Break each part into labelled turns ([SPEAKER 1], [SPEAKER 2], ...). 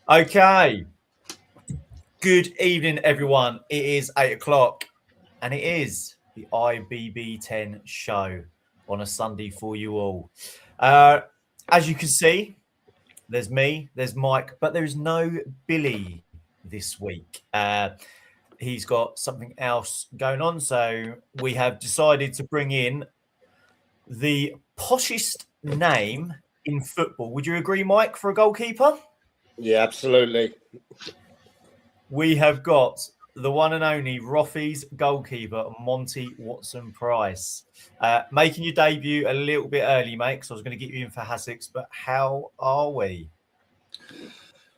[SPEAKER 1] Okay. Good evening, everyone. It is 8 o'clock, and it is the IBB10 show on a Sunday for you all. Uh, as you can see, there's me, there's Mike, but there is no Billy this week. He's got something else going on, so we have decided to bring in the poshest name in football. Would you agree, Mike, for a goalkeeper?
[SPEAKER 2] Yeah, absolutely.
[SPEAKER 1] We have got the one and only Rothy's goalkeeper, Monty Watson-Price. Making your debut a little bit early, mate, because I was going to get you in for Hassocks, but how are we?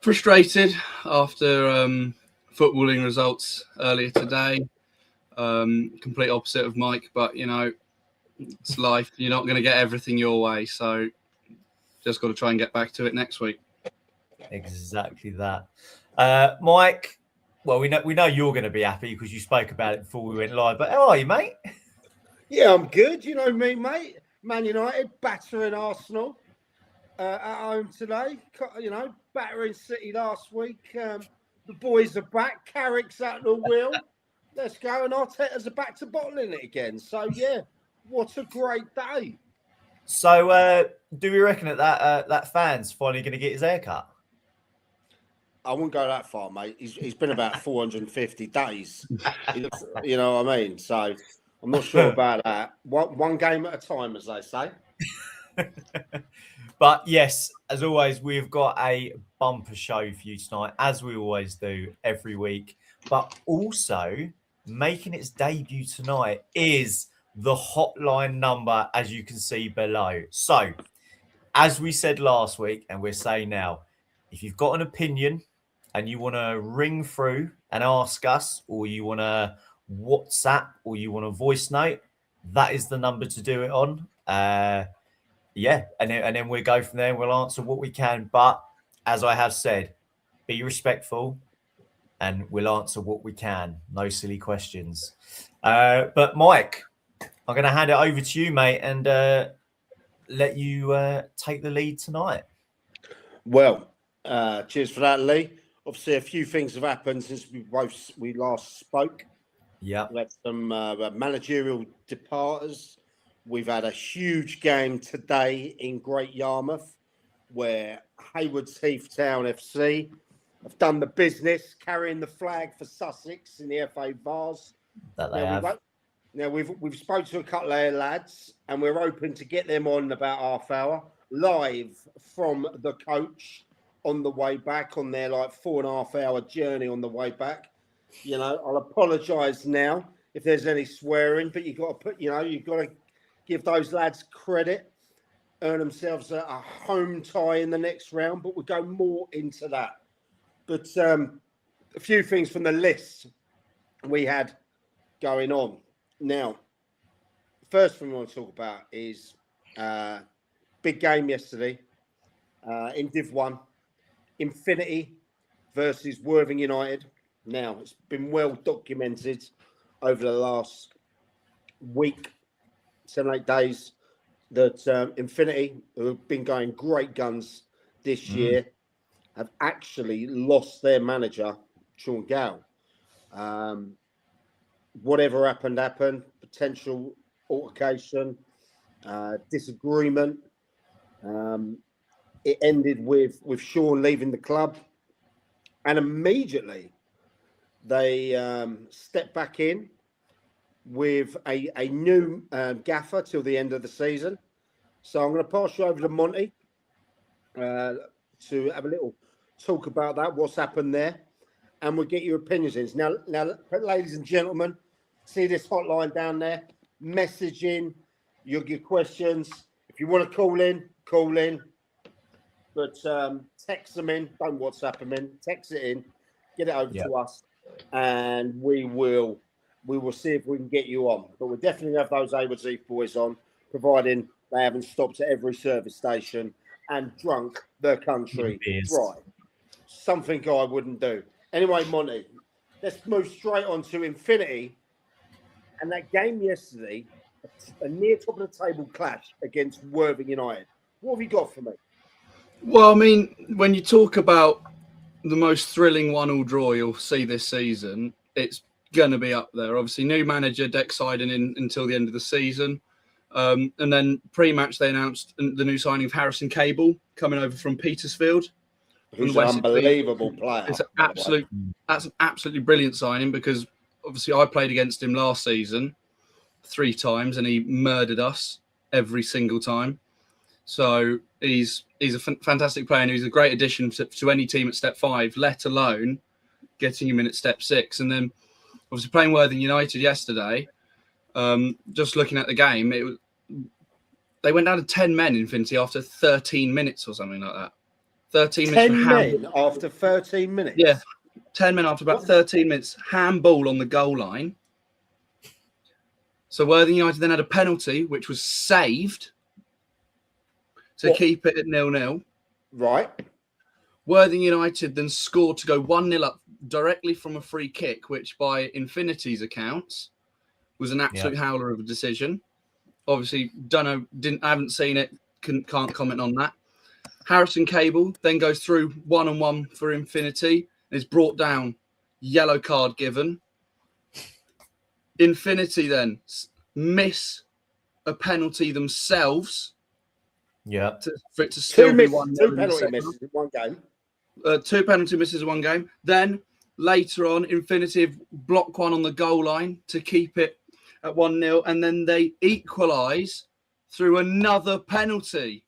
[SPEAKER 3] Frustrated after footballing results earlier today. Complete opposite of Mike, but, you know, it's life. You're not going to get everything your way, so just got to try and get back to it next week.
[SPEAKER 1] Exactly that. Mike, well, we know you're going to be happy because you spoke about it before we went live, but how are you, mate?
[SPEAKER 2] Yeah, I'm good. You know me, mate. Man United battering Arsenal at home today. You know, battering City last week. The boys are back. Carrick's at the wheel. Let's go. And Arteta's are back to bottling it again. So, yeah, what a great day.
[SPEAKER 1] So, do we reckon that fan's finally going to get his haircut?
[SPEAKER 2] I wouldn't go that far, mate. He's been about 450 days. You know what I mean? So I'm not sure about that. One game at a time, as they say.
[SPEAKER 1] But yes, as always, we've got a bumper show for you tonight, as we always do every week. But also making its debut tonight is the hotline number, as you can see below. So, as we said last week, and we're saying now, if you've got an opinion and you want to ring through and ask us, or you want to WhatsApp, or you want to voice note, that is the number to do it on. Yeah, and then we'll go from there. We'll answer what we can, but as I have said, be respectful, and we'll answer what we can. No silly questions. But Mike, I'm going to hand it over to you, mate, and let you take the lead tonight.
[SPEAKER 2] Well, cheers for that, Lee. Obviously, a few things have happened since we last spoke.
[SPEAKER 1] Yeah,
[SPEAKER 2] we had some managerial departures. We've had a huge game today in Great Yarmouth, where Haywards Heath Town FC have done the business, carrying the flag for Sussex in the FA Vars.
[SPEAKER 1] That they have.
[SPEAKER 2] Now we've spoke to a couple of lads, and we're hoping to get them on about half hour live from the coach on the way back on their 4.5 hour journey on the way back. You know, I'll apologise now if there's any swearing, but you've got to give those lads credit, earn themselves a home tie in the next round, but we'll go more into that. But a few things from the list we had going on. Now, first thing we want to talk about is big game yesterday in Div 1, Infinity versus Worthing United. Now, it's been well documented over the last week, 7-8 days, that Infinity, who have been going great guns this year, have actually lost their manager, Sean Gow. Whatever happened, potential altercation, disagreement. It ended with Sean leaving the club, and immediately they stepped back in with a new gaffer till the end of the season. So I'm going to pass you over to Monty to have a little talk about that, what's happened there, and we'll get your opinions in. Now, ladies and gentlemen, see this hotline down there? Message in your questions. If you want to call in, call in. But text them in. Don't WhatsApp them in. Text it in. Get it over to us, and we will see if we can get you on. But we'll definitely have those Haywards Heath boys on, providing they haven't stopped at every service station and drunk the country dry. Something I wouldn't do. Anyway, Monty, let's move straight on to Infinity. And that game yesterday, a near top of the table clash against Worthing United. What have you got for me?
[SPEAKER 3] Well, I mean, when you talk about the most thrilling 1-1 draw you'll see this season. It's going to be up there. Obviously, new manager, Deck Sidon in until the end of the season. And then pre-match, they announced the new signing of Harrison Cable coming over from Petersfield.
[SPEAKER 2] Who's an unbelievable player.
[SPEAKER 3] It's that's an absolutely brilliant signing because obviously I played against him last season 3 times and he murdered us every single time. So he's a fantastic player and he's a great addition to any team at step 5, let alone getting him in at step 6. And then obviously playing Worthing United yesterday, just looking at the game, they went down to 10 men Infinity after 13 minutes or something like that. 13 minutes.
[SPEAKER 2] 10 men after 13 minutes?
[SPEAKER 3] Yeah, 10 men after about 13 minutes. Handball on the goal line. So Worthing United then had a penalty, which was saved to keep it at 0-0.
[SPEAKER 2] Right.
[SPEAKER 3] Worthing United then scored to go 1-0 up directly from a free kick, which by Infinity's accounts was an absolute howler of a decision. Obviously, I haven't seen it, can't comment on that. Harrison Cable then goes through 1-on-1 for Infinity and is brought down. Yellow card given. Infinity then miss a penalty themselves.
[SPEAKER 1] Yeah.
[SPEAKER 3] For it to still be 1-0.
[SPEAKER 2] 2 penalty misses in one game.
[SPEAKER 3] 2 penalty misses in one game. Then later on, Infinity block one on the goal line to keep it at 1-0. And then they equalise through another penalty.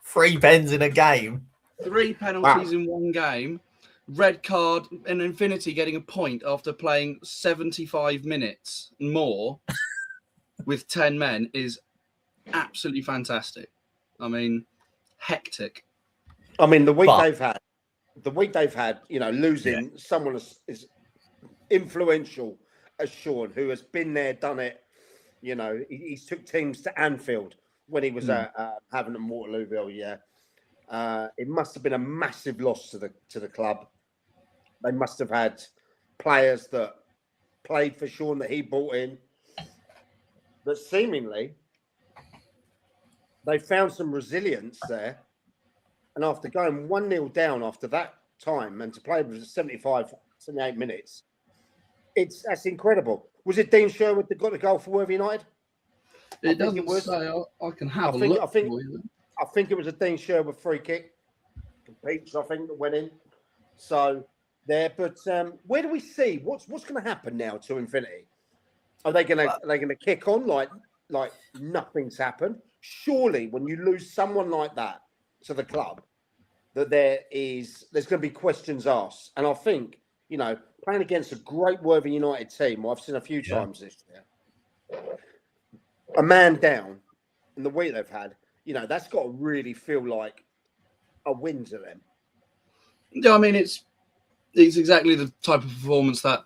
[SPEAKER 1] 3 pens in a game.
[SPEAKER 3] 3 penalties in one game. Red card and Infinity getting a point after playing 75 minutes more with 10 men is absolutely fantastic. I mean, hectic.
[SPEAKER 2] I mean, the week they've had, you know, losing someone as influential as Sean, who has been there, done it. You know, he's took teams to Anfield when he was having them Waterlooville. Yeah, it must have been a massive loss to the club. They must have had players that played for Sean that he brought in, that seemingly they found some resilience there. And after going 1-0 down after that time and to play with 75, 78 minutes, that's incredible. Was it Dean Sherwood that got the goal for Worthing United?
[SPEAKER 3] It doesn't say. I can have a look.
[SPEAKER 2] I think it was a Dean Sherwood free kick. Peach, I think, that went in. So there, but where do we see what's going to happen now to Infinity? Are they going to kick on like nothing's happened? Surely, when you lose someone like that to the club, that there's going to be questions asked. And I think, you know, playing against a great Worthing United team, I've seen a few times this year, a man down in the week they've had, you know, that's got to really feel like a win to them.
[SPEAKER 3] Yeah, I mean, it's exactly the type of performance that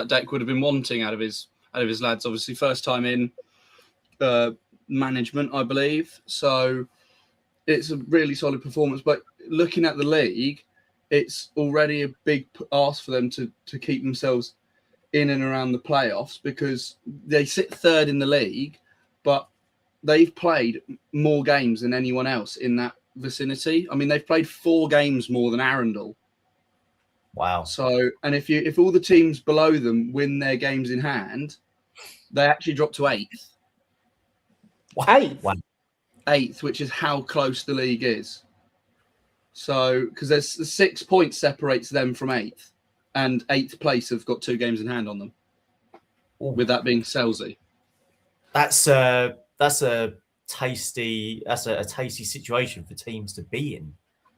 [SPEAKER 3] Deck would have been wanting out of his lads. Obviously, first time in management, I believe. So it's a really solid performance. But looking at the league, it's already a big ask for them to keep themselves in and around the playoffs, because they sit 3rd in the league, but they've played more games than anyone else in that vicinity. I mean, they've played 4 games more than Arundel.
[SPEAKER 1] Wow.
[SPEAKER 3] So, and if all the teams below them win their games in hand, they actually drop to 8th.
[SPEAKER 2] Wow.
[SPEAKER 3] 8th, which is how close the league is. So, because there's 6 points separates them from 8th, and 8th place have got 2 games in hand on them.
[SPEAKER 1] Ooh.
[SPEAKER 3] With that being Selsey.
[SPEAKER 1] That's a tasty situation for teams to be in.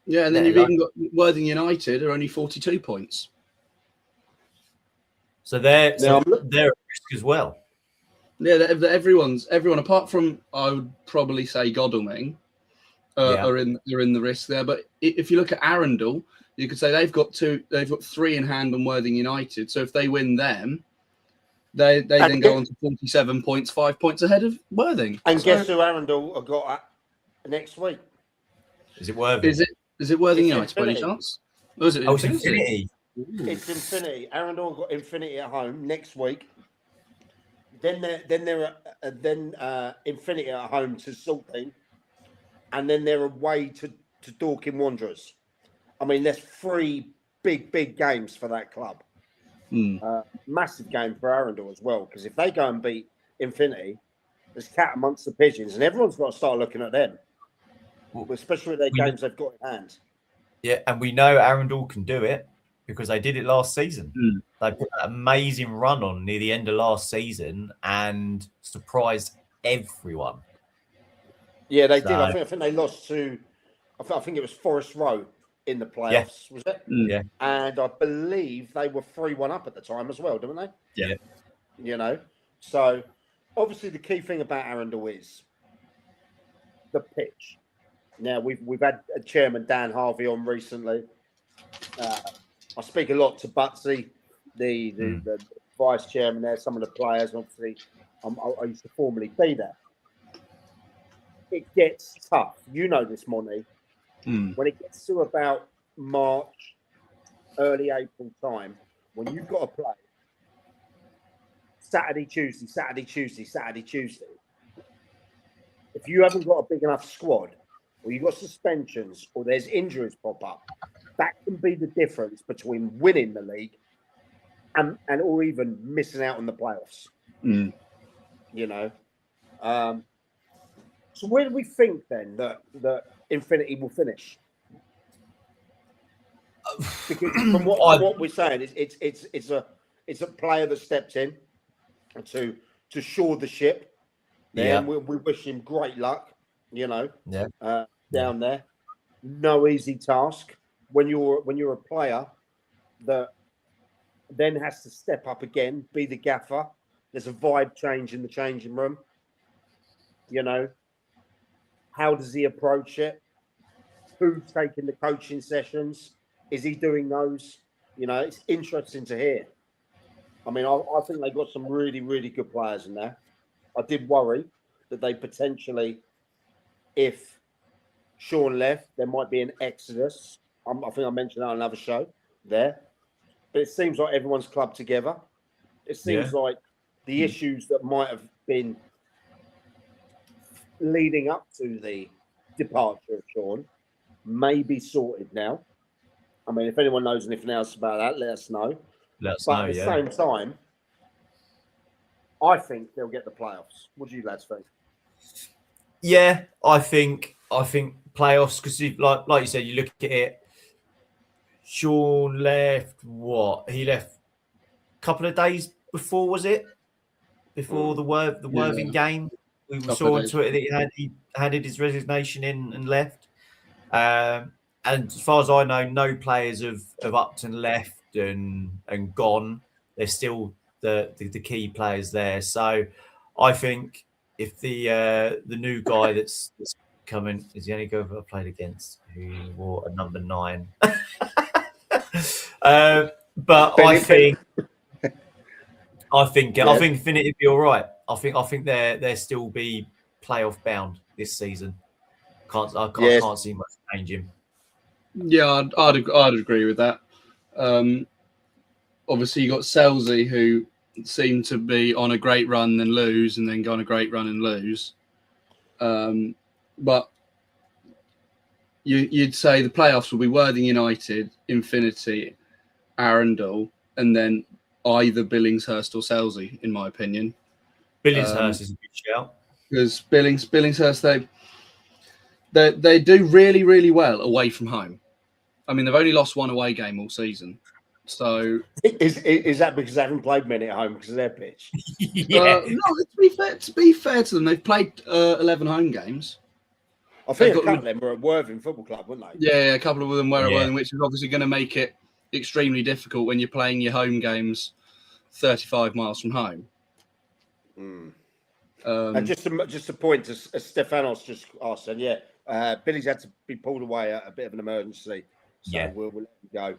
[SPEAKER 3] Yeah, and then you've even got Worthing United are only 42 points.
[SPEAKER 1] So they're at risk as well.
[SPEAKER 3] Yeah, everyone apart from, I would probably say, Godalming are in the risk there. But if you look at Arundel, you could say they've got 3 in hand on Worthing United. So if they win them, they then go on to 47 points, 5 points ahead of Worthing.
[SPEAKER 2] And guess who Arundel have got next week?
[SPEAKER 1] Is it Worthing?
[SPEAKER 3] Is it Worthing United by any chance? Or is it
[SPEAKER 1] Infinity?
[SPEAKER 2] It's Infinity. Arundel have got Infinity at home next week. Then Infinity at home to Saltine, and then they're away to Dorking Wanderers. I mean, there's 3 big games for that club. Massive game for Arundel as well, because if they go and beat Infinity, there's cat amongst the pigeons, and everyone's got to start looking at them, especially with their games they've got in hand.
[SPEAKER 1] Yeah, and we know Arundel can do it because they did it last season. They put an amazing run on near the end of last season and surprised everyone.
[SPEAKER 2] Yeah, they did. I think they lost to, I think it was Forest Row in the playoffs, was it?
[SPEAKER 1] Yeah.
[SPEAKER 2] And I believe they were 3-1 up at the time as well, didn't they?
[SPEAKER 1] Yeah.
[SPEAKER 2] You know, so obviously the key thing about Arundel is the pitch. Now we've had Chairman Dan Harvey on recently. I speak a lot to Butsy, the vice chairman there, some of the players. Obviously, I used to formerly be there. It gets tough. You know this, Monty. When it gets to about March, early April time, when you've got to play Saturday, Tuesday, if you haven't got a big enough squad, or you've got suspensions, or there's injuries pop up, that can be the difference between winning the league and or even missing out on the playoffs. You know, so where do we think then that Infinity will finish? Because from what we're saying, it's a player that stepped in to shore the ship. Then we wish him great luck. You know, down there, no easy task. When you're a player that then has to step up again, be the gaffer. There's a vibe change in the changing room. You know, how does he approach it? Who's taking the coaching sessions? Is he doing those? You know, it's interesting to hear. I mean, I think they got some really, really good players in there. I did worry that they potentially, if Sean left, there might be an exodus. I think I mentioned that on another show there. But it seems like everyone's clubbed together. It seems like the issues that might have been leading up to the departure of Sean may be sorted now. I mean, if anyone knows anything else about that, let us know. But at the same time, I think they'll get the playoffs. What do you lads think?
[SPEAKER 1] Yeah, I think playoffs, because like you said, you look at it. Sean left He left a couple of days before, was it? Before the Worthing game. We saw on Twitter that he handed his resignation in and left. And as far as I know, no players have upped and left and gone. They're still the key players there. So I think if the new guy that's coming is the only guy I've played against who wore a number 9. But I think Infinity will be all right. I think they'll still be playoff bound this season. I can't see much changing.
[SPEAKER 3] Yeah, I'd agree with that. Obviously, you got Selzy, who seemed to be on a great run, then lose, and then go on a great run and lose. But you'd say the playoffs will be Worthing United, Infinity, Arundel, and then either Billingshurst or Selzy, in my opinion.
[SPEAKER 1] Billingshurst is a good shout.
[SPEAKER 3] Because Billingshurst, they do really, really well away from home. I mean, they've only lost one away game all season. So
[SPEAKER 2] is that because they haven't played many at home because of their pitch?
[SPEAKER 3] No, to be fair to them, they've played 11 home games.
[SPEAKER 2] I think a couple of them were at Worthing Football Club, weren't they?
[SPEAKER 3] Yeah, a couple of them were at Worthing, which is obviously going to make it extremely difficult when you're playing your home games 35 miles from home.
[SPEAKER 2] And just a point, as Stefanos just asked, and Billy's had to be pulled away at a bit of an emergency, so we'll let him go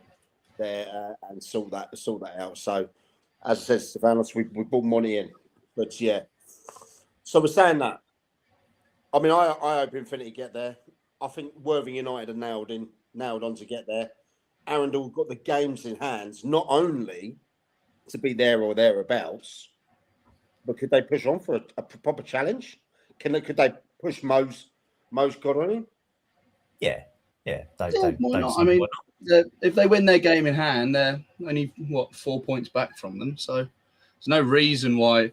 [SPEAKER 2] there and sort that out. So, as I said, Stefanos, we brought money in, but so we're saying that. I mean, I hope Infinity get there. I think Worthing United are nailed on to get there. Arundel got the games in hands, not only to be there or thereabouts, but could they push on for a proper challenge? Could they push Mo's God on him?
[SPEAKER 1] Yeah, Yeah,
[SPEAKER 3] Why
[SPEAKER 1] don't
[SPEAKER 3] not?
[SPEAKER 1] see
[SPEAKER 3] I mean,
[SPEAKER 1] why not.
[SPEAKER 3] if they win their game in hand, they're only 4 points back from them. So there's no reason why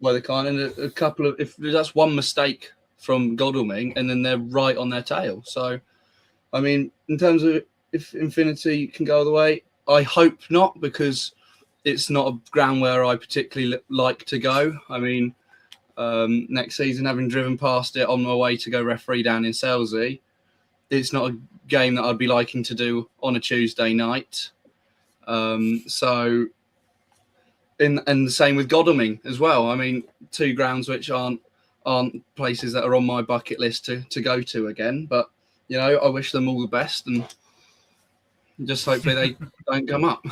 [SPEAKER 3] they can't. And a couple of, if that's one mistake from Godalming, and then they're right on their tail. So I mean, in terms of if Infinity can go the way, I hope not, because it's not a ground where I particularly like to go. I mean, next season, having driven past it on my way to go referee down in Selsey, it's not a game that I'd be liking to do on a Tuesday night. And the same with Godalming as well. I mean, two grounds which aren't places that are on my bucket list to go to again. But you know, I wish them all the best, and just hopefully they don't come up.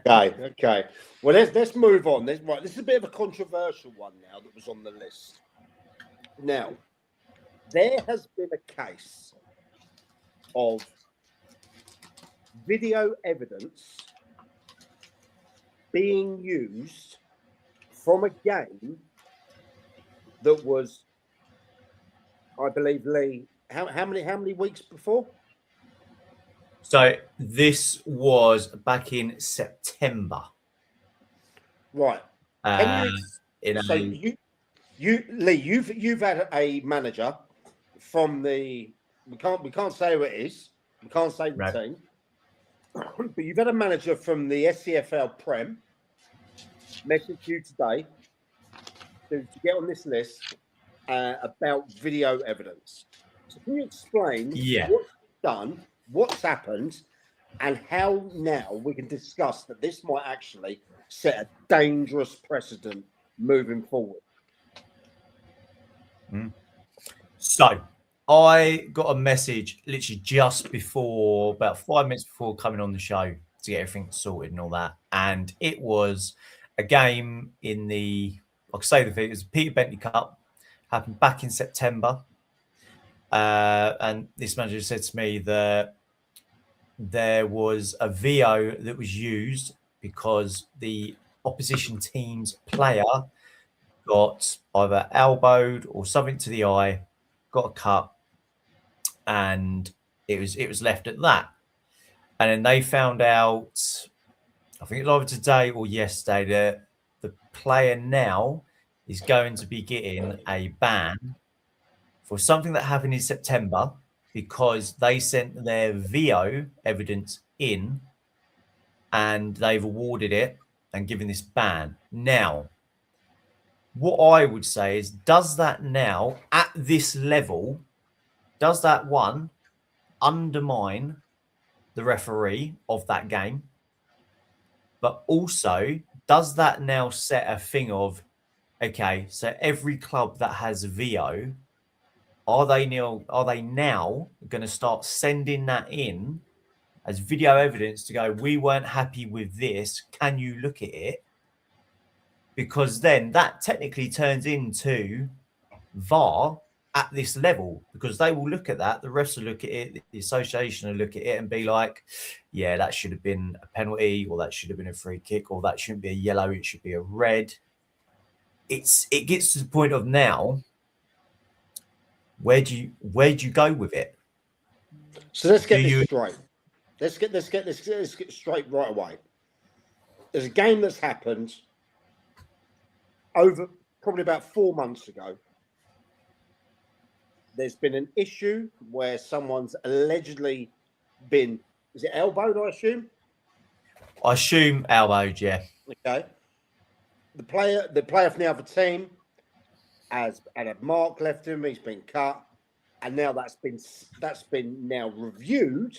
[SPEAKER 2] Okay. Well, let's move on. This is a bit of a controversial one now that was on the list. Now, there has been a case of video evidence being used from a game that was, I believe, Lee, how many weeks before?
[SPEAKER 1] So this was back in September.
[SPEAKER 2] Right.
[SPEAKER 1] In
[SPEAKER 2] So
[SPEAKER 1] a,
[SPEAKER 2] Lee, you've had a manager from the we can't say who it is. We can't say the team. But you've had a manager from the SCFL Prem message you today to get on this list about video evidence. So can you explain what's done, what's happened, and how now we can discuss that this might actually set a dangerous precedent moving forward?
[SPEAKER 1] So I got a message literally just before, about 5 minutes before coming on the show to get everything sorted and all that. And it was a game in the, like I say, it was Peter Bentley Cup, happened back in September. And this manager said to me that there was a VO that was used because the opposition team's player got either elbowed or something to the eye, got a cut, and it was left at that. And then they found out, I think it was either today or yesterday, that the player now is going to be getting a ban for something that happened in September because they sent their VO evidence in and they've awarded it and given this ban. Now, what I would say is, does that now, at this level, does that one undermine the referee of that game? But also, does that now set a thing of, okay, so every club that has VO, are they now going to start sending that in as video evidence to go, we weren't happy with this, can you look at it? Because then that technically turns into VAR at this level, because they will look at that, the refs will look at it, the association will look at it and be like, yeah, that should have been a penalty, or that should have been a free kick, or that shouldn't be a yellow, it should be a red. It gets to the point of now, where do you go with it?
[SPEAKER 2] So let's get this straight. Let's get straight right away. There's a game that's happened over probably about 4 months ago. There's been an issue where someone's allegedly been, is it elbowed, I assume?
[SPEAKER 1] I assume elbowed, yeah.
[SPEAKER 2] Okay. The player from the other team has had a mark left him, he's been cut, and now that's been now reviewed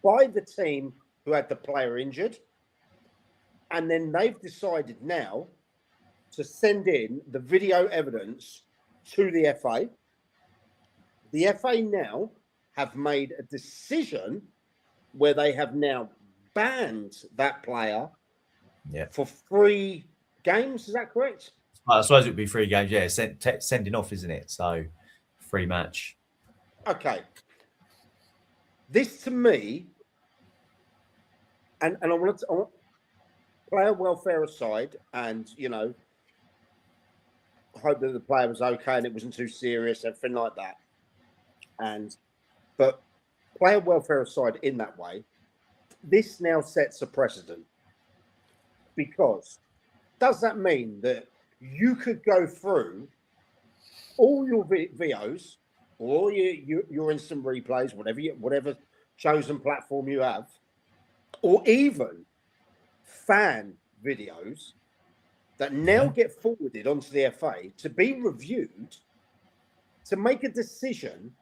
[SPEAKER 2] by the team who had the player injured. And then they've decided now to send in the video evidence to the FA. The FA now have made a decision where they have now banned that player for 3 games. Is that correct?
[SPEAKER 1] I suppose it would be 3 games. Yeah, sending off, isn't it? So 3 match.
[SPEAKER 2] Okay. This to me, and I want player welfare aside, and hope that the player was okay and it wasn't too serious, everything like that. But player welfare aside, in that way, this now sets a precedent, because does that mean that you could go through all your videos, or your instant replays, whatever chosen platform you have, or even fan videos that now get forwarded onto the FA to be reviewed to make a decision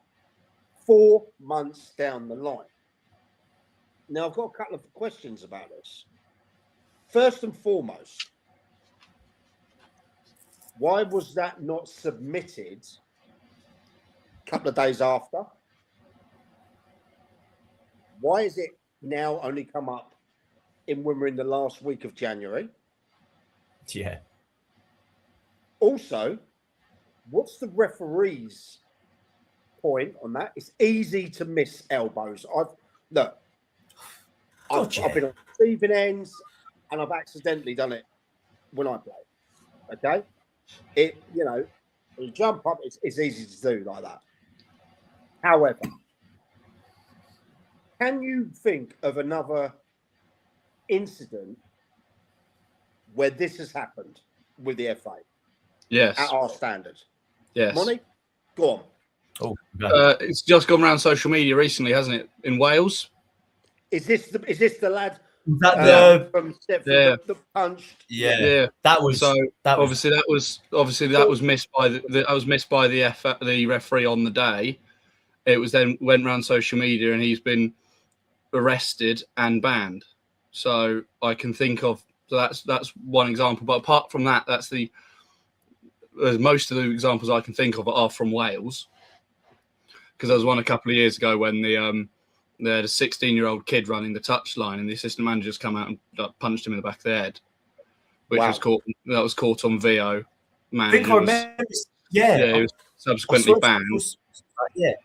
[SPEAKER 2] 4 months down the line? Now, I've got a couple of questions about this. First and foremost, why was that not submitted a couple of days after? Why is it now only come up when we're in the last week of January?
[SPEAKER 1] Yeah.
[SPEAKER 2] Also, what's the referee's point on that? It's easy to miss elbows. I've been on receiving ends, and I've accidentally done it when I play. Okay, you jump up. It's easy to do like that. However, can you think of another incident where this has happened with the FA?
[SPEAKER 3] Yes.
[SPEAKER 2] At our standard.
[SPEAKER 3] Yes.
[SPEAKER 2] Money, go on.
[SPEAKER 1] Oh, no.
[SPEAKER 3] It's just gone around social media recently, hasn't it? In Wales.
[SPEAKER 2] Is this the lad?
[SPEAKER 1] Is that
[SPEAKER 2] from Stepford the punched?
[SPEAKER 3] Yeah. That was missed by the referee on the day. It was then went around social media, and he's been arrested and banned. So I can think of that's one example. But apart from that, most of the examples I can think of are from Wales. Because there was one a couple of years ago when they had a 16-year-old kid running the touchline, and the assistant manager's come out and punched him in the back of the head, which was caught. That was caught on VO. Man,
[SPEAKER 1] I think I remember. Yeah,
[SPEAKER 3] he was subsequently banned.
[SPEAKER 1] Yeah.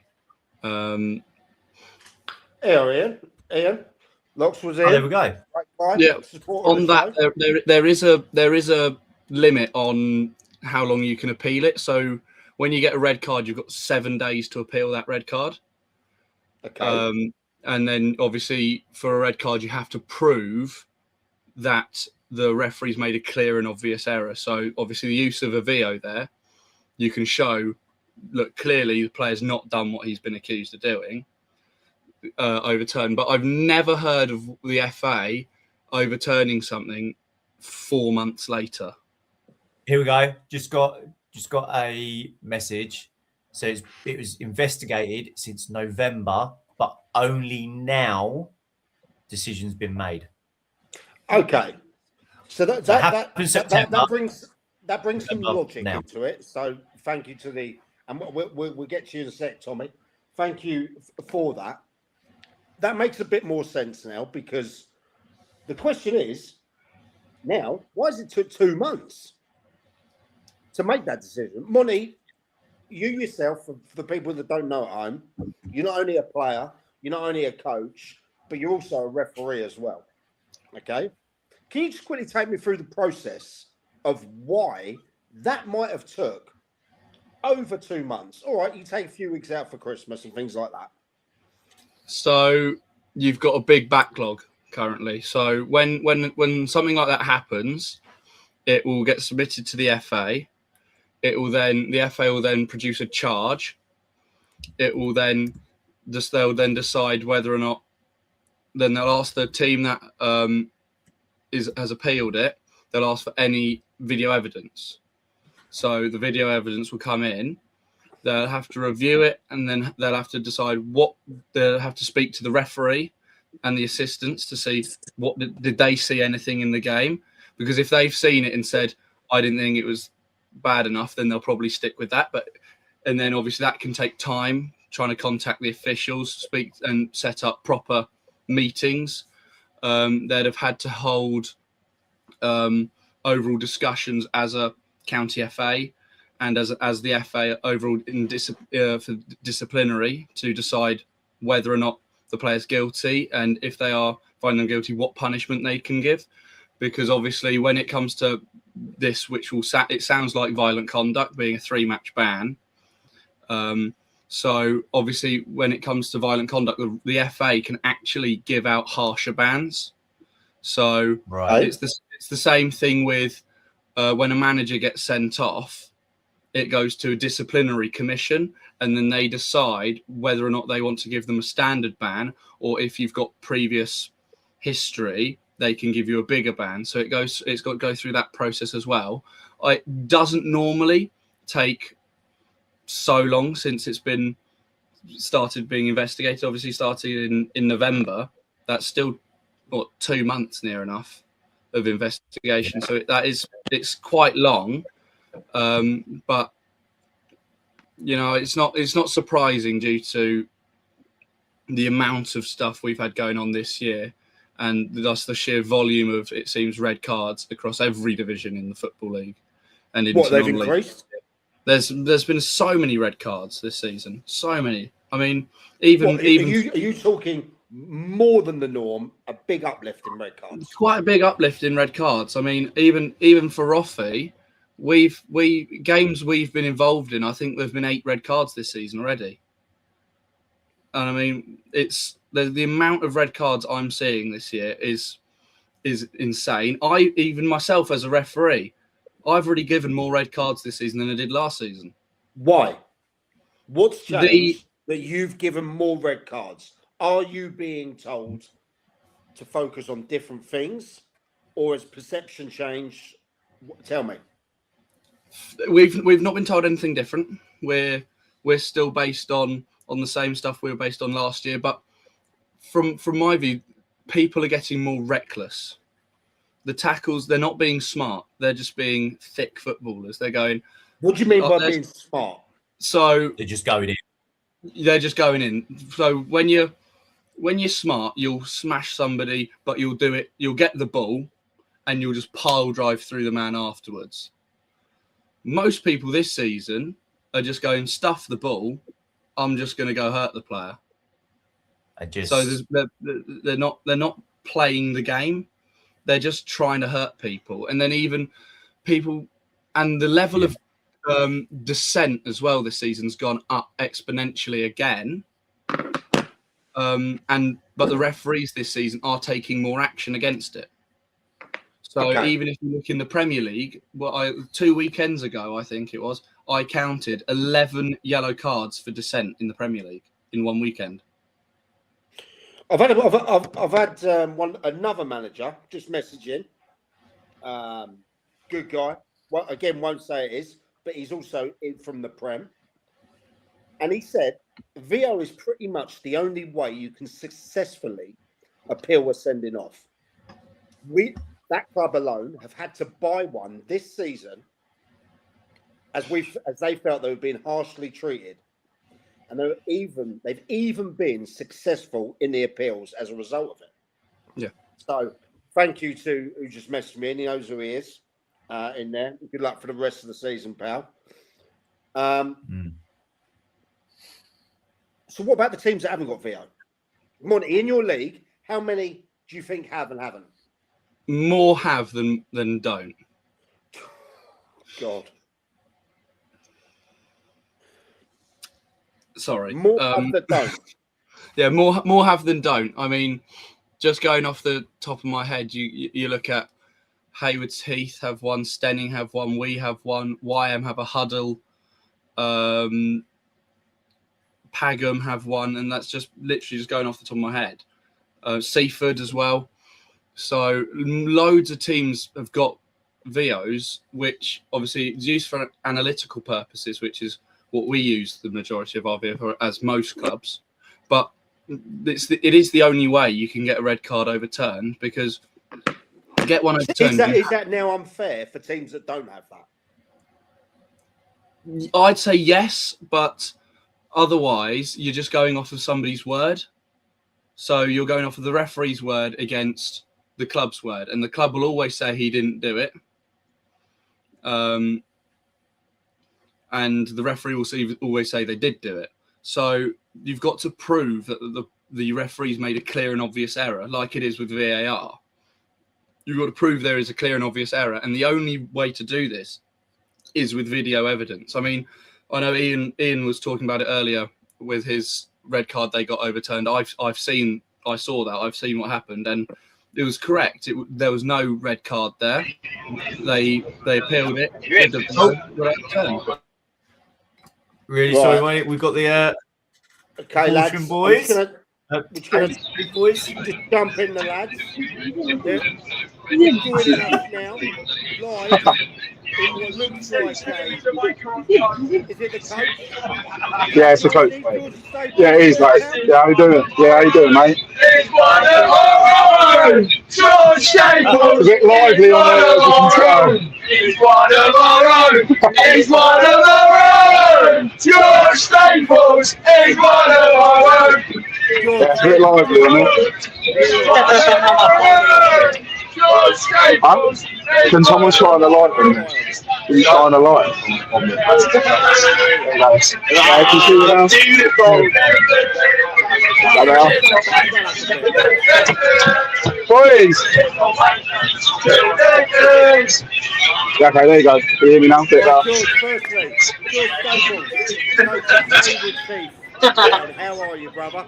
[SPEAKER 2] Ian, Locks was in.
[SPEAKER 1] Oh, there we go.
[SPEAKER 3] Yeah. On that, there is a limit on how long you can appeal it. So when you get a red card, you've got 7 days to appeal that red card.
[SPEAKER 2] Okay.
[SPEAKER 3] And then obviously for a red card, you have to prove that the referee's made a clear and obvious error. So obviously the use of a VO there, you can show, look, clearly the player's not done what he's been accused of doing, overturned. But I've never heard of the FA overturning something 4 months later.
[SPEAKER 1] Here we go. Just got a message. So it was investigated since November, but only now decision's been made.
[SPEAKER 2] Okay. So that brings some logic
[SPEAKER 1] now
[SPEAKER 2] into it. So thank you to and we'll get to you in a sec, Tommy. Thank you for that. That makes a bit more sense now, because the question is now, why has it took 2 months to make that decision? Money, you yourself, for the people that don't know at home, you're not only a player, you're not only a coach, but you're also a referee as well. Okay? Can you just quickly take me through the process of why that might have took over 2 months? All right, you take a few weeks out for Christmas and things like that.
[SPEAKER 3] So you've got a big backlog currently. So when something like that happens, it will get submitted to the FA. The FA will then produce a charge. They'll then decide whether or not. Then they'll ask the team that has appealed it. They'll ask for any video evidence. So the video evidence will come in. They'll have to review it, and then they'll have to decide what they'll have to speak to the referee and the assistants to see what did they see anything in the game. Because if they've seen it and said, I didn't think it was bad enough, then they'll probably stick with that. And then obviously that can take time, trying to contact the officials, speak and set up proper meetings. They'd have had to hold overall discussions as a county FA and as the FA overall for disciplinary to decide whether or not the player's guilty, and if they are finding them guilty, what punishment they can give. Because obviously when it comes to this, it sounds like violent conduct, being a 3-match ban. So obviously, when it comes to violent conduct, the FA can actually give out harsher bans. So it's the same thing with when a manager gets sent off, it goes to a disciplinary commission, and then they decide whether or not they want to give them a standard ban, or if you've got previous history, they can give you a bigger ban. So it's got to go through that process as well. It doesn't normally take so long since it's been started being investigated. Obviously started in November. That's still 2 months near enough of investigation. So it's quite long. But you know, it's not surprising due to the amount of stuff we've had going on this year, and thus the sheer volume of, it seems, red cards across every division in the Football League. And
[SPEAKER 2] they've increased?
[SPEAKER 3] There's been so many red cards this season, so many. I mean, even
[SPEAKER 2] are you talking more than the norm? A big uplift in red cards.
[SPEAKER 3] Quite a big uplift in red cards. I mean, even for Roffey, games we've been involved in, I think there've been 8 red cards this season already. And I mean, it's the amount of red cards I'm seeing this year is insane. Even myself as a referee, I've already given more red cards this season than I did last season.
[SPEAKER 2] Why? What's changed that you've given more red cards? Are you being told to focus on different things, or has perception changed? Tell me.
[SPEAKER 3] We've not been told anything different. We're still based on the same stuff we were based on last year. But from my view, people are getting more reckless. The tackles, they're not being smart. They're just being thick footballers. They're going.
[SPEAKER 2] What do you mean by being smart?
[SPEAKER 3] So
[SPEAKER 1] they're just going in.
[SPEAKER 3] They're just going in. So when you're smart, you'll smash somebody, but you'll do it. You'll get the ball, and you'll just pile drive through the man afterwards. Most people this season are just going, stuff the ball. I'm just going to go hurt the player. So they're not playing the game. They're just trying to hurt people. And then even people, and the level of dissent as well this season's gone up exponentially again. But the referees this season are taking more action against it. So even if you look in the Premier League, 2 weekends ago, I think it was, I counted 11 yellow cards for dissent in the Premier League in one weekend.
[SPEAKER 2] I've had another manager just message in. Good guy. Well, again, won't say it is, but he's also in from the Prem. And he said, VO is pretty much the only way you can successfully appeal a sending off. That club alone have had to buy one this season as they felt they were being harshly treated. And they've even been successful in the appeals as a result of it.
[SPEAKER 3] Yeah.
[SPEAKER 2] So thank you to who just messaged me, and he knows who he is in there. Good luck for the rest of the season, pal. So what about the teams that haven't got VO? Monty, in your league, how many do you think have and haven't?
[SPEAKER 3] More have than don't.
[SPEAKER 2] God.
[SPEAKER 3] Sorry.
[SPEAKER 2] More have than don't.
[SPEAKER 3] Yeah, more have than don't. I mean, just going off the top of my head, you look at Haywards Heath have one, Stenning have one, we have one, YM have a huddle, Pagham have one, and that's just literally just going off the top of my head. Seaford as well. So loads of teams have got VOs, which obviously is used for analytical purposes, which is what we use the majority of our VO for, as most clubs. But it is the only way you can get a red card overturned, because to get one overturned...
[SPEAKER 2] Is that now unfair for teams that don't have that?
[SPEAKER 3] I'd say yes, but otherwise you're just going off of somebody's word. So you're going off of the referee's word against the club's word, and the club will always say he didn't do it. And the referee will always say they did do it. So you've got to prove that the referee's made a clear and obvious error, like it is with VAR. You've got to prove there is a clear and obvious error, and the only way to do this is with video evidence. I mean, I know Ian was talking about it earlier with his red card they got overturned. I saw that. I've seen what happened, and it was correct. There was no red card there. They appealed it.
[SPEAKER 1] Really
[SPEAKER 2] Right.
[SPEAKER 1] sorry, mate. We've got the
[SPEAKER 2] Okay, lads.
[SPEAKER 1] caution, boys.
[SPEAKER 2] I'm just gonna
[SPEAKER 1] Boys.
[SPEAKER 2] just jump in the lads. They're joining us now live in what looks like a. Is it the coach?
[SPEAKER 4] Yeah, it's the coach, mate. Yeah, it is, mate. Yeah, how you doing? Yeah, how you doing, mate? A bit lively on there, as you can tell.
[SPEAKER 5] He's one of our own. He's one of our own. George Staples is one of our own.
[SPEAKER 4] Yeah, it's a bit lively on there.
[SPEAKER 5] George Staples.
[SPEAKER 4] Can someone shine a light on there? Can you shine a light on there? Yeah, can you see it now?
[SPEAKER 5] Beautiful.
[SPEAKER 4] Boys! Yeah, okay, there you go. Can you hear me now? Bit better.
[SPEAKER 2] George, firstly, George Staples, how are you, brother?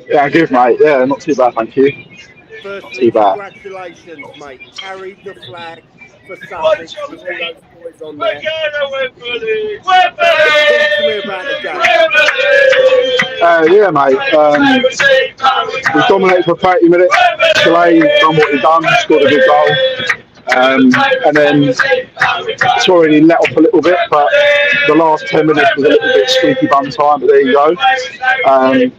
[SPEAKER 4] Yeah, good, mate. Yeah, not too bad, thank you.
[SPEAKER 2] Firstly, congratulations, mate. Carried the flag for Sussex with all those boys on there. Talk to me about the game.
[SPEAKER 4] Yeah, mate. We dominated for 30 minutes. Chalet done what he done, scored a good goal. And then it's already let off a little bit, but the last 10 minutes was a little bit squeaky bum time, but there you go. And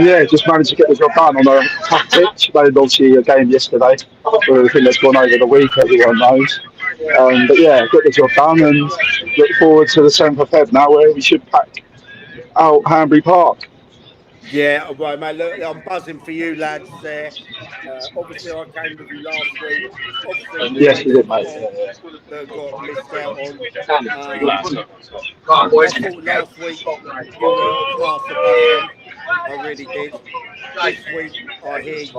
[SPEAKER 4] yeah, just managed to get the job done on a tough pitch. They had obviously a game yesterday with everything that's gone over the week, everyone knows. But yeah, got the job done and look forward to the 7th of Feb now, where we should pack out Hanbury Park.
[SPEAKER 2] Yeah, right, mate. Look, I'm buzzing for you, lads. There, obviously, I came with you last week. Obviously,
[SPEAKER 4] yes, we did, mate.
[SPEAKER 2] That got missed out on. I thought last week you were class above them. I really did. This week, I hear you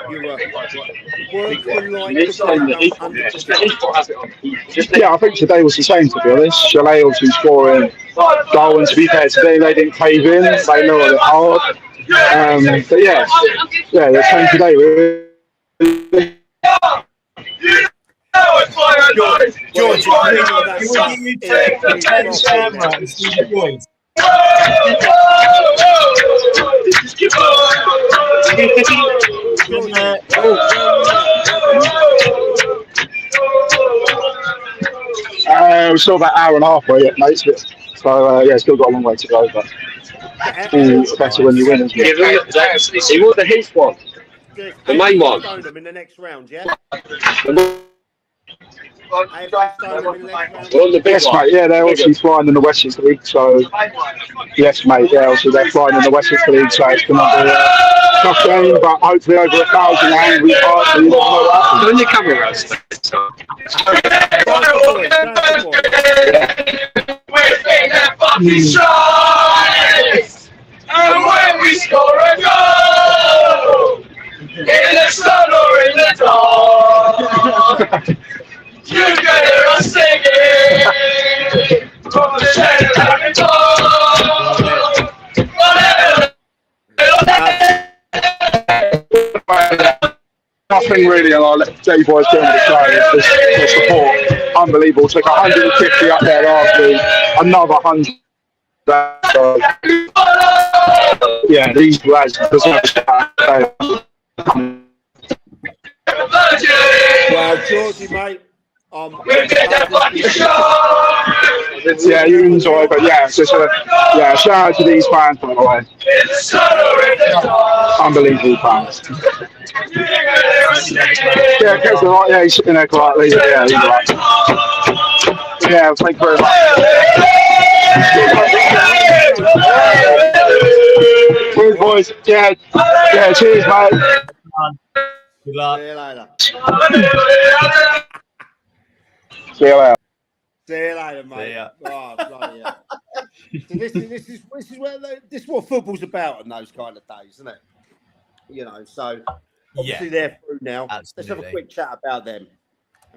[SPEAKER 2] were working like
[SPEAKER 4] yeah, I think today was the same, to be honest. Chalet obviously scoring goal, and to be fair, today they didn't cave in. They lowered it hard. But yeah, the same today, really.
[SPEAKER 1] George, you take the 10 camera and see the boys.
[SPEAKER 4] We're still about an hour and a half away yet, mate. So yeah, still got a long way to go, but all better when you win, isn't it?
[SPEAKER 5] He was the Heath one, the main one.
[SPEAKER 2] In the next round, yeah.
[SPEAKER 4] Yes, mate. Yeah, they're obviously flying in the Wessex League, so yes, mate. Yeah, obviously they're flying in the Wessex League, so it's going to be a tough game, but hopefully over 1,000 angry hearts. So you don't know what happens.
[SPEAKER 5] Turn your camera around. And when we score a goal, in the sun or in the dark, you can hear us singing from the ten
[SPEAKER 4] Nothing really, and I'll let J Boys get on the show. It's just the support, unbelievable. Took 150 up there last week, another 100. Yeah, these lads.
[SPEAKER 2] Well, Georgie, mate.
[SPEAKER 4] Yeah, you enjoy, but yeah, just shout out to these fans, by the way. Unbelievable fans. Yeah, Kev's alright. Yeah, he's sitting there quietly. Yeah, he's alright. Yeah, thank you very much. Cheers, boys. Yeah, cheers, mate.
[SPEAKER 1] Good luck.
[SPEAKER 2] See you later.
[SPEAKER 4] See you later.
[SPEAKER 2] See you later, mate.
[SPEAKER 1] See ya.
[SPEAKER 2] Oh, bloody hell. So this is what football's about on those kind of days, isn't it? You know, so obviously they're through now.
[SPEAKER 1] Absolutely.
[SPEAKER 2] Let's have a quick chat about them.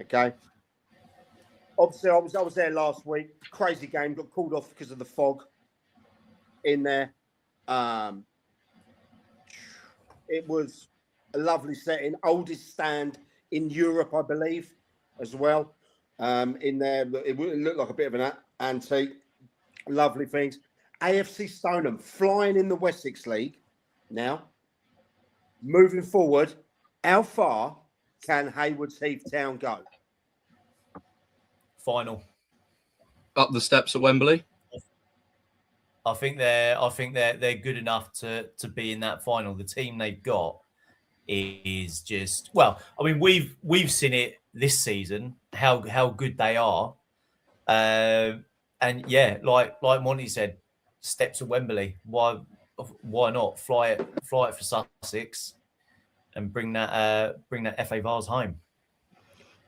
[SPEAKER 2] Okay. Obviously, I was there last week. Crazy game. Got called off because of the fog in there. It was a lovely setting, oldest stand in Europe, I believe, as well. In there, it looked like a bit of an antique. Lovely things. AFC Stoneham flying in the Wessex League now. Moving forward, how far can Haywards Heath Town go?
[SPEAKER 1] Final.
[SPEAKER 3] Up the steps at Wembley.
[SPEAKER 1] I think they're good enough to be in that final. The team they've got is just, well, I mean, we've seen it this season how good they are, and yeah, like Monty said, steps at Wembley. Why not fly it for Sussex and bring that FA Vase home?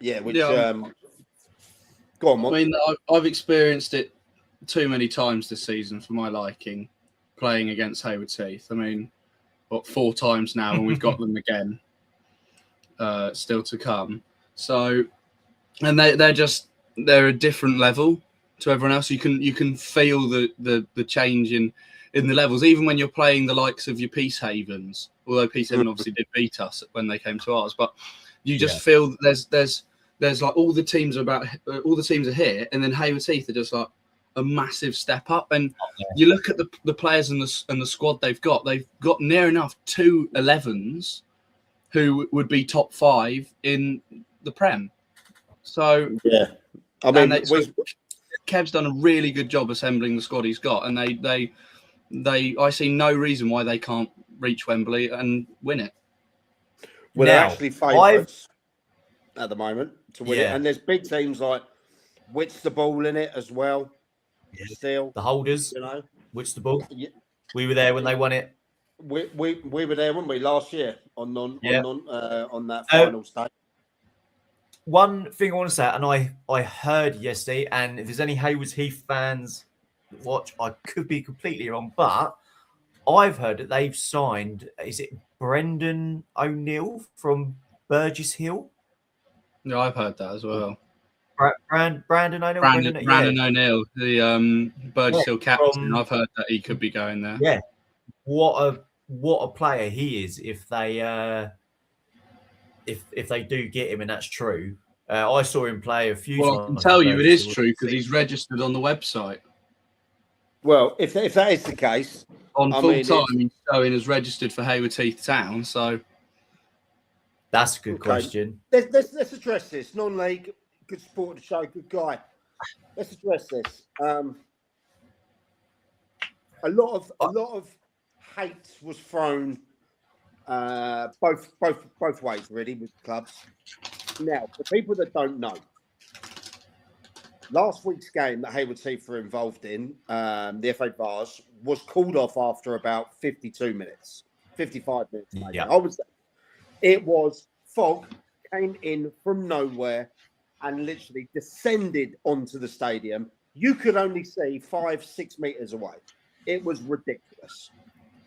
[SPEAKER 2] Yeah, which
[SPEAKER 3] Yeah.
[SPEAKER 2] go on, Monty.
[SPEAKER 3] I mean, I've experienced it too many times this season for my liking, playing against Haywards Heath. I mean, 4 times now, and we've got them again, still to come. So, and they're a different level to everyone else. You can feel the change in the levels, even when you're playing the likes of your Peacehavens. Although Peacehaven obviously did beat us when they came to ours, but you just feel that there's like all the teams are here, and then Haywards Heath are just like a massive step up. And you look at the players and the squad they've got near enough 2 11s who would be top 5 in the Prem. So
[SPEAKER 2] yeah, I mean,
[SPEAKER 3] Kev's done a really good job assembling the squad he's got, and I see no reason why they can't reach Wembley and win it.
[SPEAKER 2] Well, they're actually favourites at the moment to win it, and there's big teams like Whitstable in it as well. Yeah. Still,
[SPEAKER 1] the holders, Whitstable. Yeah. We were there when they won it.
[SPEAKER 2] We were there, weren't we, last year on that final stage.
[SPEAKER 1] One thing I want to say, and I heard yesterday, and if there's any Haywards Heath fans that watch, I could be completely wrong, but I've heard that they've signed, is it Brendan O'Neill from Burgess Hill?
[SPEAKER 3] No, I've heard that as well.
[SPEAKER 1] Brandon O'Neill.
[SPEAKER 3] Brandon O'Neill, the Burgess Hill captain. I've heard that he could be going there.
[SPEAKER 1] Yeah, what a player he is if they do get him, and that's true. I saw him play a few times.
[SPEAKER 3] I can tell you it is true because he's registered on the website.
[SPEAKER 2] Well, if that is the case,
[SPEAKER 3] on full time he's showing as registered for Haywards Heath Town. So
[SPEAKER 1] that's a good question.
[SPEAKER 2] Let's address this. Non-league, good support of the show, good guy. Let's address this. A lot of hate was thrown both ways, really, with clubs. Now, for people that don't know, last week's game that Haywards Heath were involved in, the FA Vase, was called off after about 52 minutes, 55 minutes. Maybe.
[SPEAKER 1] Yeah.
[SPEAKER 2] I would say it was fog, came in from nowhere and literally descended onto the stadium. You could only see 5-6 meters away. It was ridiculous.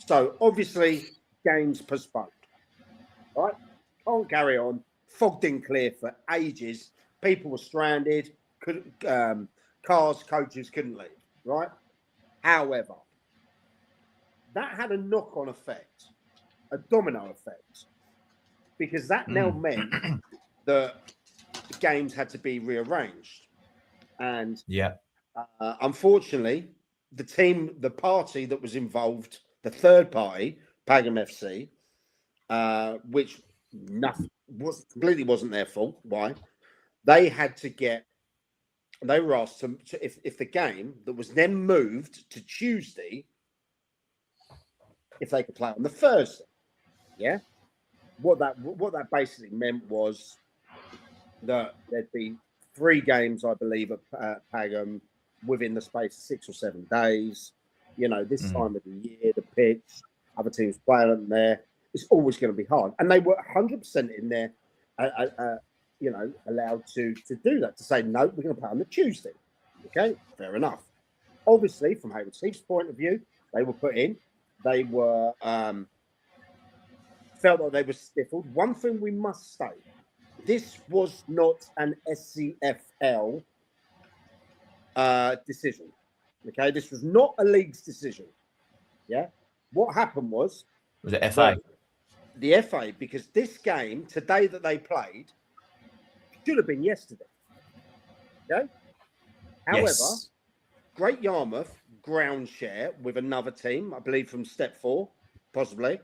[SPEAKER 2] So obviously, games postponed. Right? Can't carry on. Fog didn't clear for ages. People were stranded. Cars, coaches couldn't leave. Right? However, that had a knock-on effect, a domino effect, because that now meant that the games had to be rearranged. And unfortunately, the party that was involved, the third party, Pagham FC, which completely wasn't their fault. Why? They were asked to if the game that was then moved to Tuesday, if they could play on the Thursday. Yeah. What that basically meant was that there'd be 3 games, I believe, at Pagham within the space of 6 or 7 days. You know, this time of the year, the pitch, other teams playing there, it's always going to be hard. And they were 100% in there, allowed to do that, to say, no, we're going to play on the Tuesday. Okay, fair enough. Obviously, from Haywards Heath's point of view, they were put in. They were felt like they were stifled. One thing we must say, this was not an SCFL decision. Okay, this was not a league's decision. Yeah, what happened was
[SPEAKER 1] it FA?
[SPEAKER 2] The FA, because this game today that they played should have been yesterday. Okay. However,
[SPEAKER 1] Yes.
[SPEAKER 2] Great Yarmouth ground share with another team, I believe from Step 4, possibly.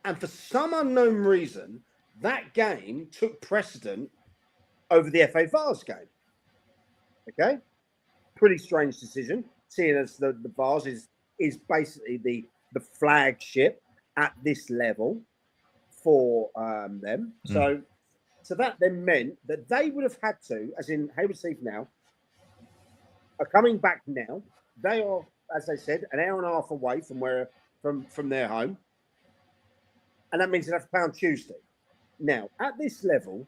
[SPEAKER 2] And for some unknown reason, that game took precedent over the FA Vars game. Okay? Pretty strange decision, seeing as the Vars is basically the flagship at this level for them. So that then meant that they would have had to, as in Hayward Heath now, are coming back now. They are, as I said, an hour and a half away from their home. And that means they have to play on Tuesday. Now, at this level,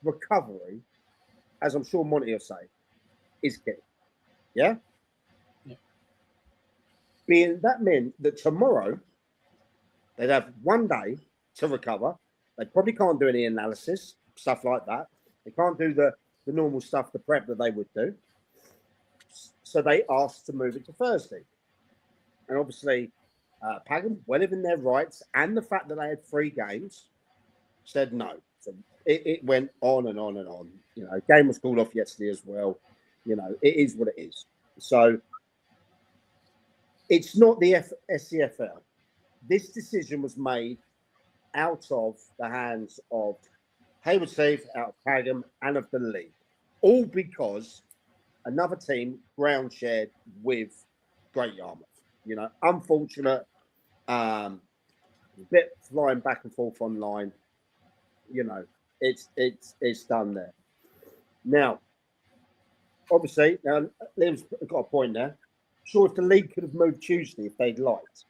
[SPEAKER 2] recovery, as I'm sure Monty will say, is key. Yeah? Being that meant that tomorrow they'd have 1 day to recover. They probably can't do any analysis, stuff like that. They can't do the normal stuff, the prep that they would do. So they asked to move it to Thursday. And obviously, Pagan, well within their rights, and the fact that they had 3 games, said no. So it went on and on and on. You know, game was called off yesterday as well. You know, it is what it is. So it's not the SCFL. This decision was made out of the hands of Hayward Heath, out of Pagan, and of the league. All because another team ground shared with Great Yarmouth. You know, unfortunate, bit flying back and forth online. You know, it's done there. Now, obviously, Liam's got a point there. Sure, if the league could have moved Tuesday if they'd liked,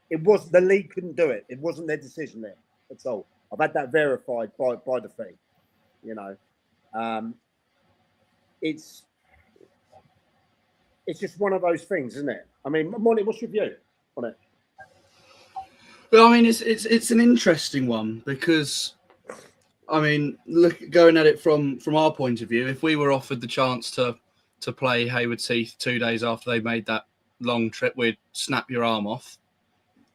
[SPEAKER 2] it was the league couldn't do it. It wasn't their decision there. That's all. I've had that verified by the thing. You know, it's just one of those things, isn't it? I mean, Monty, what's your view on it?
[SPEAKER 3] Well, I mean, it's an interesting one because, I mean, going at it from our point of view, if we were offered the chance to play Hayward Heath 2 days after they made that long trip, we'd snap your arm off.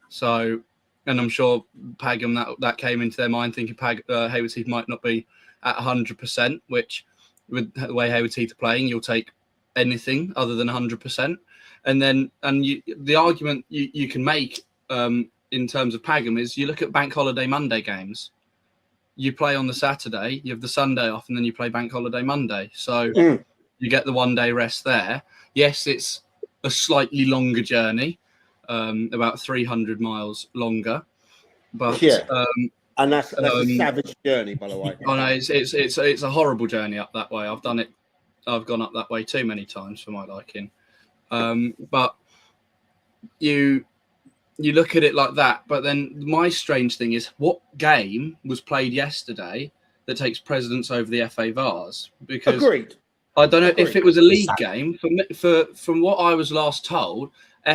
[SPEAKER 3] So, and I'm sure Pagham, that came into their mind, thinking Hayward Heath might not be at 100%, which with the way Hayward Heath are playing, you'll take anything other than 100%. The argument you can make in terms of Pagham is you look at Bank Holiday Monday games. You play on the Saturday, you have the Sunday off, and then you play Bank Holiday Monday. So you get the 1 day rest there. Yes, it's a slightly longer journey, about 300 miles longer. But
[SPEAKER 2] and that's a savage journey, by the way.
[SPEAKER 3] Oh no, it's a horrible journey up that way. I've done it. I've gone up that way too many times for my liking. But you look at it like that. But then my strange thing is, what game was played yesterday that takes precedence over the FA Vars? Because
[SPEAKER 2] agreed.
[SPEAKER 3] I don't know if it was a league game. From what I was last told,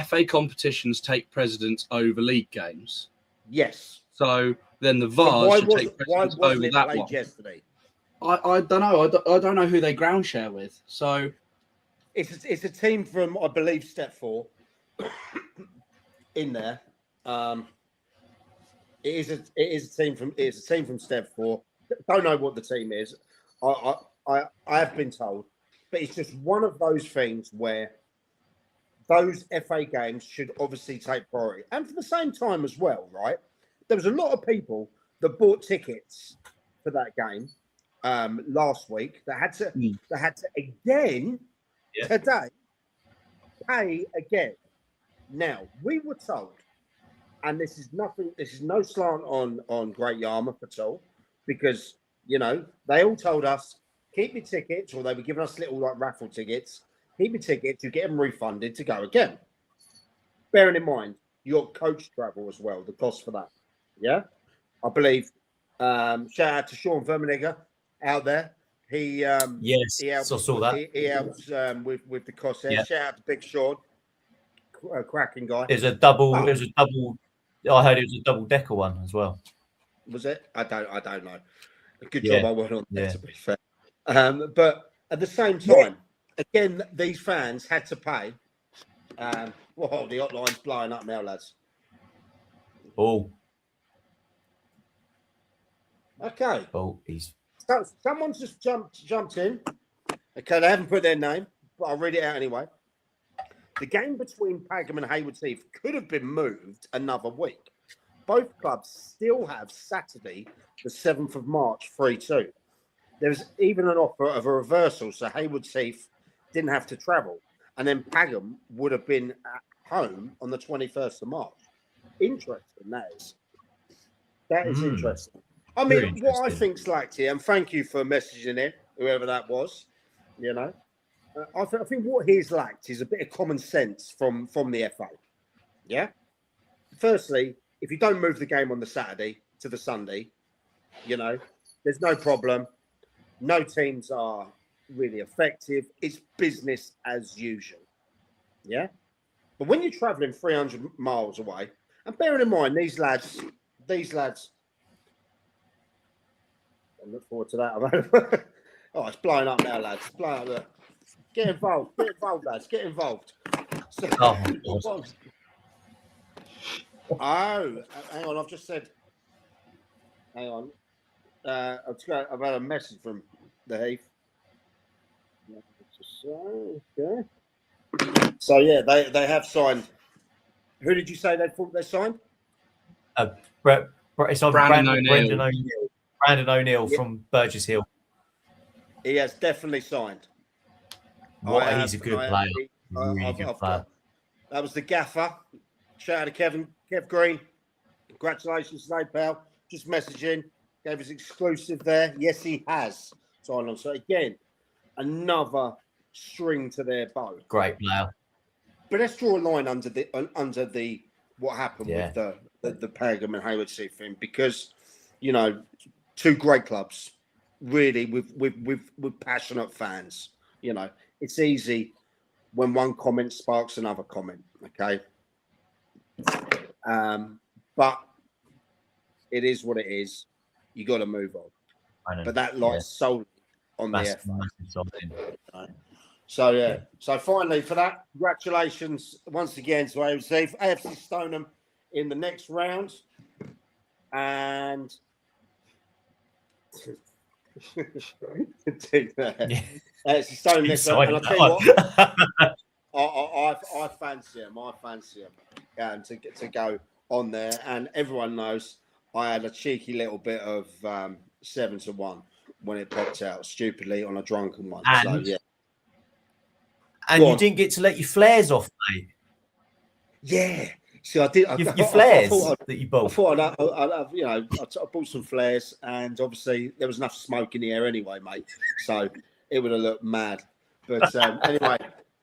[SPEAKER 3] FA competitions take precedence over league games.
[SPEAKER 2] Yes.
[SPEAKER 3] So then the Vars should take precedence over that one.
[SPEAKER 2] Yesterday?
[SPEAKER 3] I don't know. I don't know who they ground share with. So
[SPEAKER 2] it's a team from, I believe, Step 4 in there. It's a team from Step 4. Don't know what the team is. I have been told, but it's just one of those things where those FA games should obviously take priority. And for the same time as well, right? There was a lot of people that bought tickets for that game last week that had to again today pay again. Now, we were told, and this is no slant on Great Yarmouth at all, because, you know, they all told us, keep your tickets, or they were giving us little like raffle tickets. Keep your tickets, you get them refunded to go again. Bearing in mind, your coach travel as well, the cost for that. Yeah, I believe. Shout out to Sean Vermenegger out there. He
[SPEAKER 1] yes,
[SPEAKER 2] he helps,
[SPEAKER 1] I saw that.
[SPEAKER 2] He helps with the cost there.
[SPEAKER 1] Yeah.
[SPEAKER 2] Shout out to Big Sean, cracking guy.
[SPEAKER 1] There's a double. I heard it was a double decker one as well.
[SPEAKER 2] Was it? I don't know. Good job I went on there, to be fair. But at the same time, again, these fans had to pay. Well, the hotline's blowing up now, lads.
[SPEAKER 1] Oh,
[SPEAKER 2] Okay.
[SPEAKER 1] oh, he's
[SPEAKER 2] So someone's just jumped in. Okay, they haven't put their name, but I'll read it out anyway. The game between Pagham and Haywards Heath could have been moved another week. Both clubs still have Saturday, the 7th of March, 3-2. There's even an offer of a reversal, so Haywards Heath didn't have to travel. And then Pagham would have been at home on the 21st of March. Interesting, that is. That is interesting. I
[SPEAKER 1] Very
[SPEAKER 2] mean, what I
[SPEAKER 1] interesting.
[SPEAKER 2] think's lacked here, and thank you for messaging it, whoever that was, you know. I think what he's lacked is a bit of common sense from the FA. Yeah. Firstly, if you don't move the game on the Saturday to the Sunday, you know, there's no problem. No teams are really effective. It's business as usual. Yeah. But when you're traveling 300 miles away, and bearing in mind these lads, I look forward to that. Oh, it's blowing up now, lads. It's blowing up there. Get involved, lads. Get involved. So,
[SPEAKER 1] Oh, my God.
[SPEAKER 2] Oh, hang on. I've just said. Hang on. I've had a message from the Heath. Okay. So yeah, they have signed. Who did you say they thought they signed?
[SPEAKER 1] It's on
[SPEAKER 3] Brandon
[SPEAKER 1] Brendan
[SPEAKER 3] O'Neill.
[SPEAKER 1] O'Neill. Brandon O'Neill from Burgess Hill.
[SPEAKER 2] He has definitely signed.
[SPEAKER 1] He's a good player. Really good player.
[SPEAKER 2] That was the gaffer. Shout out to Kev Green. Congratulations today, pal. Just messaging. Gave us exclusive there. Yes, he has signed on. So again, another string to their bow.
[SPEAKER 1] Great player.
[SPEAKER 2] But let's draw a line under the what happened with the Pagham and Haywards Heath thing, because you know, two great clubs, really with passionate fans. You know, it's easy when one comment sparks another comment. Okay, but it is what it is. You got to move on. But that lies solely on the FA. So yeah. So finally, for that, congratulations once again to AFC Stoneham in the next round, and AFC Stoneham next round. And I'll tell you what, I fancy him. To go on there, and everyone knows I had a cheeky little bit of 7-1 when it popped out stupidly on a drunken one.
[SPEAKER 1] And,
[SPEAKER 2] so yeah.
[SPEAKER 1] And you didn't get to let your flares off, mate.
[SPEAKER 2] Yeah. See, I did.
[SPEAKER 1] Your flares that you bought.
[SPEAKER 2] I thought I bought some flares, and obviously there was enough smoke in the air anyway, mate. So it would have looked mad. But anyway,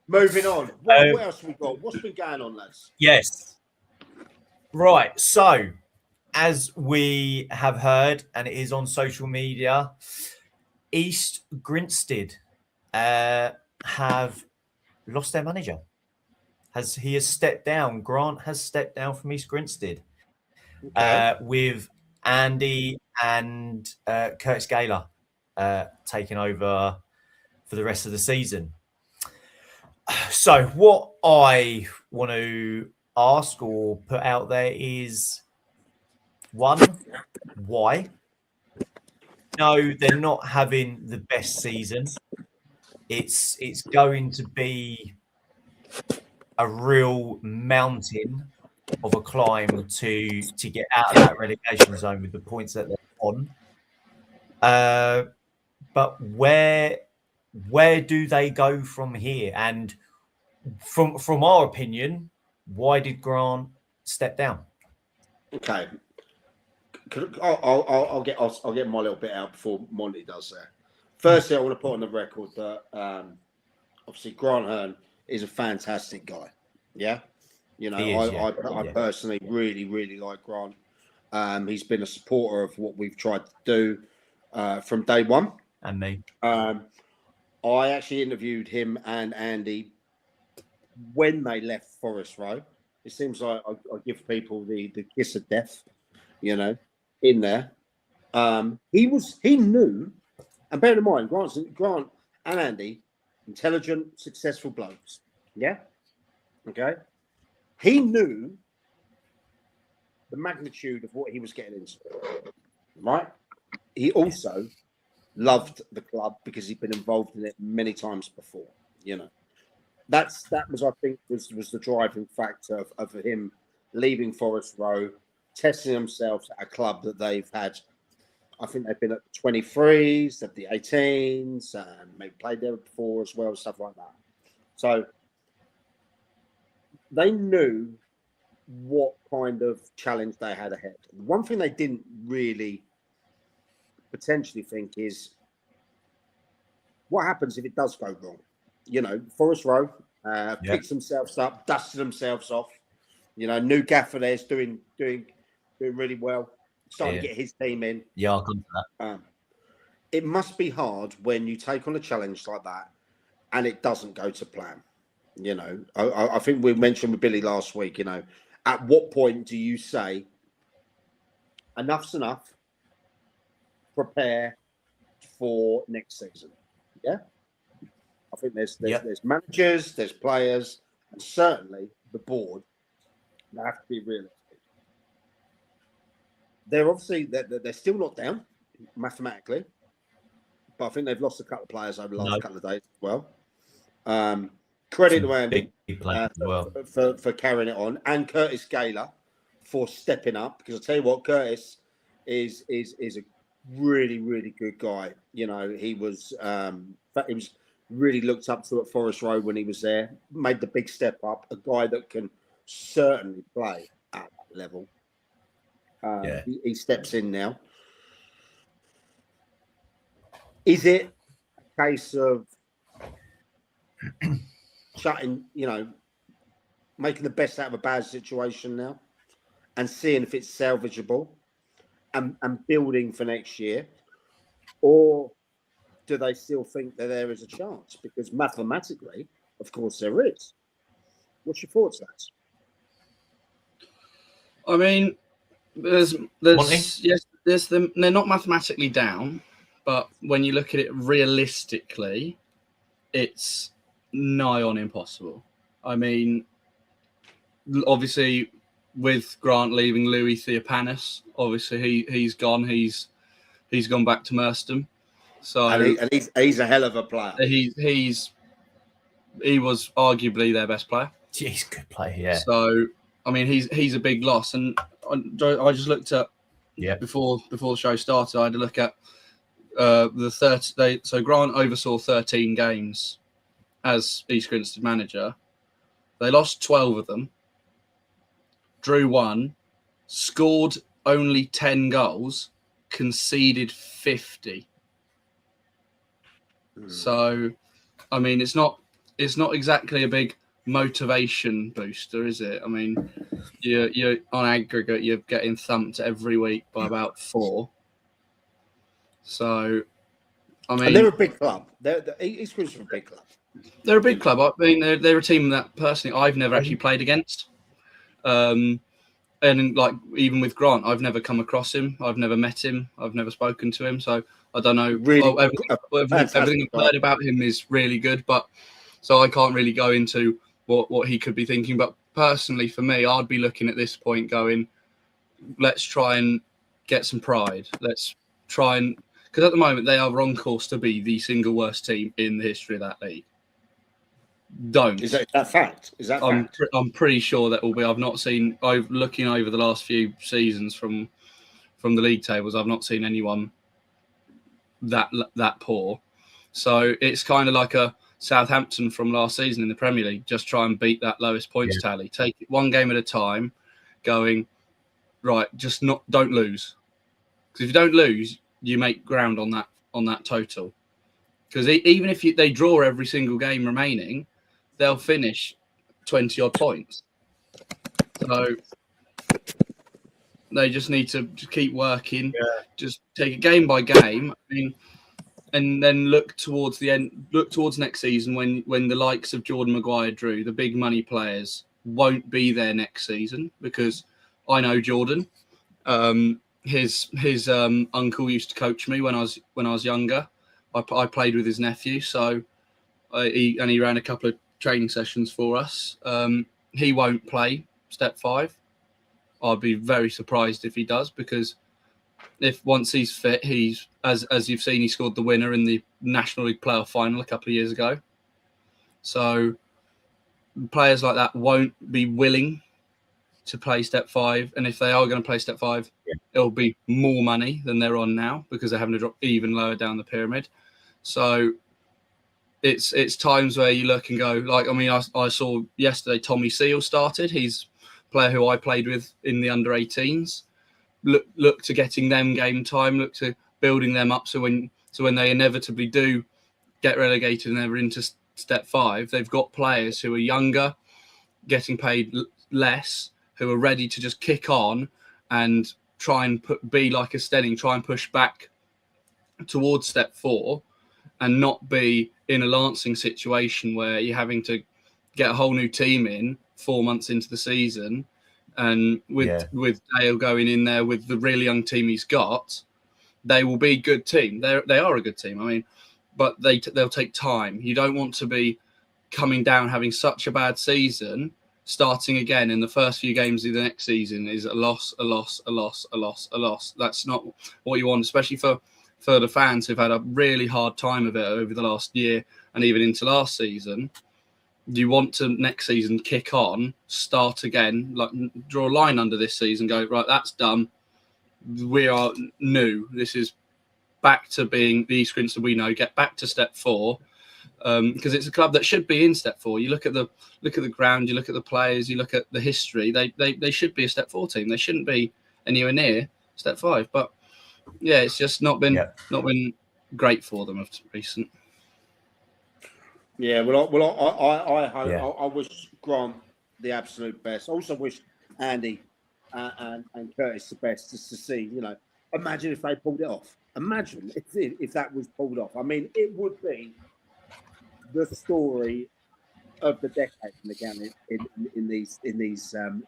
[SPEAKER 2] moving on. What else have we got? What's been going on, lads?
[SPEAKER 1] Yes. Right. So, as we have heard, and it is on social media, East Grinstead have lost their manager. He has stepped down. Grant has stepped down from East Grinstead, with Andy and Curtis Gaylor taking over for the rest of the season. So what I want to ask or put out there is, one, why? No, they're not having the best season. It's going to be a real mountain of a climb to get out of that relegation zone with the points that they're on. But where do they go from here? And from our opinion, why did Grant step down?
[SPEAKER 2] Okay, I'll get my little bit out before Monty does that. Firstly, I want to put on the record that obviously Grant Hearn is a fantastic guy. Yeah, you know, I personally really like Grant. He's been a supporter of what we've tried to do from day one.
[SPEAKER 1] And me.
[SPEAKER 2] I actually interviewed him and Andy when they left Forest Row. It seems like I give people the kiss of death, you know, in there. He knew, and bear in mind, Grant and Andy, intelligent, successful blokes. Yeah. Okay. He knew the magnitude of what he was getting into. Right? He also loved the club because he'd been involved in it many times before. You know, that was, I think, was the driving factor of him leaving Forest Row, testing themselves at a club that they've had. I think they've been at the 23s, at the 18s, and maybe played there before as well, stuff like that. So they knew what kind of challenge they had ahead. One thing they didn't really potentially think is what happens if it does go wrong. You know, Forest Row picks themselves up, dusted themselves off. You know, new gaffer there's doing really well. Starting to get his team in.
[SPEAKER 1] Yeah, I'll come to that.
[SPEAKER 2] It must be hard when you take on a challenge like that and it doesn't go to plan. You know, I think we mentioned with Billy last week, you know, at what point do you say enough's enough, prepare for next season? Yeah. I think there's managers, there's players, and certainly the board. They have to be realistic. They're obviously they're still not down mathematically, but I think they've lost a couple of players over the last couple of days as well. Credit to Andy for carrying it on, and Curtis Gaylor for stepping up, because I tell you what, Curtis is a really, really good guy. You know, he was really looked up to at Forest Road when he was there, made the big step up, a guy that can certainly play at that level. He steps in now. Is it a case of making the best out of a bad situation now and seeing if it's salvageable and building for next year? Or do they still think that there is a chance? Because mathematically, of course, there is. What's your thoughts, lads?
[SPEAKER 3] I mean, there's them. They're not mathematically down, but when you look at it realistically, it's nigh on impossible. I mean, obviously, with Grant leaving, Louis Theopanis, obviously he's gone. He's gone back to Merstham. So
[SPEAKER 2] and he's a hell of a player.
[SPEAKER 3] He was arguably their best player.
[SPEAKER 1] He's a good player, yeah. So
[SPEAKER 3] I mean, he's a big loss. And I just looked at before the show started. I had to look at the 30. So Grant oversaw 13 games as East Grinstead manager. They lost 12 of them, drew 1, scored only 10 goals, conceded 50. So, I mean, it's not exactly a big motivation booster, is it? I mean, you're on aggregate, you're getting thumped every week by about 4. So, I mean,
[SPEAKER 2] and they're a big club. East Grinstead are a big club.
[SPEAKER 3] They're a big club. I mean, they're a team that personally I've never actually played against. And like even with Grant, I've never come across him. I've never met him. I've never spoken to him. So I don't know.
[SPEAKER 2] Really,
[SPEAKER 3] everything I've heard about him is really good, but so I can't really go into what he could be thinking. But personally, for me, I'd be looking at this point going, let's try and get some pride. Let's try and, because at the moment they are on course to be the single worst team in the history of that league.
[SPEAKER 2] Is that fact? Is that fact?
[SPEAKER 3] I'm pretty sure that will be. I've not seen. Looking over the last few seasons from the league tables, I've not seen anyone that poor. So it's kind of like a Southampton from last season in the Premier League. Just try and beat that lowest points tally. Take it one game at a time. Going right. Just don't lose. Because if you don't lose, you make ground on that total. Because even if they draw every single game remaining, they'll finish 20-odd points. So they just need to keep working, just take it game by game. I mean, and then look towards the end, look towards next season when the likes of Jordan Maguire, Drew, the big money players, won't be there next season, because I know Jordan. His uncle used to coach me when I was younger. I played with his nephew, so he ran a couple of training sessions for us. He won't play Step 5. I'd be very surprised if he does, because if once he's fit, he's as you've seen, he scored the winner in the National League playoff final a couple of years ago. So players like that won't be willing to play step 5, and if they are going to play step 5, it'll be more money than they're on now, because they're having to drop even lower down the pyramid. So it's times where you look and go, like, I mean, I saw yesterday Tommy Seal started. He's a player who I played with in the under 18s. Look to getting them game time, look to building them up, so when they inevitably do get relegated and they're into step 5, they've got players who are younger, getting paid less, who are ready to just kick on and try and be like a Stenning, try and push back towards step 4, and not be in a Lancing situation where you're having to get a whole new team in 4 months into the season. And with Dale going in there with the really young team he's got, they will be a good team. They are a good team. I mean, but they'll take time. You don't want to be coming down, having such a bad season, starting again in the first few games of the next season is a loss. That's not what you want, especially for the fans who've had a really hard time of it over the last year and even into last season. You want to next season kick on, start again, like draw a line under this season, go, right, that's done. We are new. This is back to being the East Grinstead we know. Get back to step 4, because it's a club that should be in step 4. You look at the ground, you look at the players, you look at the history. They should be a step 4 team. They shouldn't be anywhere near step 5. But yeah, it's just not been great for them of recent.
[SPEAKER 2] Yeah, well, I hope, I wish Grant the absolute best. I also wish Andy and Curtis the best, just to see, imagine if they pulled it off. Imagine if that was pulled off. I mean, it would be the story of the decade again in these leagues, wouldn't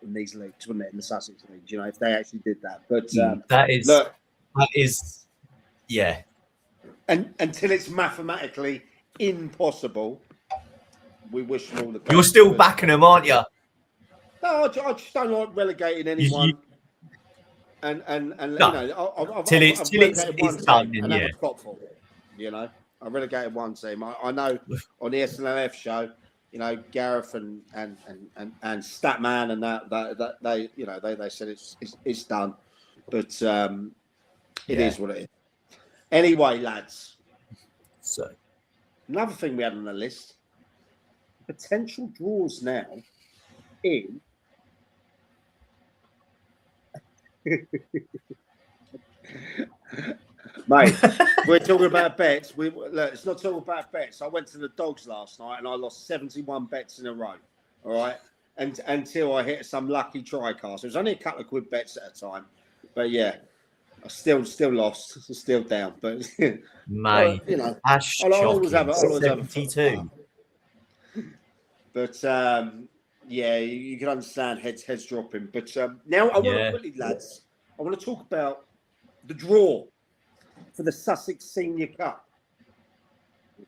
[SPEAKER 2] it? In the Sussex leagues, if they actually did that. But
[SPEAKER 1] that is, yeah.
[SPEAKER 2] And until it's mathematically impossible, we wish them all the best.
[SPEAKER 1] You're still backing them, aren't you?
[SPEAKER 2] No, I just don't like relegating anyone. And
[SPEAKER 1] till it's done,
[SPEAKER 2] and that was Copful. I relegated one team. I know on the SNLF show, Gareth and Statman and that they said it's done, but it is what it is. Anyway, lads.
[SPEAKER 1] So
[SPEAKER 2] another thing we had on the list: potential draws now in. Mate, we're talking about bets. Look, it's not talking about bets. I went to the Dogs last night and I lost 71 bets in a row. All right, and until I hit some lucky tricast. It was only a couple of quid bets at a time, but yeah, I still lost, still down. But
[SPEAKER 1] mate, that's shocking. 72.
[SPEAKER 2] But yeah, you can understand heads dropping. But now I want to quickly, lads, I want to talk about the draw for the Sussex Senior Cup.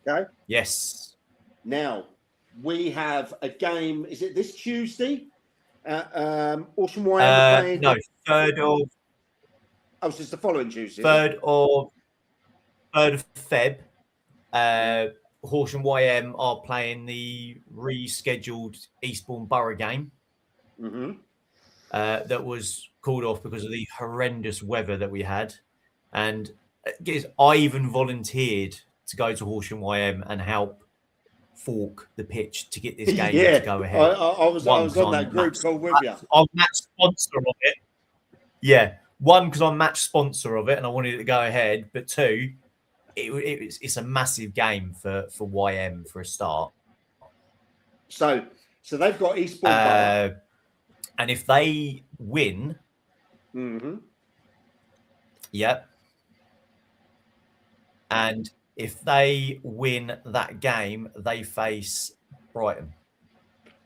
[SPEAKER 2] Okay?
[SPEAKER 1] Yes.
[SPEAKER 2] Now, we have a game. Is it this Tuesday? Horsham YM playing?
[SPEAKER 1] No, 3rd of...
[SPEAKER 2] Oh, so it's the following Tuesday.
[SPEAKER 1] 3rd of Feb. Horsham YM are playing the rescheduled Eastbourne Borough game.
[SPEAKER 2] Mm-hmm.
[SPEAKER 1] That was called off because of the horrendous weather that we had. And I even volunteered to go to Horsham YM and help fork the pitch to get this game to go ahead.
[SPEAKER 2] I was on that group call with you.
[SPEAKER 1] I'm match sponsor of it. Yeah. 1, because I'm match sponsor of it and I wanted it to go ahead. But 2, it's a massive game for YM for a start.
[SPEAKER 2] So they've got Eastbourne Borough.
[SPEAKER 1] And if they win, yep. And if they win that game, they face Brighton.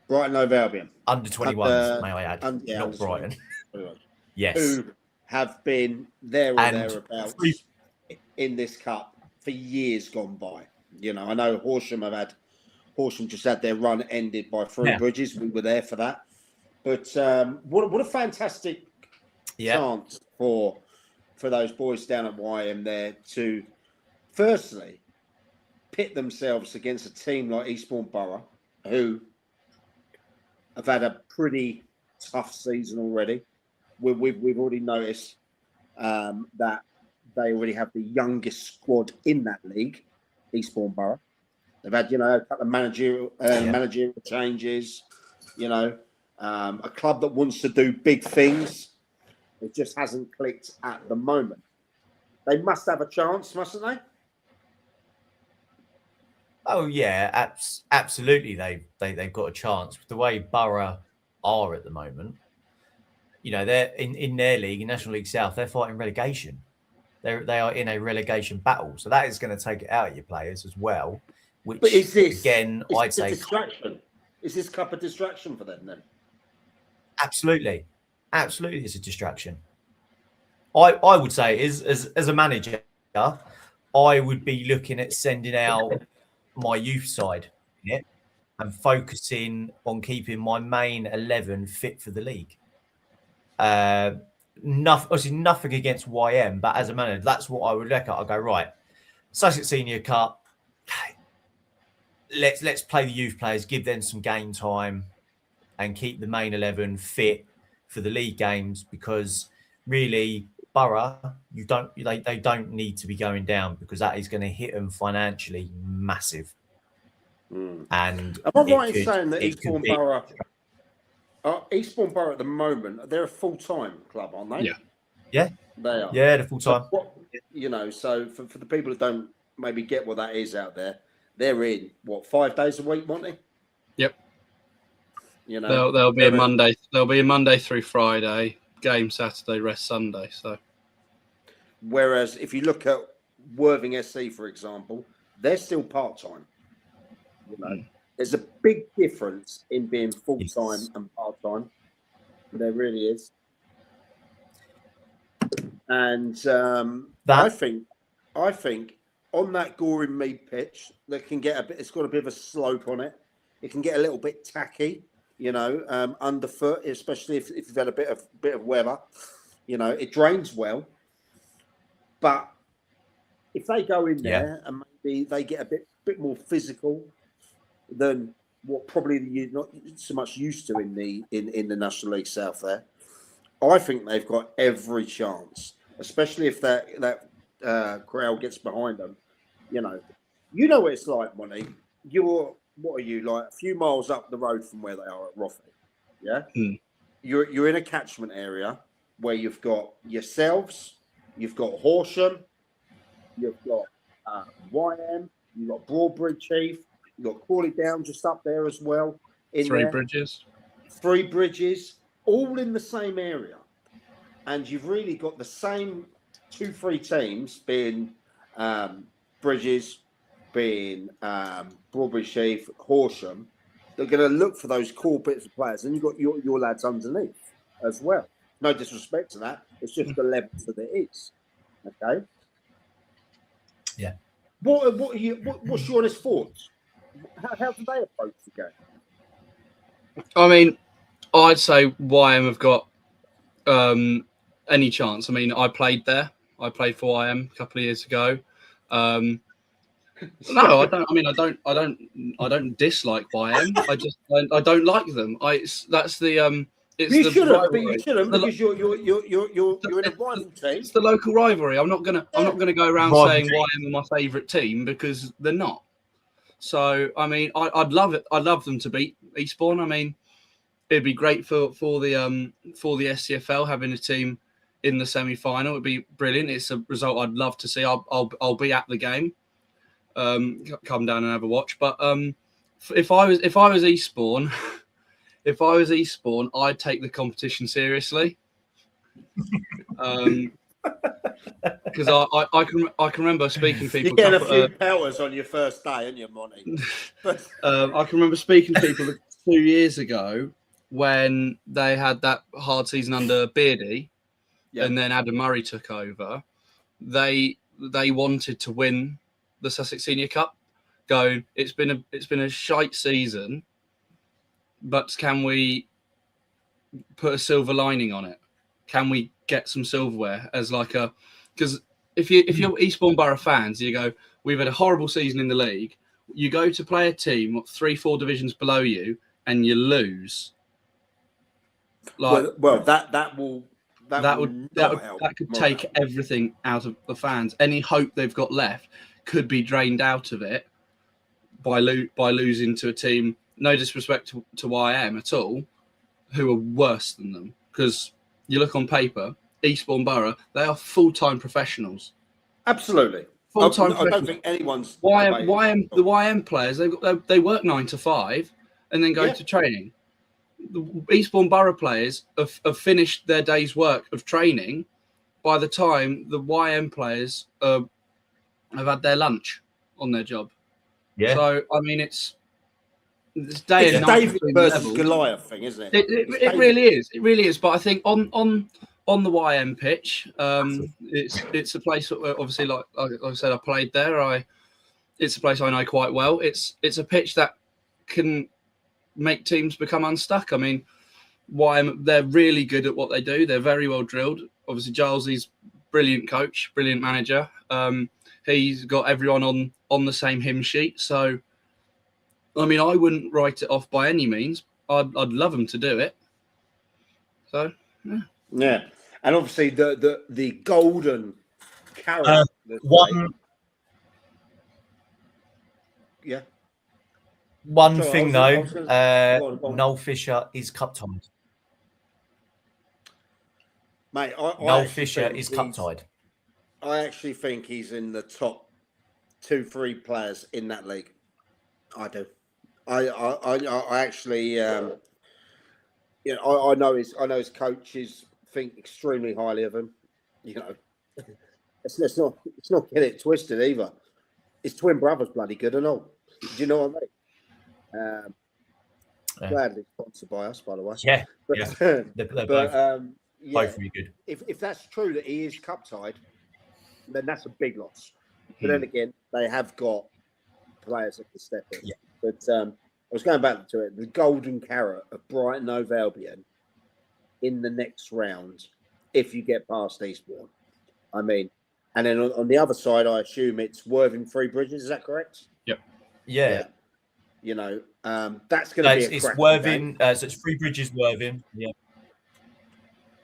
[SPEAKER 2] Brighton Hove Albion.
[SPEAKER 1] Under 21s, may I add. Not Brighton. Yes. Who
[SPEAKER 2] have been there or thereabouts in this cup for years gone by. I know Horsham just had their run ended by Three Bridges. We were there for that. But what a fantastic chance for those boys down at YM there to firstly pit themselves against a team like Eastbourne Borough, who have had a pretty tough season already. We've already noticed that they already have the youngest squad in that league, Eastbourne Borough. They've had, a couple of managerial changes, a club that wants to do big things. It just hasn't clicked at the moment. They must have a chance, mustn't they?
[SPEAKER 1] Oh yeah, absolutely. They've got a chance with the way Borough are at the moment. They're in their league, in National League South. They're fighting relegation. They are in a relegation battle, so that is going to take it out of your players as well. Which,
[SPEAKER 2] but is this
[SPEAKER 1] again? I'd say
[SPEAKER 2] distraction. Is this cup a distraction for them then?
[SPEAKER 1] Absolutely, it's a distraction. I would say as a manager, I would be looking at sending out my youth side and focusing on keeping my main 11 fit for the league. Obviously nothing against YM, but as a manager, that's what I would look at. I go, right, Sussex Senior Cup. Let's play the youth players, give them some game time, and keep the main 11 fit for the league games, because really Borough, they don't need to be going down, because that is going to hit them financially massive. And
[SPEAKER 2] am I right in saying that Eastbourne Borough at the moment, they're a full-time club, aren't they?
[SPEAKER 1] Yeah,
[SPEAKER 2] they are.
[SPEAKER 1] Yeah, they're full-time.
[SPEAKER 2] So for the people who don't maybe get what that is out there, they're in 5 days a week, won't they?
[SPEAKER 3] Yep. They'll be a Monday. They'll be a Monday through Friday, game Saturday, rest Sunday. So,
[SPEAKER 2] whereas if you look at Worthing SC, for example, they're still part-time. There's a big difference in being full-time and part-time. There really is. And I think on that Goring Mead pitch, that can get it's got a bit of a slope on it. It can get a little bit tacky, underfoot, especially if you've had a bit of weather. It drains well. But if they go in there and maybe they get a bit more physical than what probably you're not so much used to in the National League South there, I think they've got every chance, especially if that crowd gets behind them. You know what it's like, Monty. What are you, like a few miles up the road from where they are at Rothie? Yeah, you're in a catchment area where you've got yourselves, you've got Horsham, you've got YM, you've got Broadbridge Chief, you've got Crawley Down just up there as well. Three Bridges, all in the same area, and you've really got the same 2-3 teams, being Bridges, being Broadbridge Chief, Horsham. They're going to look for those core bits of players, and you've got your lads underneath as well. No disrespect to that; it's just the level that it is. Okay.
[SPEAKER 1] Yeah.
[SPEAKER 2] What's your honest thoughts? How do they approach the game?
[SPEAKER 3] I mean, I'd say YM have got any chance. I mean, I played there. I played for YM a couple of years ago. No, I don't. I mean, I don't dislike YM. I don't like them. That's the
[SPEAKER 2] you shouldn't, but you shouldn't, because you're in a rival team.
[SPEAKER 3] It's the local rivalry. I'm not gonna go around saying YM are my favourite team, because they're not. So I mean, I'd love it. I'd love them to beat Eastbourne. I mean, it'd be great for the SCFL having a team in the semi-final. It'd be brilliant. It's a result I'd love to see. I'll be at the game. Come down and have a watch. But if I was Eastbourne. If I was Eastbourne, I'd take the competition seriously, because I can remember speaking to people.
[SPEAKER 2] You get a few powers on your first day, aren't you, Monty?
[SPEAKER 3] I can remember speaking to people 2 years ago when they had that hard season under Beardy, and then Adam Murray took over. They wanted to win the Sussex Senior Cup. It's been a shite season. But can we put a silver lining on it? Can we get some silverware as like a? Because if you're Eastbourne Borough fans, you go, we've had a horrible season in the league. You go to play a team 3-4 divisions below you, and you lose. Like,
[SPEAKER 2] well, that
[SPEAKER 3] could take everything out of the fans. Any hope they've got left could be drained out of it by losing to a team. No disrespect to YM at all, who are worse than them. Because you look on paper, Eastbourne Borough, they are full-time professionals.
[SPEAKER 2] Absolutely.
[SPEAKER 3] Full-time
[SPEAKER 2] I don't think anyone's...
[SPEAKER 3] the YM players, they work 9 to 5 and then go to training. The Eastbourne Borough players have finished their day's work of training by the time the YM players have had their lunch on their job. Yeah. So, I mean, it's day and night.
[SPEAKER 2] David versus Goliath thing, isn't it?
[SPEAKER 3] It really is. It really is. But I think on the YM pitch, it's a place where, obviously, like I said, I played there. It's a place I know quite well. It's a pitch that can make teams become unstuck. I mean, YM, they're really good at what they do. They're very well drilled. Obviously, Giles, he's brilliant coach, brilliant manager. He's got everyone on the same hymn sheet. So, I mean, I wouldn't write it off by any means. I'd love them to do it. So,
[SPEAKER 2] yeah. And obviously, the golden carrot.
[SPEAKER 1] One thing though, Noel Fisher is cup tied.
[SPEAKER 2] Mate,
[SPEAKER 1] Noel Fisher is cup tied.
[SPEAKER 2] I actually think he's in the top 2-3 players in that league. I do. I actually, I know his coaches think extremely highly of him. You know, let's not get it twisted either. His twin brother's bloody good and all. Do you know what I mean? Gladly sponsored by us, by the way.
[SPEAKER 1] Yeah,
[SPEAKER 2] they're
[SPEAKER 1] both really good.
[SPEAKER 2] If that's true that he is cup tied, then that's a big loss. But then again, they have got players that can step in. Yeah. But I was going back to it. The golden carrot of Brighton Hove Albion in the next round, if you get past Eastbourne. I mean, and then on the other side, I assume it's Worthing Three Bridges. Is that correct?
[SPEAKER 3] Yep.
[SPEAKER 1] Yeah.
[SPEAKER 2] You know, that's going to be a
[SPEAKER 1] it's Worthing. So it's Three Bridges, Worthing. Yeah.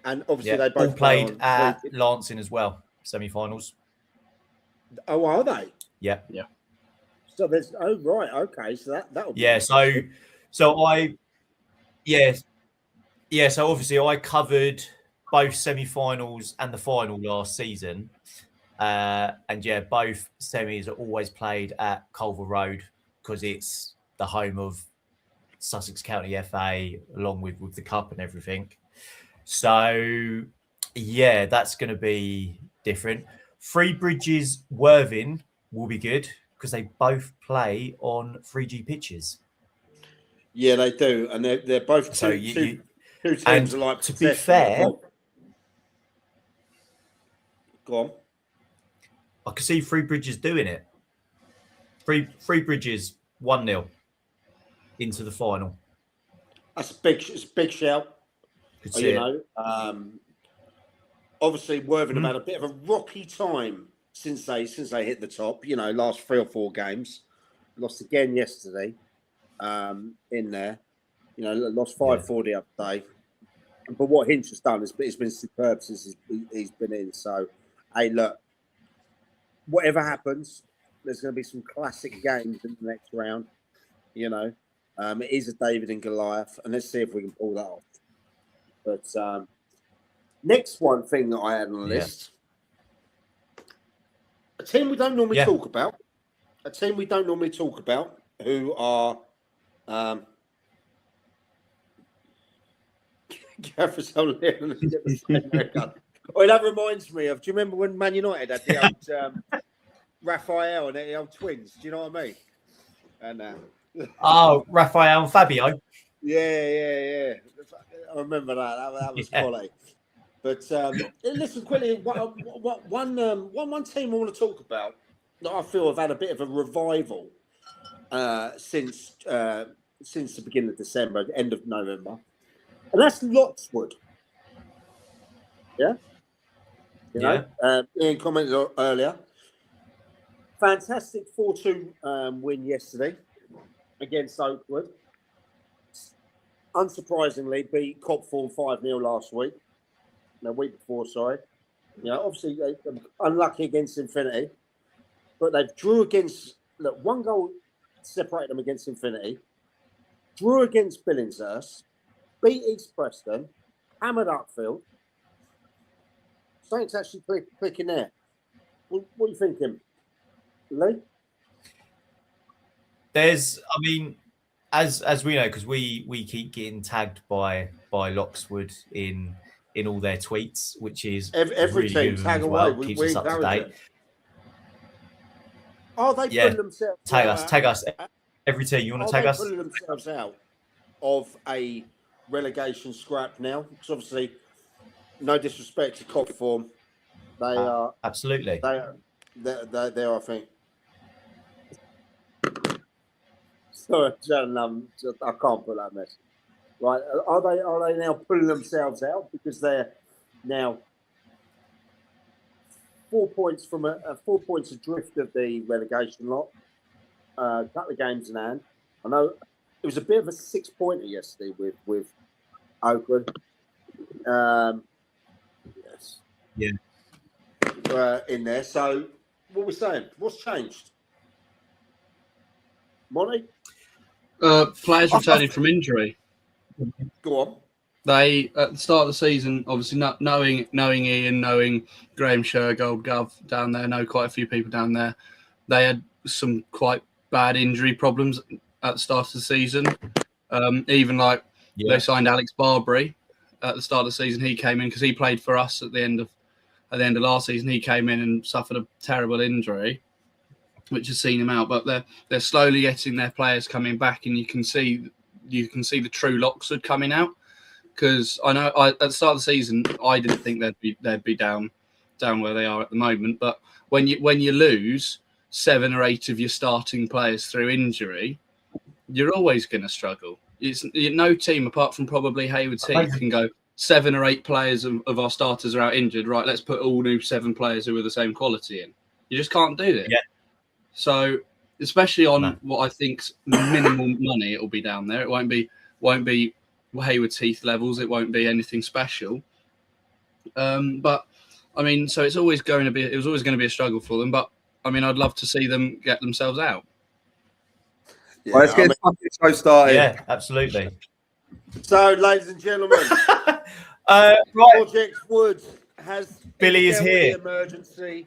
[SPEAKER 2] And obviously they both
[SPEAKER 1] all played at Lancing as well, semi-finals.
[SPEAKER 2] Oh, are they?
[SPEAKER 1] Yeah.
[SPEAKER 3] Yeah.
[SPEAKER 2] So there's right, okay. So that'll be
[SPEAKER 1] So obviously I covered both semi-finals and the final last season. And both semis are always played at Culver Road because it's the home of Sussex County FA, along with the cup and everything. So that's going to be different. Three Bridges Worthing will be good because they both play on 3G pitches.
[SPEAKER 2] Yeah, they do, and they're both two teams alike.
[SPEAKER 1] To be fair,
[SPEAKER 2] go on.
[SPEAKER 1] I can see Three Bridges doing it. Three Bridges 1-0 into the final.
[SPEAKER 2] That's a big shout. Obviously Worthing have had a bit of a rocky time since they hit the top. You know, last 3 or 4 games, lost again yesterday. In there, you know, lost 5-4 the other day. But what Hinch has done is it's been superb since he's been in. So, hey, look, whatever happens, there's going to be some classic games in the next round. You know, it is a David and Goliath, and let's see if we can pull that off. But next one thing that I had on the list, a team we don't normally talk about. A team we don't normally talk about, who are Oh, that reminds me of. Do you remember when Man United had the old Raphael and the old twins? Do you know what I mean? And
[SPEAKER 1] Raphael and Fabio.
[SPEAKER 2] Yeah. I remember that. That was quality. But listen, quickly, one team I want to talk about that I feel have had a bit of a revival since the beginning of December, end of November, And that's Loxwood. Yeah? You know, Ian commented earlier. Fantastic 4-2 win yesterday against Oakwood. Unsurprisingly, beat Copthorne 5-0 last week. No, week before, sorry. You know, obviously, they're unlucky against Infinity. But they've drew against... Look, one goal separated them against Infinity. Drew against Billingshurst. Beat East Preston. Hammered Upfield. Something's actually clicking there. What are you thinking, Lee?
[SPEAKER 1] There's, I mean, as we know, because we keep getting tagged by Loxwood in all their tweets, which is
[SPEAKER 2] every
[SPEAKER 1] really
[SPEAKER 2] team
[SPEAKER 1] good
[SPEAKER 2] tag
[SPEAKER 1] as
[SPEAKER 2] away.
[SPEAKER 1] well, keeps us up to date.
[SPEAKER 2] Are they pulling themselves?
[SPEAKER 1] Tag us. Every team, you want to tag us?
[SPEAKER 2] Are they pulling themselves out of a relegation scrap now? Because obviously, no disrespect to Copthorne, they are
[SPEAKER 1] absolutely.
[SPEAKER 2] They are, I think. Sorry, John, I can't put that message. Right? Are they now pulling themselves out because they're now 4 points from 4 points adrift of the relegation lot? A couple of games in hand. I know it was a bit of a 6-pointer yesterday with Oakwood. Yes. Yeah. In there. So, what are we saying? What's changed? Monty?
[SPEAKER 3] Players returning from injury.
[SPEAKER 2] Go on.
[SPEAKER 3] They, at the start of the season, obviously knowing Ian, knowing Graham Shergold, Gov down there, know quite a few people down there, they had some quite bad injury problems at the start of the season. Even like they signed Alex Barbary at the start of the season. He came in because he played for us at the end of last season. He came in and suffered a terrible injury, which has seen him out. But they're slowly getting their players coming back, and you can see the true Loxwood coming out. Because I know at the start of the season, I didn't think they'd be down where they are at the moment. But when you lose 7 or 8 of your starting players through injury, you're always going to struggle. No team, apart from probably Haywards Heath, can go 7 or 8 players of our starters are out injured. Right, let's put all new 7 players who are the same quality in. You just can't do it. Yeah. So, especially on what I think's minimal money, it'll be down there. It won't be Haywards Heath levels. It won't be anything special. But I mean, so it was always going to be a struggle for them. But I mean, I'd love to see them get themselves out.
[SPEAKER 6] Yeah, let's get the show started.
[SPEAKER 1] Yeah, absolutely.
[SPEAKER 2] So, ladies and gentlemen,
[SPEAKER 1] right.
[SPEAKER 2] Project Wood has
[SPEAKER 1] Billy is here.
[SPEAKER 2] The emergency.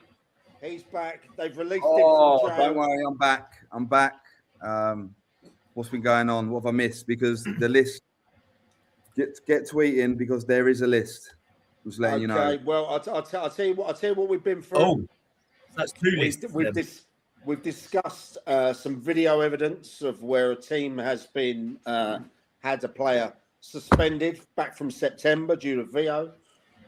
[SPEAKER 2] He's back. They've released him
[SPEAKER 6] Oh,
[SPEAKER 2] from jail.
[SPEAKER 6] don't worry, I'm back. What's been going on? What have I missed? Because the list. Get tweeting because there is a list. Just letting you know.
[SPEAKER 2] Okay. Well, I'll tell you what we've been through.
[SPEAKER 1] Oh, that's 2 lists.
[SPEAKER 2] We've discussed some video evidence of where a team has been had a player suspended back from September due to VO.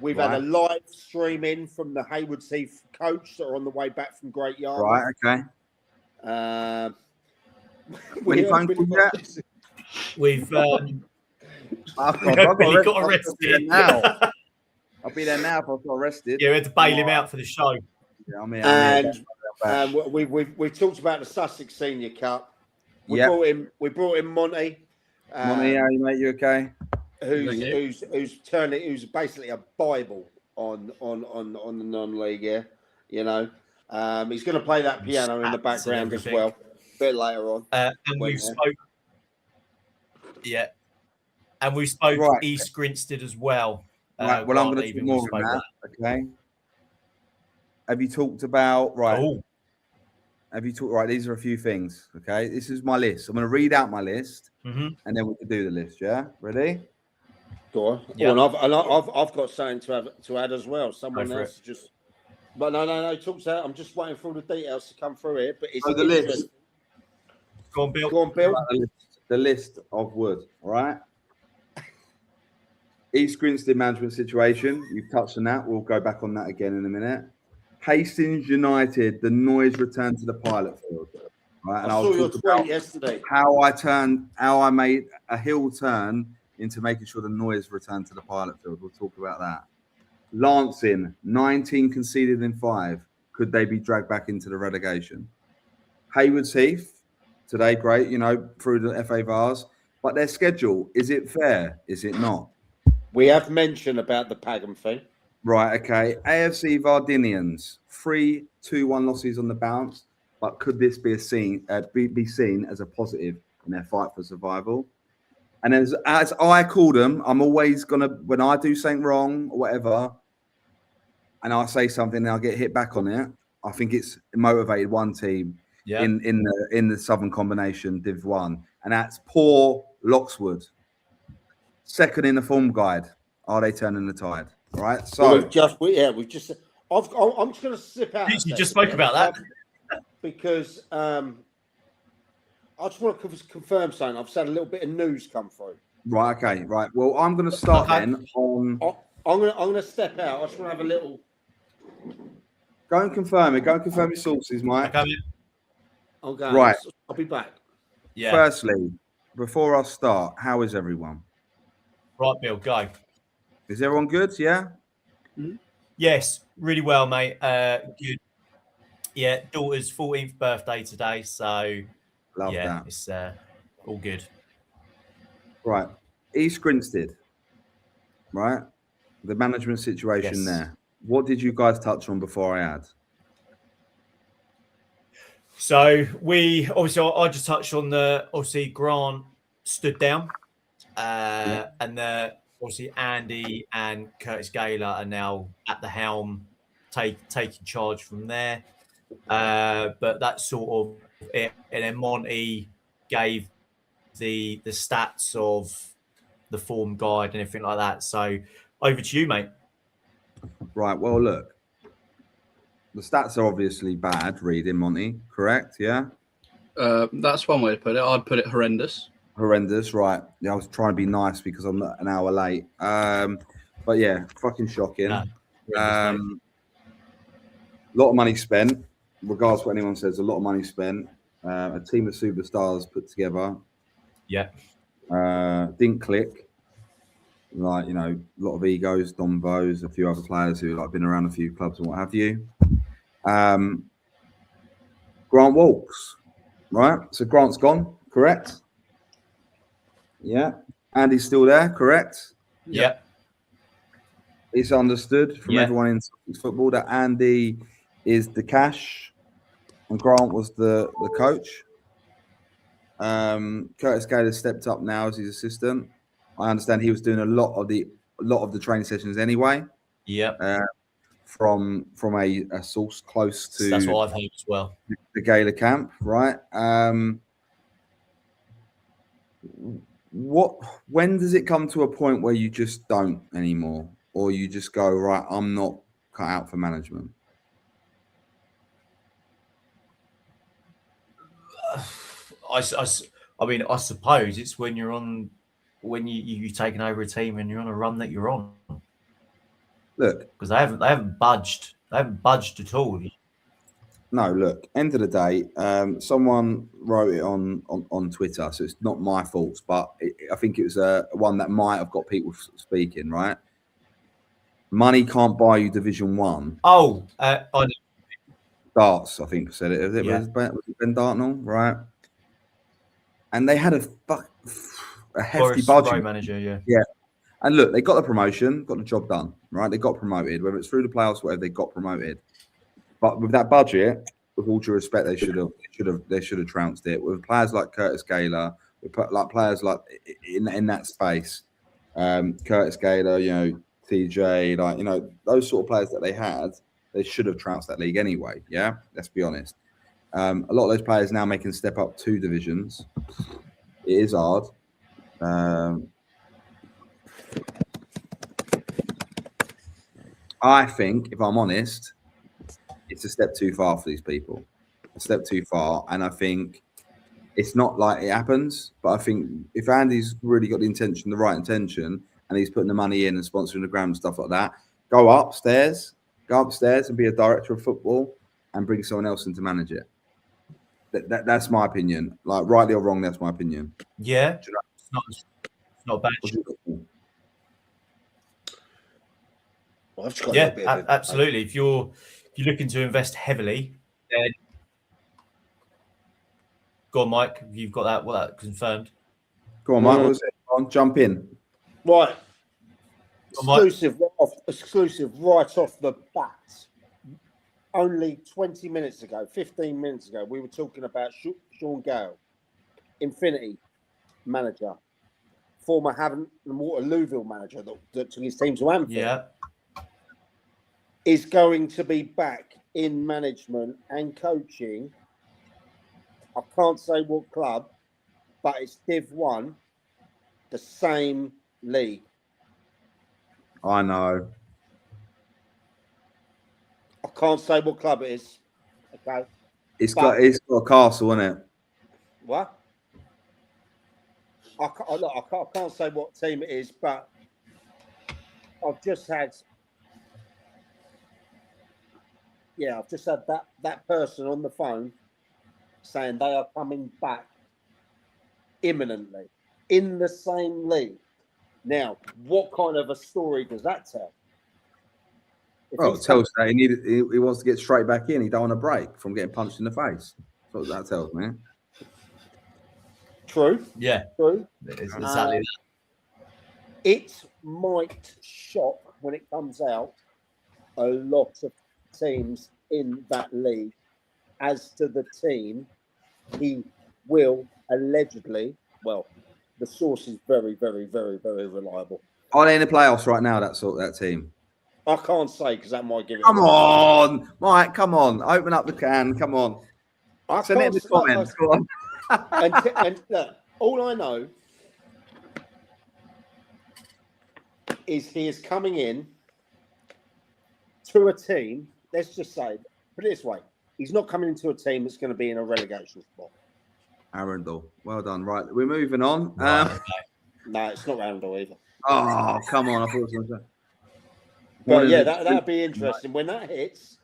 [SPEAKER 2] We've had a live stream in from the Haywards Heath coach that are on the way back from Great Yarmouth.
[SPEAKER 6] Right. Okay.
[SPEAKER 1] We've
[SPEAKER 6] I've
[SPEAKER 1] got arrested.
[SPEAKER 6] I'll be there now if I got arrested.
[SPEAKER 1] Yeah, we had to bail him out for the show.
[SPEAKER 6] Yeah, I'm here.
[SPEAKER 2] And we've talked about the Sussex Senior Cup. We brought in Monty.
[SPEAKER 6] Monty, how you mate? You okay?
[SPEAKER 2] Who's basically a Bible on the non-league. Yeah, you know, he's going to play that piano in the background as well a bit later on.
[SPEAKER 1] And we've spoke. Yeah. And we spoke East Grinstead as well.
[SPEAKER 6] Right, well, I'm going to talk more on that. Okay. Have you talked about Have you talked right? These are a few things. Okay, this is my list. I'm going to read out my list, and then we can do the list. Yeah, ready?
[SPEAKER 2] Go on. Yeah. I've got something to add as well. Someone else just. But no. Talks out. I'm just waiting for all the details to come through here. But it's
[SPEAKER 6] the list.
[SPEAKER 1] Go on, Bill.
[SPEAKER 6] The list of Wood. All right. East Grinstead management situation. You've touched on that. We'll go back on that again in a minute. Hastings United. The noise returned to the pilot field. Right, and
[SPEAKER 2] I saw your tweet yesterday.
[SPEAKER 6] How I made a heel turn into making sure the noise returned to the pilot field. We'll talk about that. Lancing, 19 conceded in 5. Could they be dragged back into the relegation? Haywards Heath, today, great, you know, through the FA VARs. But their schedule, is it fair? Is it not?
[SPEAKER 2] We have mentioned about the Pagan thing.
[SPEAKER 6] Right, okay. AFC Vardinians, 3-2-1 losses on the bounce. But could this be seen as a positive in their fight for survival? And as I call them, I'm always gonna, when I do something wrong or whatever, and I say something and I get hit back on it, I think it's motivated one team in the Southern Combination Div 1, and that's poor Lockswood. Second in the form guide. Are they turning the tide? All right. So
[SPEAKER 2] well, we've just. I'm just going to slip out.
[SPEAKER 1] You just spoke about that
[SPEAKER 2] because I just want to confirm something. I've had a little bit of news come through.
[SPEAKER 6] Right. Okay. Right. Well, I'm going to start then on.
[SPEAKER 2] I'm going to step out. I just want to have a little.
[SPEAKER 6] Go and confirm it. Go and confirm your sources, Mike.
[SPEAKER 2] Okay.
[SPEAKER 6] Right.
[SPEAKER 2] I'll be back.
[SPEAKER 1] Yeah.
[SPEAKER 6] Firstly, before I start, how is everyone?
[SPEAKER 1] Right, Bill, go.
[SPEAKER 6] Is everyone good? Yeah.
[SPEAKER 2] Mm-hmm.
[SPEAKER 1] Yes, really well, mate. Good. Yeah, daughter's 14th birthday today, so
[SPEAKER 6] Love that.
[SPEAKER 1] It's all good.
[SPEAKER 6] Right, East Grinstead. Right, the management situation there. What did you guys touch on before I add?
[SPEAKER 1] So we obviously, I just touched on obviously Grant stood down, and obviously Andy and Curtis Gaylor are now at the helm, taking charge from there. But that's sort of it. And then Monty gave the stats of the form guide and everything like that. So over to you, mate.
[SPEAKER 6] Right. Well, look, the stats are obviously bad. Reading Monty, correct? Yeah.
[SPEAKER 3] That's one way to put it. I'd put it horrendous.
[SPEAKER 6] Horrendous, right? Yeah, I was trying to be nice because I'm an hour late. But yeah, fucking shocking.
[SPEAKER 1] No,
[SPEAKER 6] a lot of money spent. Regardless of what anyone says, a lot of money spent. A team of superstars put together.
[SPEAKER 1] Yeah.
[SPEAKER 6] Didn't click. Like, you know, a lot of egos, Don Bose, a few other players who like been around a few clubs and what have you. Grant walks, right? So Grant's gone, correct? Yeah. Andy's still there, correct?
[SPEAKER 1] Yeah.
[SPEAKER 6] It's understood from everyone in football that Andy is the cash and Grant was the coach. Curtis Gaylor stepped up now as his assistant. I understand he was doing a lot of the training sessions anyway.
[SPEAKER 1] Yeah.
[SPEAKER 6] From a source close to
[SPEAKER 1] that's what I've heard as well.
[SPEAKER 6] The Gaylor camp, right? When does it come to a point where you just don't anymore, or you just go, right, I'm not cut out for management?
[SPEAKER 1] I mean, I suppose it's when you've taken over a team and you're on a run that you're on.
[SPEAKER 6] Look,
[SPEAKER 1] because they haven't budged. They haven't budged at all.
[SPEAKER 6] No, look. End of the day, someone wrote it on Twitter, so it's not my fault, but I think it was one that might have got people speaking. Right? Money can't buy you Division 1.
[SPEAKER 1] Oh,
[SPEAKER 6] Darts, I think said it. Was it Ben Dartnell, right? And they had a hefty budget.
[SPEAKER 1] Manager,
[SPEAKER 6] yeah. And look, they got the promotion, got the job done, right? They got promoted, whether it's through the playoffs, whatever, they got promoted. But with that budget, with all due respect, they should have trounced it. With players like Curtis Gaylor, like players like in that space, Curtis Gaylor, you know, TJ, like, you know, those sort of players that they had, they should have trounced that league anyway. Yeah, let's be honest. A lot of those players now making step up 2 divisions. It is hard. I think, if I'm honest, it's a step too far for these people. A step too far. And I think it's not like it happens, but I think if Andy's really got the right intention, and he's putting the money in and sponsoring the ground and stuff like that, go upstairs and be a director of football and bring someone else in to manage it. That's my opinion. Like, rightly or wrong, that's my opinion.
[SPEAKER 1] Yeah. Not bad.
[SPEAKER 2] Well, I've just got a
[SPEAKER 1] Yeah,
[SPEAKER 2] little bit of
[SPEAKER 1] absolutely. If you're looking to invest heavily, then go on, Mike. You've got that confirmed.
[SPEAKER 6] Go on, Mike. What was it? Go on, jump in.
[SPEAKER 2] Right.
[SPEAKER 1] Exclusive
[SPEAKER 2] right off the bat. Only 20 minutes ago, 15 minutes ago, we were talking about Sean Gale, Infinity manager, former Havant and Waterlooville manager that took his team to Anfield.
[SPEAKER 1] Yeah.
[SPEAKER 2] Is going to be back in management and coaching. I can't say what club, but it's Div 1, the same league.
[SPEAKER 6] I know.
[SPEAKER 2] I can't say what club it is. Okay.
[SPEAKER 6] It's got a castle, isn't it?
[SPEAKER 2] What? I can't say what team it is, but I've just had that person on the phone saying they are coming back imminently in the same league. Now, what kind of a story does that tell?
[SPEAKER 6] Well, it tells that he wants to get straight back in. He don't want a break from getting punched in the face. That's what that tells me.
[SPEAKER 2] True.
[SPEAKER 1] Yeah.
[SPEAKER 2] True.
[SPEAKER 1] Exactly that.
[SPEAKER 2] It might shock when it comes out a lot of teams in that league as to the team he will allegedly, well, the source is very, very, very, very reliable.
[SPEAKER 6] Are they in the playoffs right now, that team?
[SPEAKER 2] I can't say because that might give it.
[SPEAKER 6] Come on, Mike, come on. Open up the can. Come on. Send it in the comments. Go on.
[SPEAKER 2] and look, all I know is he is coming in to a team. Let's just say, put it this way: he's not coming into a team that's going to be in a relegation spot.
[SPEAKER 6] Arundel, well done. Right, we're moving on.
[SPEAKER 2] No, it's not Arundel either.
[SPEAKER 6] Oh, come on! I thought it was going to.
[SPEAKER 2] But yeah, that'd be interesting. When that hits,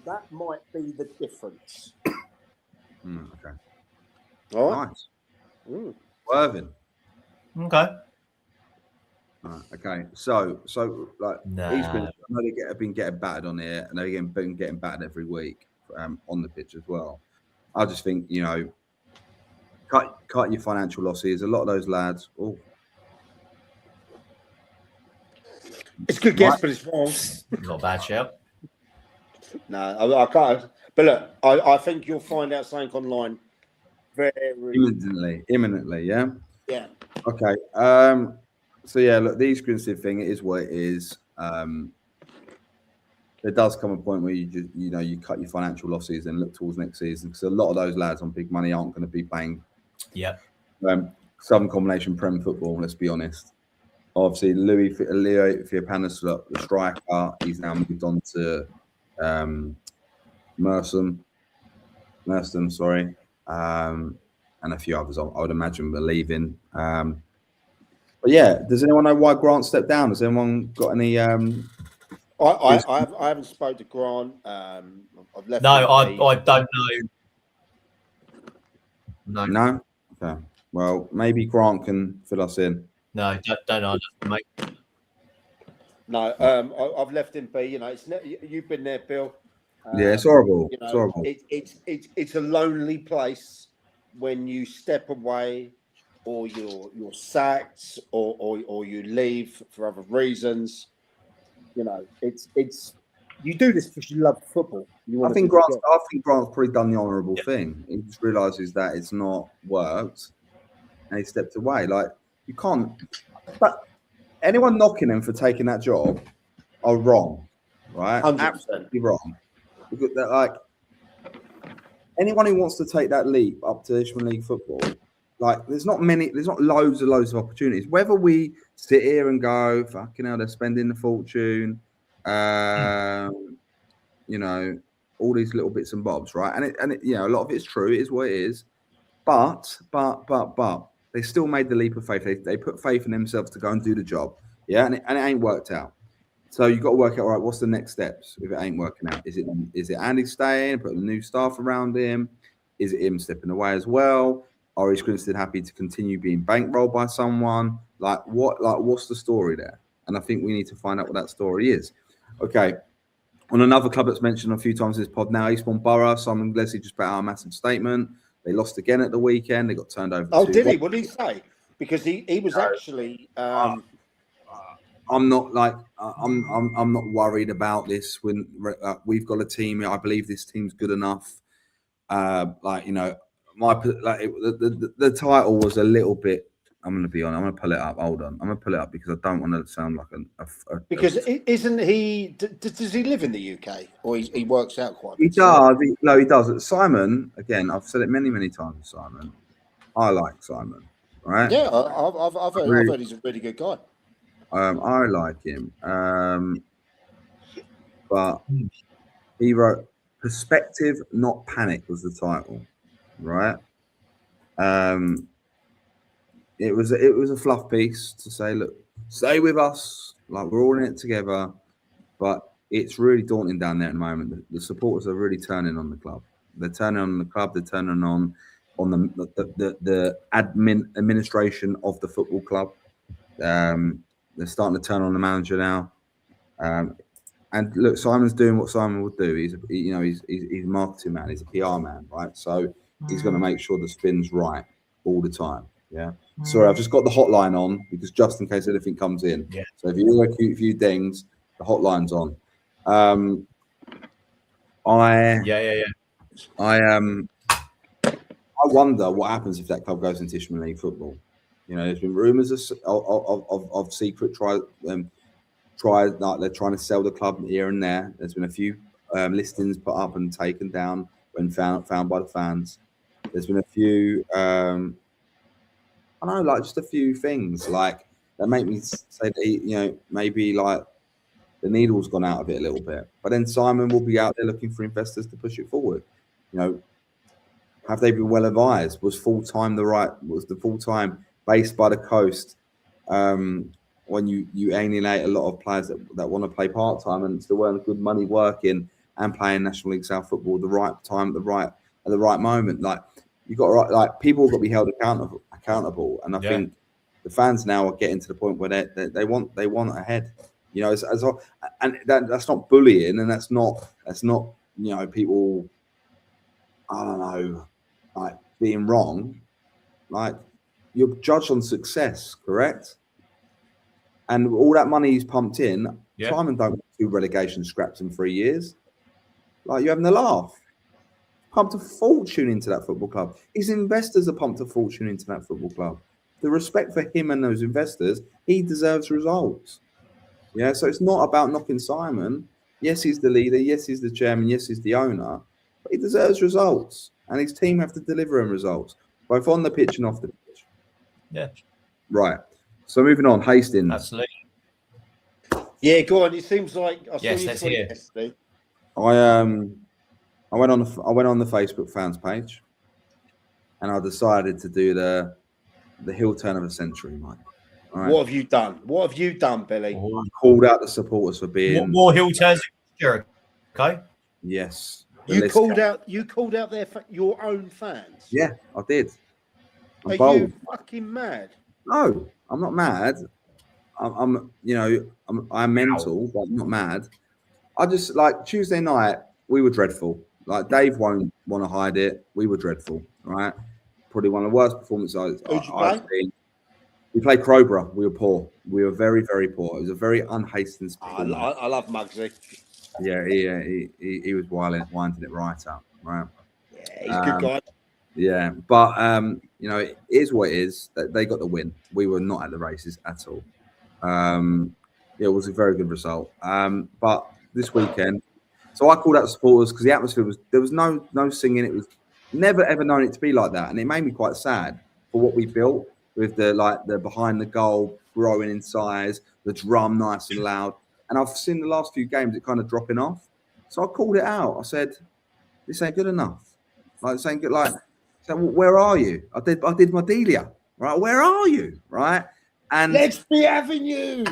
[SPEAKER 2] that might be the difference.
[SPEAKER 6] Okay.
[SPEAKER 2] All right.
[SPEAKER 6] Nice. Worthing.
[SPEAKER 1] Okay.
[SPEAKER 6] Okay. So like these
[SPEAKER 1] Nah.
[SPEAKER 6] I know they have been getting battered on here, and they've been getting battered every week on the pitch as well. I just think, you know, cut your financial losses. A lot of those lads. Oh.
[SPEAKER 2] It's a good guess, but it's wrong.
[SPEAKER 1] Not a bad shout.
[SPEAKER 2] No, I can't. But look, I think you'll find out something online very
[SPEAKER 6] imminently. Yeah.
[SPEAKER 2] Yeah.
[SPEAKER 6] Okay. So yeah, look, the exclusive thing, it is what it is. There does come a point where you cut your financial losses and look towards next season, because a lot of those lads on big money aren't going to be playing.
[SPEAKER 1] Yeah.
[SPEAKER 6] Some combination Prem football. Let's be honest. Obviously, Leo Fiopanis, the striker, he's now moved on to Merstham, sorry, and a few others I would imagine are leaving. But yeah, does anyone know why Grant stepped down? Has anyone got any? I
[SPEAKER 2] haven't spoke to Grant. I've left.
[SPEAKER 1] No, I don't know.
[SPEAKER 6] No. Okay. Well, maybe Grant can fill us in.
[SPEAKER 1] No, don't know, mate.
[SPEAKER 2] No, I've left him be. You know, you've been there, Bill.
[SPEAKER 6] Yeah, it's horrible.
[SPEAKER 2] You know,
[SPEAKER 6] it's horrible.
[SPEAKER 2] It's a lonely place when you step away, or you're sacked, or you leave for other reasons. You know, it's you do this because you love football.
[SPEAKER 6] I think Grant's probably done the honourable thing. He just realises that it's not worked, and he stepped away. Like, you can't. But anyone knocking him for taking that job are wrong, right?
[SPEAKER 2] 100%.
[SPEAKER 6] Absolutely wrong. Because like, anyone who wants to take that leap up to Isthmian League football, like, there's not loads of opportunities. Whether we sit here and go, fucking hell, they're spending the fortune, you know, all these little bits and bobs, right? And it, you know, a lot of it's true. It is what it is. But they still made the leap of faith. They put faith in themselves to go and do the job. Yeah, and it ain't worked out. So you've got to work out, all right, what's the next steps if it ain't working out? Is it Andy staying, putting new staff around him? Is it him stepping away as well? Are East Grinstead happy to continue being bankrolled by someone? What's the story there? And I think we need to find out what that story is. Okay. On another club that's mentioned a few times in this pod now, Eastbourne Borough, Simon Leslie just put out a massive statement. They lost again at the weekend. They got turned over.
[SPEAKER 2] Oh, did he? What did he say? Because he was actually.
[SPEAKER 6] I'm not worried about this. When we've got a team, I believe this team's good enough. The title was a little bit. I'm going to be on. I'm going to pull it up. Hold on. I'm going to pull it up because I don't want to sound like
[SPEAKER 2] because isn't he? Does he live in the UK or he works out quite?
[SPEAKER 6] He does. He does. Simon, again, I've said it many times. Simon, I like Simon. Right?
[SPEAKER 2] Yeah, I've heard he's a really good guy.
[SPEAKER 6] I like him. But he wrote "Perspective, Not Panic" was the title, right? It was a fluff piece to say, look, stay with us, like we're all in it together. But it's really daunting down there at the moment. The supporters are really turning on the club. They're turning on the club. They're turning on the administration of the football club. They're starting to turn on the manager now. And look, Simon's doing what Simon would do. He's a marketing man. He's a PR man, right? So he's going to make sure the spin's right all the time. Yeah. Sorry, I've just got the hotline on because just in case anything comes in.
[SPEAKER 1] Yeah.
[SPEAKER 6] So if you hear a few dings, the hotline's on. I wonder what happens if that club goes into Isthmian League football. You know, there's been rumours of secret trials. Like they're trying to sell the club here and there. There's been a few listings put up and taken down when found by the fans. There's been a few, just a few things like that make me say that maybe like the needle's gone out of it a little bit. But then Simon will be out there looking for investors to push it forward. You know, have they been well advised? Was the full time based by the coast? When you alienate a lot of players that want to play part time and still earn good money working and playing National League South football at the right time, at the right moment. Like you got people have got to be held accountable. And I think the fans now are getting to the point where they want ahead. You know, and that's not bullying, and that's not people. I don't know, like being wrong. Like you're judged on success, correct? And all that money he's pumped in, Simon don't do relegation scraps in 3 years. Like, you're having a laugh. Pumped a fortune into that football club. His investors are pumped a fortune into that football club. The respect for him and those investors, he deserves results. Yeah, so it's not about knocking Simon. Yes, he's the leader. Yes, he's the chairman. Yes, he's the owner. But he deserves results. And his team have to deliver him results, both on the pitch and off the pitch.
[SPEAKER 1] Yeah.
[SPEAKER 6] Right. So moving on, Hastings.
[SPEAKER 1] Absolutely.
[SPEAKER 2] Yeah, go on. It seems like I saw
[SPEAKER 1] Yes,
[SPEAKER 2] you
[SPEAKER 1] let's
[SPEAKER 2] tweet
[SPEAKER 1] hear.
[SPEAKER 2] yesterday.
[SPEAKER 6] I went on the Facebook fans page, and I decided to do the heel turn of a century, Mike.
[SPEAKER 2] Right. What have you done? What have you done, Billy?
[SPEAKER 6] I called out the supporters for being
[SPEAKER 1] more heel turns. Okay.
[SPEAKER 6] Yes.
[SPEAKER 2] You called out your own fans.
[SPEAKER 6] Yeah, I did.
[SPEAKER 2] Are you fucking mad?
[SPEAKER 6] No, I'm not mad. I'm mental, but I'm not mad. I just like Tuesday night. We were dreadful. Like Dave won't want to hide it. We were dreadful, right? Probably one of the worst performances I've seen. We played Crowborough. We were poor. We were very, very poor. It was a very unhastings performance.
[SPEAKER 2] I love Muggsy.
[SPEAKER 6] Yeah, he was winding it right up, right?
[SPEAKER 2] Yeah, he's a good guy.
[SPEAKER 6] Yeah, but it is what it is. They got the win. We were not at the races at all. It was a very good result. But this weekend, so I called out the supporters because the atmosphere there was no singing. It was never ever known it to be like that, and it made me quite sad for what we built with the behind the goal growing in size, the drum nice and loud. And I've seen the last few games it kind of dropping off. So I called it out. I said, "This ain't good enough." Like saying good, like. So where are you? I did my Delia, right? Where are you, right? And
[SPEAKER 2] let's be having you.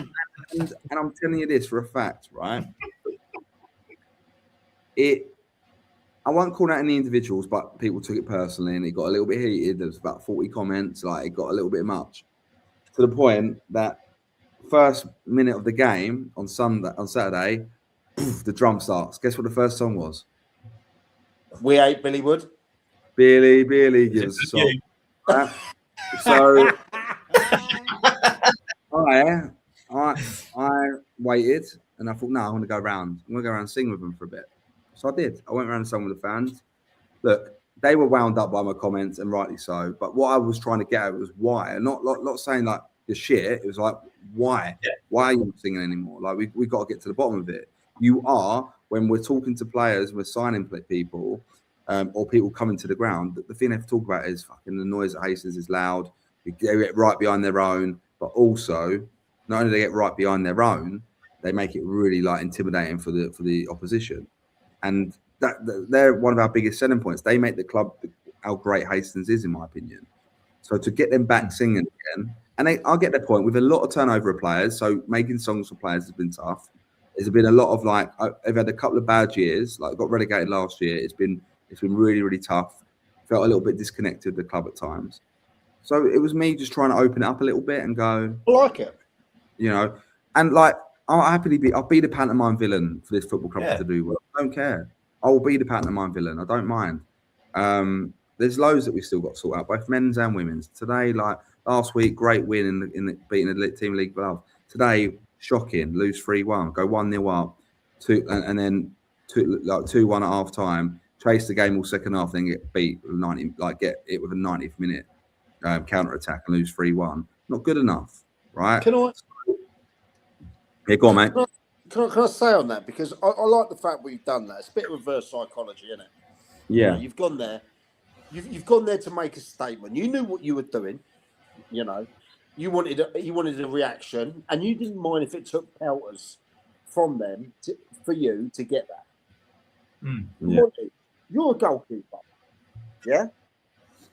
[SPEAKER 6] And I'm telling you this for a fact, right? It I won't call out any individuals, but people took it personally, and it got a little bit heated. There was about 40 comments. Like, it got a little bit much, to the point that first minute of the game on Saturday, poof, the drum starts. Guess what the first song was?
[SPEAKER 2] We Ain't Billy Wood.
[SPEAKER 6] Billy, give us a song. So I waited, and I thought, no, I'm going to go around. I'm going to go around and sing with them for a bit. So I did. I went around and sang with the fans. Look, they were wound up by my comments, and rightly so. But what I was trying to get at was why. And not saying like you're shit. It was like, why? Yeah. Why are you not singing anymore? Like, we got to get to the bottom of it. You are, when we're talking to players, we're signing people, or people coming to the ground, the thing they have to talk about is fucking the noise at Hastings is loud. They get right behind their own, but also, not only do they get right behind their own, they make it really like intimidating for the opposition. And they're one of our biggest selling points. They make the club how great Hastings is, in my opinion. So to get them back singing again, and I'll get their point, with a lot of turnover of players, so making songs for players has been tough. There's been a lot of like, I've had a couple of bad years, like got relegated last year. It's been really, really tough. Felt a little bit disconnected with the club at times. So it was me just trying to open it up a little bit and go,
[SPEAKER 2] I like it.
[SPEAKER 6] You know, and like, I'll be the pantomime villain for this football club to do well. I don't care. I will be the pantomime villain. I don't mind. There's loads that we still got to sort out, both men's and women's. Today, like last week, great win in the beating the team league above. Today, shocking, lose 3-1, go 1-0 up, and then 2-1 at half time. Chase the game all second half, then get beat with 90, like get it with a 90th minute counter attack and lose 3-1. Not good enough, right? Yeah, go on, mate.
[SPEAKER 2] Can I say on that, because I like the fact we've done that. It's a bit of reverse psychology, isn't it?
[SPEAKER 6] Yeah.
[SPEAKER 2] You know, you've gone there. You've gone there to make a statement. You knew what you were doing. You know, you wanted a reaction, and you didn't mind if it took pelters from them for you to get that.
[SPEAKER 6] Yeah.
[SPEAKER 2] You're a goalkeeper. Yeah.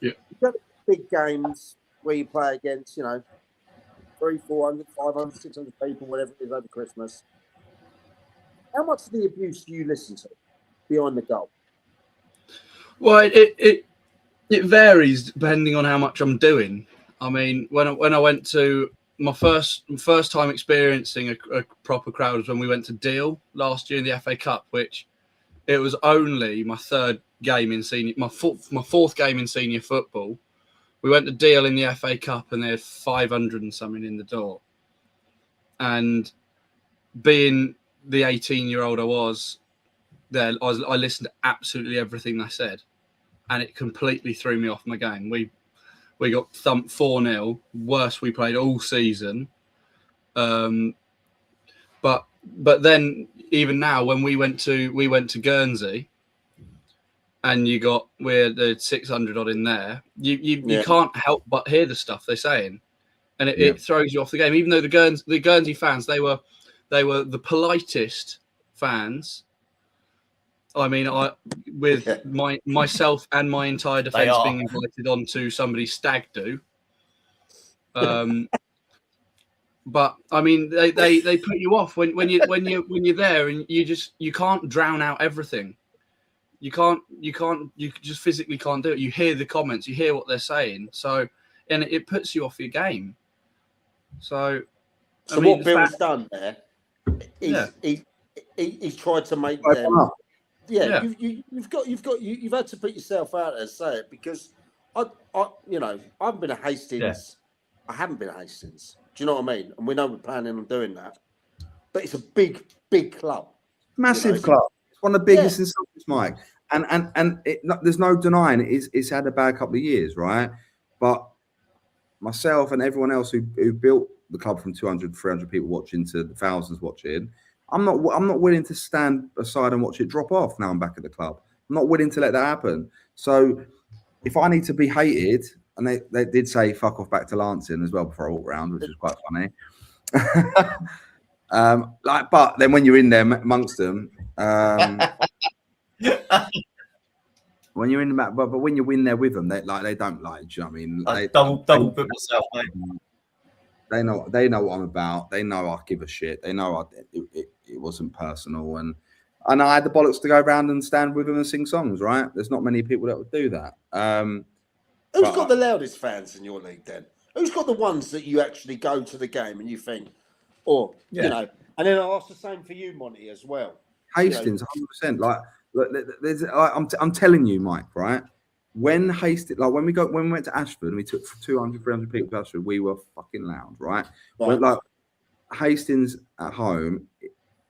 [SPEAKER 3] Yeah.
[SPEAKER 2] You've got big games where you play against, 300, 400, 500, 600 people, whatever it is, over Christmas. How much of the abuse do you listen to behind the goal?
[SPEAKER 3] Well, it varies depending on how much I'm doing. I mean, when I went to my first time experiencing a proper crowd was when we went to Deal last year in the FA Cup, which it was only my third game in senior, my fourth game in senior football. We went to Deal in the FA Cup, and they had 500 and something in the door. And being the 18-year-old I was there, I listened to absolutely everything they said, and it completely threw me off my game. We got thumped 4-0, worst we played all season. But then even now, when we went to Guernsey, and we had 600 odd in there, you can't help but hear the stuff they're saying, and it throws you off the game. Even though the Guernsey fans, they were the politest fans. I mean, myself and my entire defence being invited onto somebody's stag do. But I mean, they put you off when you're there, and you can't drown out everything. You just physically can't do it. You hear the comments, you hear what they're saying, and it puts you off your game. So
[SPEAKER 2] what Bill's done there, he's tried to make them. Yeah, you've had to put yourself out there and say it, because I haven't been at Hastings. Yeah. I haven't been at Hastings. Do you know what I mean? And we know we're planning on doing that, but it's a big club,
[SPEAKER 6] massive club. It's one of the biggest in Sussex, Mike. And there's no denying it's had a bad couple of years, right? But myself and everyone else who built the club from 200, 300 people watching to the thousands watching, I'm not willing to stand aside and watch it drop off now I'm back at the club. I'm not willing to let that happen. So if I need to be hated, and they did say fuck off back to Lancing as well before I walked around, which is quite funny. But then when you're in there amongst them, when you're in the but when you win there with them, they don't like. Do you know what I mean?
[SPEAKER 1] Double book myself, mate.
[SPEAKER 6] They know what I'm about. They know I give a shit. They know it wasn't personal, and and I had the bollocks to go around and stand with them and sing songs. Right? There's not many people that would do that.
[SPEAKER 2] Who's got the loudest fans in your league then? Who's got the ones that you actually go to the game and you think, or you know? And then I ask the same for you, Monty, as well.
[SPEAKER 6] Hastings, 100%. Like, look, I'm telling you, Mike. Right? When Hastings, like when we went to Ashford and we took 200, 300 people to Ashford, we were fucking loud, right? But like Hastings at home,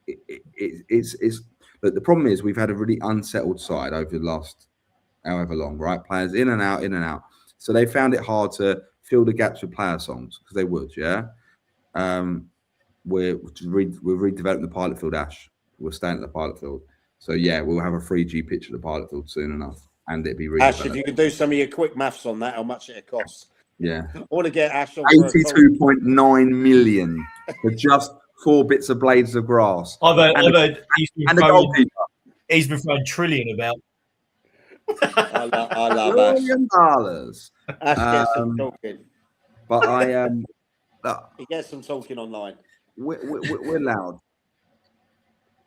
[SPEAKER 6] it's but the problem is we've had a really unsettled side over the last however long, right? Players in and out, in and out. So they found it hard to fill the gaps with player songs because they would, yeah. We're redeveloping the pilot field, Ash. We're staying at the pilot field. So yeah, we'll have a 3G pitch at the pilot field soon enough. And it'd be really
[SPEAKER 2] Ash, if you could do some of your quick maths on that, how much it costs?
[SPEAKER 6] Yeah,
[SPEAKER 2] I want to get Ash on
[SPEAKER 6] 82.9 million for just 4 bits of blades of grass.
[SPEAKER 1] I've heard he's been throwing trillion about.
[SPEAKER 2] I love
[SPEAKER 6] $1 million.
[SPEAKER 2] Ash gets some talking.
[SPEAKER 6] But
[SPEAKER 2] he gets some talking online.
[SPEAKER 6] We're loud.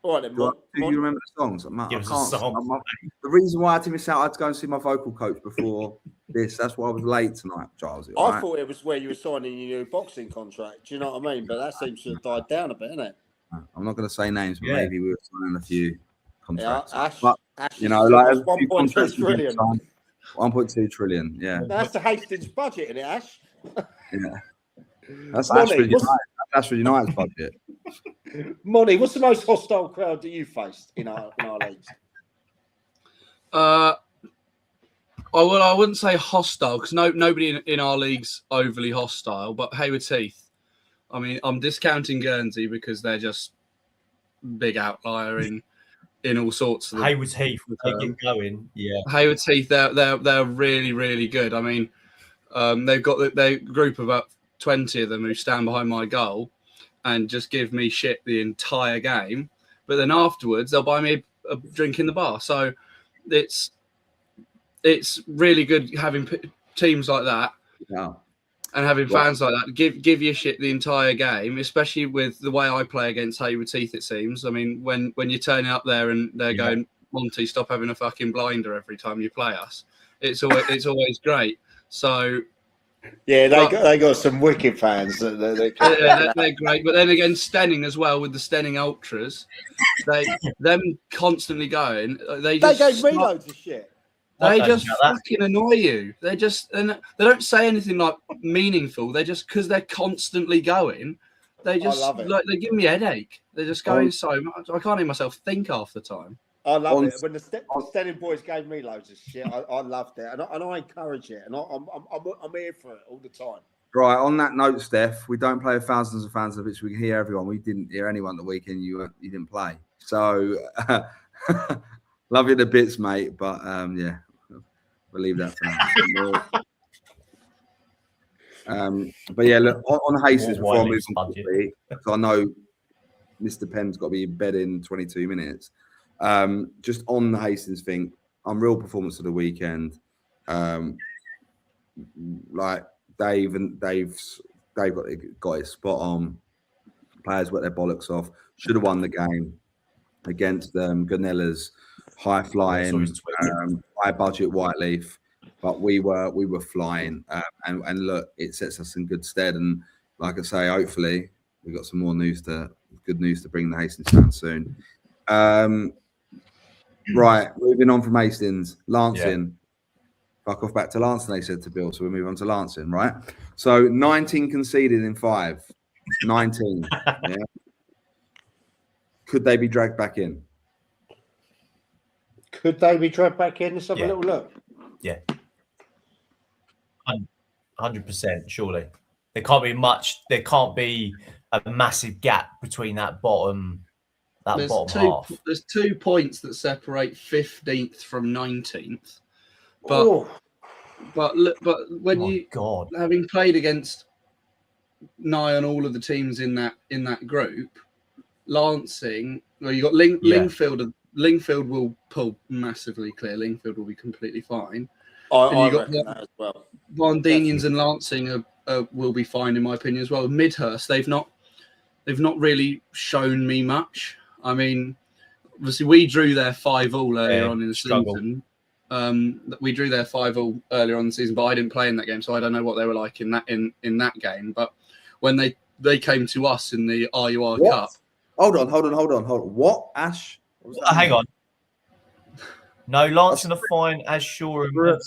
[SPEAKER 2] All right, then,
[SPEAKER 6] Do you remember the songs?
[SPEAKER 1] Give us a song.
[SPEAKER 6] The reason why I had to miss out, I had to go and see my vocal coach before this. That's why I was late tonight, Charles.
[SPEAKER 2] I thought it was where you were signing your new boxing contract. Do you know what I mean? But that seems to have died down a bit, isn't it?
[SPEAKER 6] I'm not going to say names, but maybe we were signing a few contracts.
[SPEAKER 2] Yeah,
[SPEAKER 6] Ash, you know, like
[SPEAKER 2] 1.2 trillion.
[SPEAKER 6] 1.2 trillion, yeah.
[SPEAKER 2] That's the Hastings budget, isn't it, Ash?
[SPEAKER 6] Yeah. That's Ashford United's budget.
[SPEAKER 2] Monty, what's the most hostile crowd that you faced in our leagues?
[SPEAKER 3] I wouldn't say hostile because nobody in our league's overly hostile. But Hayward Heath, I mean, I'm discounting Guernsey because they're just big outlier in all sorts of.
[SPEAKER 1] Hayward Heath, they get going. Yeah,
[SPEAKER 3] Hayward Heath, they're really really good. I mean, they've got their group of about 20 of them who stand behind my goal and just give me shit the entire game. But then afterwards, they'll buy me a drink in the bar. So it's really good having teams like that and having fans like that give you shit the entire game, especially with the way I play against Hayward Heath, it seems. I mean, when you're turning up there and they're going, Monty, stop having a fucking blinder every time you play us. It's always great. So...
[SPEAKER 2] Yeah, they got some wicked fans.
[SPEAKER 3] They're great. But then again, Stenning as well with the Stenning Ultras, them constantly going. They
[SPEAKER 2] gave me loads of shit.
[SPEAKER 3] They just fucking annoy you. They don't say anything like meaningful. They just because they're constantly going. They just like they give me a headache. They're just going so much. I can't hear myself think half the time.
[SPEAKER 2] I love it. When the Stenning boys gave me loads of shit, I loved it, and I encourage it, and I'm here for it all the time.
[SPEAKER 6] Right, on that note, Steph, we don't play with thousands of fans of which we can hear everyone. We didn't hear anyone the weekend you didn't play. So love you to bits, mate. But yeah, we'll leave that for now. But yeah, look on Hastings before I move on quickly, because I know Mr. Penn's got to be in bed in 22 minutes. Just on the Hastings thing, unreal performance of the weekend. Like Dave got his spot on. Players worked their bollocks off. Should have won the game against Ganella's high flying, high budget Whiteleaf, but we were flying. And look, it sets us in good stead. And like I say, hopefully we got some more good news to bring the Hastings fans soon. Right, moving on from Hastings, Lancing. Fuck off back to Lancing, they said to Bill. So we move on to Lancing, right? So 19 conceded in 5. 19. Yeah. Could they be dragged back in?
[SPEAKER 2] Could they be dragged back in? Let's have a little look.
[SPEAKER 1] Yeah. 100%, surely. There can't be much. There can't be a massive gap between that bottom. Half.
[SPEAKER 3] There's 2 points that separate 15th from 19th. But when having played against nigh on all of the teams in that group, Lancing, well, you got Lingfield. Lingfield will pull massively clear. Lingfield will be completely fine.
[SPEAKER 2] I reckon that as well.
[SPEAKER 3] Bondinians and Lancing will be fine in my opinion as well. Midhurst, they've not really shown me much. I mean, obviously we drew their 5-5 earlier on in the
[SPEAKER 1] struggle.
[SPEAKER 3] season. We drew their 5-5 earlier on in the season, but I didn't play in that game, so I don't know what they were like in that game. But when they came to us in the RUR Cup.
[SPEAKER 6] Hold on. What, Ash? What
[SPEAKER 1] Hang on. No, Lancing are fine as sure.
[SPEAKER 3] What?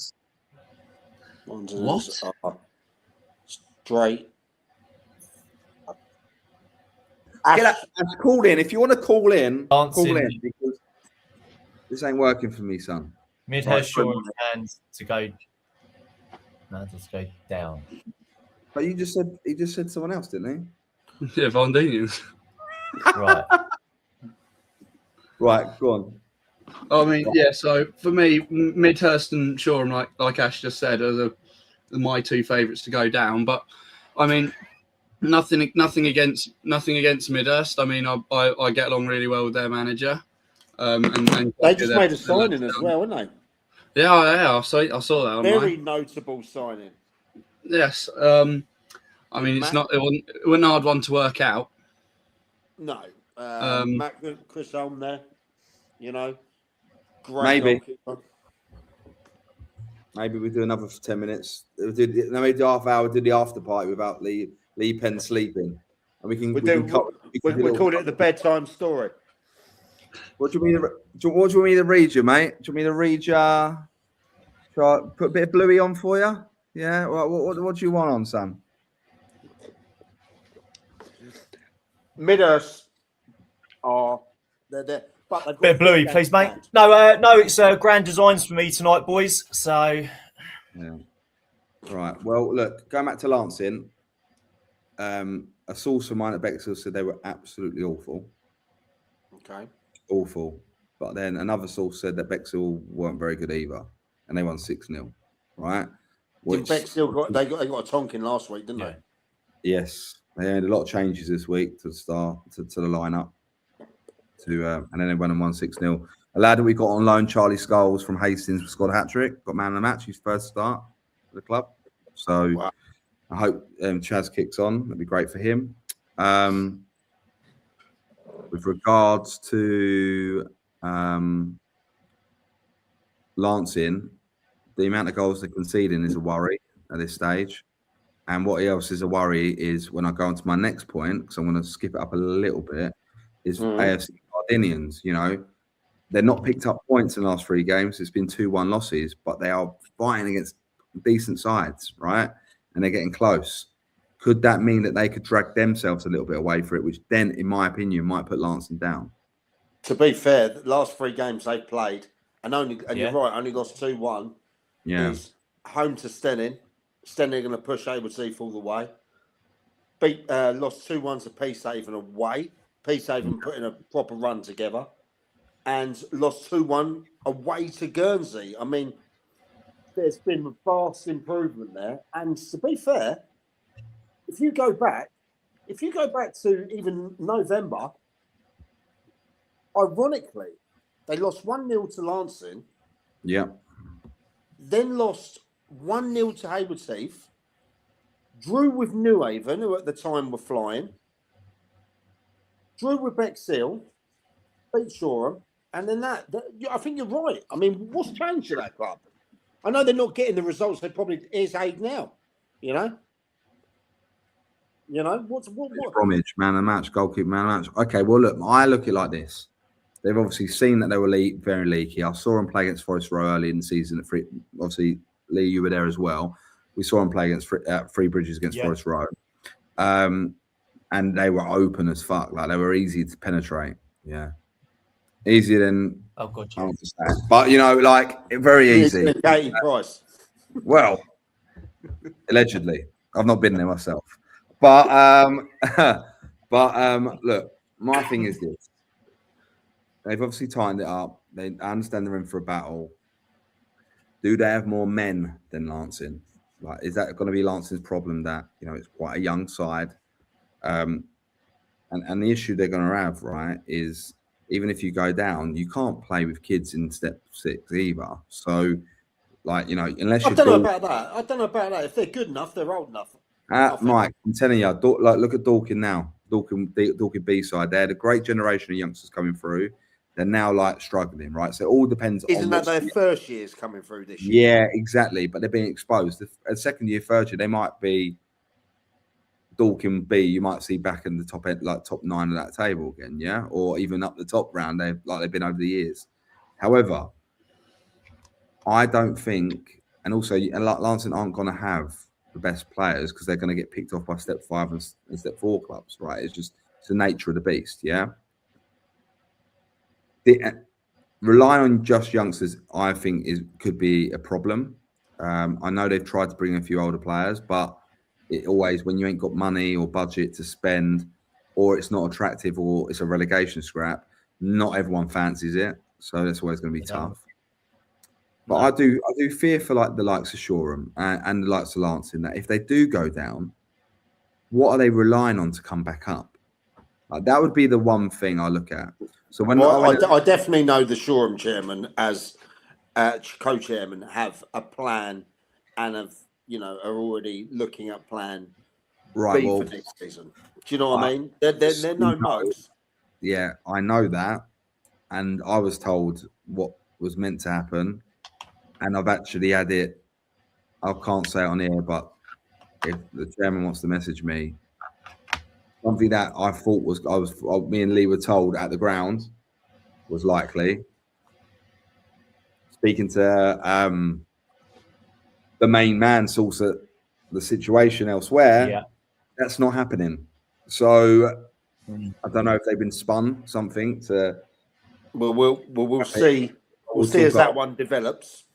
[SPEAKER 2] Straight.
[SPEAKER 6] Ash, call in. If you want to call in,
[SPEAKER 1] Lancing.
[SPEAKER 6] call in, because this ain't working for me, son.
[SPEAKER 1] Mid has Shoreham and to go. No, just go down.
[SPEAKER 6] But he just said someone else, didn't
[SPEAKER 3] Yeah, Von Dinians.
[SPEAKER 1] Right.
[SPEAKER 6] Right, go on.
[SPEAKER 3] I mean, yeah. So for me, Midhurst and Shoreham, like Ash just said, are my two favourites to go down. But I mean, nothing against Midhurst. I mean, I get along really well with their manager. And
[SPEAKER 2] they just made a signing as well, didn't
[SPEAKER 3] they? Yeah. I saw that online.
[SPEAKER 2] Very notable signing.
[SPEAKER 3] Yes. I mean, it wasn't a hard one to work out.
[SPEAKER 2] No. Matt, Chris Holm there. You know.
[SPEAKER 6] Great. Maybe we do another 10 minutes. We did half hour. Did the after party without Lee Penn sleeping, and we called it the bedtime story. What do you mean? What do you want me to read you, mate? Do you want me to read you? Shall I put a bit of Bluey on for you? Yeah. What do you want on, Sam?
[SPEAKER 2] Midhurst are they're but
[SPEAKER 1] Bit of Bluey, please, mate. No, it's grand designs for me tonight, boys. So,
[SPEAKER 6] yeah. Right. Well, look, going back to Lancing, a source of mine at Bexhill said they were absolutely awful.
[SPEAKER 2] Okay.
[SPEAKER 6] Awful. But then another source said that Bexhill weren't very good either, and they won 6-0. Right.
[SPEAKER 2] Bexhill got a tonking last week, didn't they?
[SPEAKER 6] Yes, they had a lot of changes this week to start to the lineup. And then they won and won 6-0. A lad that we got on loan, Charlie Scholes from Hastings, scored a hat-trick, got man of the match, his first start for the club. So wow. I hope Chaz kicks on. That'd be great for him. With regards to Lancing, the amount of goals they're conceding is a worry at this stage. And what else is a worry is when I go on to my next point, because I'm going to skip it up a little bit, is AFC Gardinians. You know, they're not picked up points in the last 3 games. It's been 2-1 losses, but they are fighting against decent sides, right? And they're getting close. Could that mean that they could drag themselves a little bit away for it, which then, in my opinion, might put Lancing down?
[SPEAKER 2] To be fair, the last 3 games they've played, and you're right, only lost 2-1.
[SPEAKER 6] Yeah.
[SPEAKER 2] Is home to Stenning. Stenning are going to push Aberdeen all the way. Lost 2-1 to Peacehaven away. Peacehaven putting a proper run together, and lost 2-1 away to Guernsey. I mean, there's been a vast improvement there. And to be fair, if you go back to even November, ironically, they lost 1-0 to Lancing.
[SPEAKER 6] Yeah.
[SPEAKER 2] Then lost 1-0 to Hayward Heath. Drew with Newhaven, who at the time were flying. Drew with Bexhill, beat Shoreham, and then that. I think you're right. I mean, what's changed to that club? I know they're not getting the results they probably is aid now. You know, what?
[SPEAKER 6] Bromwich, man of the match, goalkeeper, man of the match. Okay, well look, I look at it like this. They've obviously seen that they were very leaky. I saw them play against Forest Row early in the season. Obviously, Lee, you were there as well. We saw them play against Free Bridges against Forest Row. And they were open as fuck. Like, they were easy to penetrate. Yeah. Easier than...
[SPEAKER 1] Oh, God.
[SPEAKER 6] I understand. But, like, very easy.
[SPEAKER 2] Price.
[SPEAKER 6] Well, allegedly. I've not been there myself. But look, my thing is this. They've obviously tightened it up. I understand they're in for a battle. Do they have more men than Lancing? Like, is that going to be Lancing's problem that, it's quite a young side? And the issue they're going to have, right, is even if you go down, you can't play with kids in step 6 either. So, like, unless you...
[SPEAKER 2] I don't know about that. If they're good enough, they're old enough.
[SPEAKER 6] Mike, I'm telling you, look at Dorking now. Dorking B-side. They had a great generation of youngsters coming through. They're now like struggling, right? So it all depends.
[SPEAKER 2] Isn't
[SPEAKER 6] on
[SPEAKER 2] that their first years coming through this year?
[SPEAKER 6] Yeah, exactly. But they're being exposed. A second year, third year, they might be Dorking B. You might see back in the top end, like top 9 of that table again, yeah, or even up the top round. They've been over the years. However, I don't think, and also, Lancing aren't going to have the best players because they're going to get picked off by step 5 and step 4 clubs, right? It's the nature of the beast, yeah. Relying on just youngsters, I think, could be a problem. I know they've tried to bring a few older players, but it always, when you ain't got money or budget to spend, or it's not attractive, or it's a relegation scrap, not everyone fancies it. So that's always going to be tough. But I do fear for like the likes of Shoreham and the likes of Lancing, that if they do go down, what are they relying on to come back up? Like, that would be the one thing I look at. So when
[SPEAKER 2] I definitely know the Shoreham chairman as co-chairman have a plan and are already looking at plan
[SPEAKER 6] right
[SPEAKER 2] B for next season. Do you know what I mean? They're no mugs.
[SPEAKER 6] Yeah, I know that, and I was told what was meant to happen, and I've actually had it. I can't say it on air, but if the chairman wants to message me, something that I thought me and Lee were told at the ground was likely. Speaking to the main man source at the situation elsewhere, that's not happening. So I don't know if they've been spun something to.
[SPEAKER 2] Well, we'll see. We'll see as that one develops.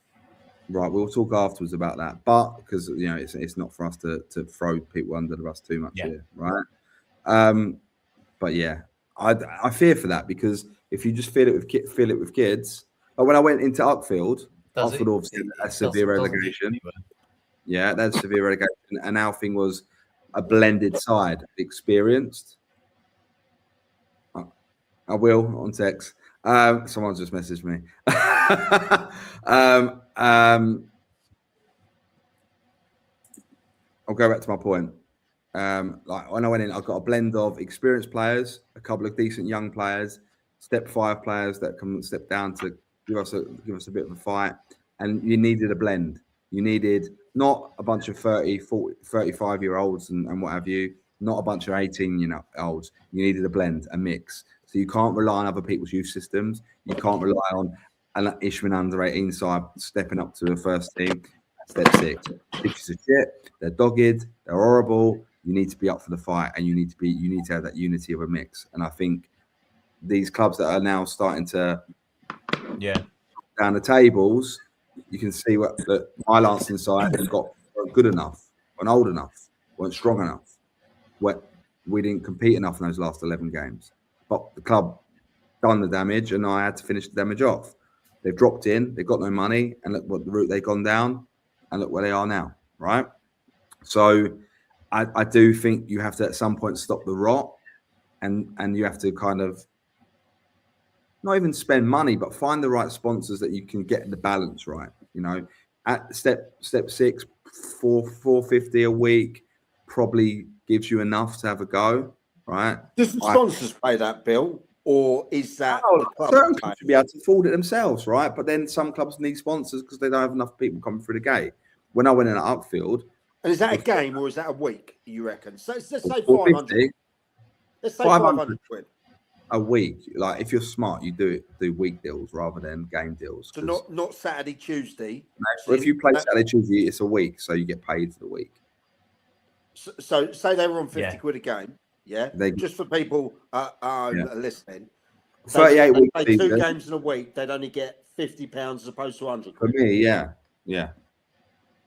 [SPEAKER 6] Right, we'll talk afterwards about that, but because it's not for us to throw people under the bus too much here, right? But yeah, I fear for that, because if you just feel it with kids, like when I went into Uckfield, Uckfield obviously had a severe relegation. Yeah, that's severe relegation, and our thing was a blended side, experienced. I will on text. Someone's just messaged me. I'll go back to my point. Like when I went in, I got a blend of experienced players, a couple of decent young players, step 5 players that can step down to give us a bit of a fight. And you needed a blend. You needed not a bunch of 30, 40, 35-year-olds and what have you, not a bunch of 18-year-olds. You needed a blend, a mix. So you can't rely on other people's youth systems. You can't rely on an Isthmian under 18 side stepping up to the first team. Step 6. Pictures of shit. They're dogged. They're horrible. You need to be up for the fight, and you need to have that unity of a mix. And I think these clubs that are now starting to down the tables, you can see what the Lancing side weren't good enough, weren't old enough, weren't strong enough. We didn't compete enough in those last 11 games. But the club done the damage, and I had to finish the damage off. They've dropped in, they've got no money, and look what the route they've gone down, and look where they are now, right? So I do think you have to at some point stop the rot, and you have to kind of not even spend money, but find the right sponsors that you can get the balance right. At step 6, 450 a week probably gives you enough to have a go, right?
[SPEAKER 2] Does the sponsors pay that bill, or is that
[SPEAKER 6] certain clubs should be able to afford it themselves, right? But then some clubs need sponsors because they don't have enough people coming through the gate. When I went in at Uckfield,
[SPEAKER 2] and is that a game or is that a week? You reckon? So let's say 500. Let's say 500 quid
[SPEAKER 6] a week. Like if you're smart, you do week deals rather than game deals.
[SPEAKER 2] So not Saturday, Tuesday.
[SPEAKER 6] No, if you play Saturday, Tuesday, it's a week, so you get paid for the week.
[SPEAKER 2] So say they were on 50 quid a game, just for people listening.
[SPEAKER 6] 38 weeks.
[SPEAKER 2] 2 games in a week, they'd only get £50 as opposed to 100
[SPEAKER 6] quid. For me, yeah.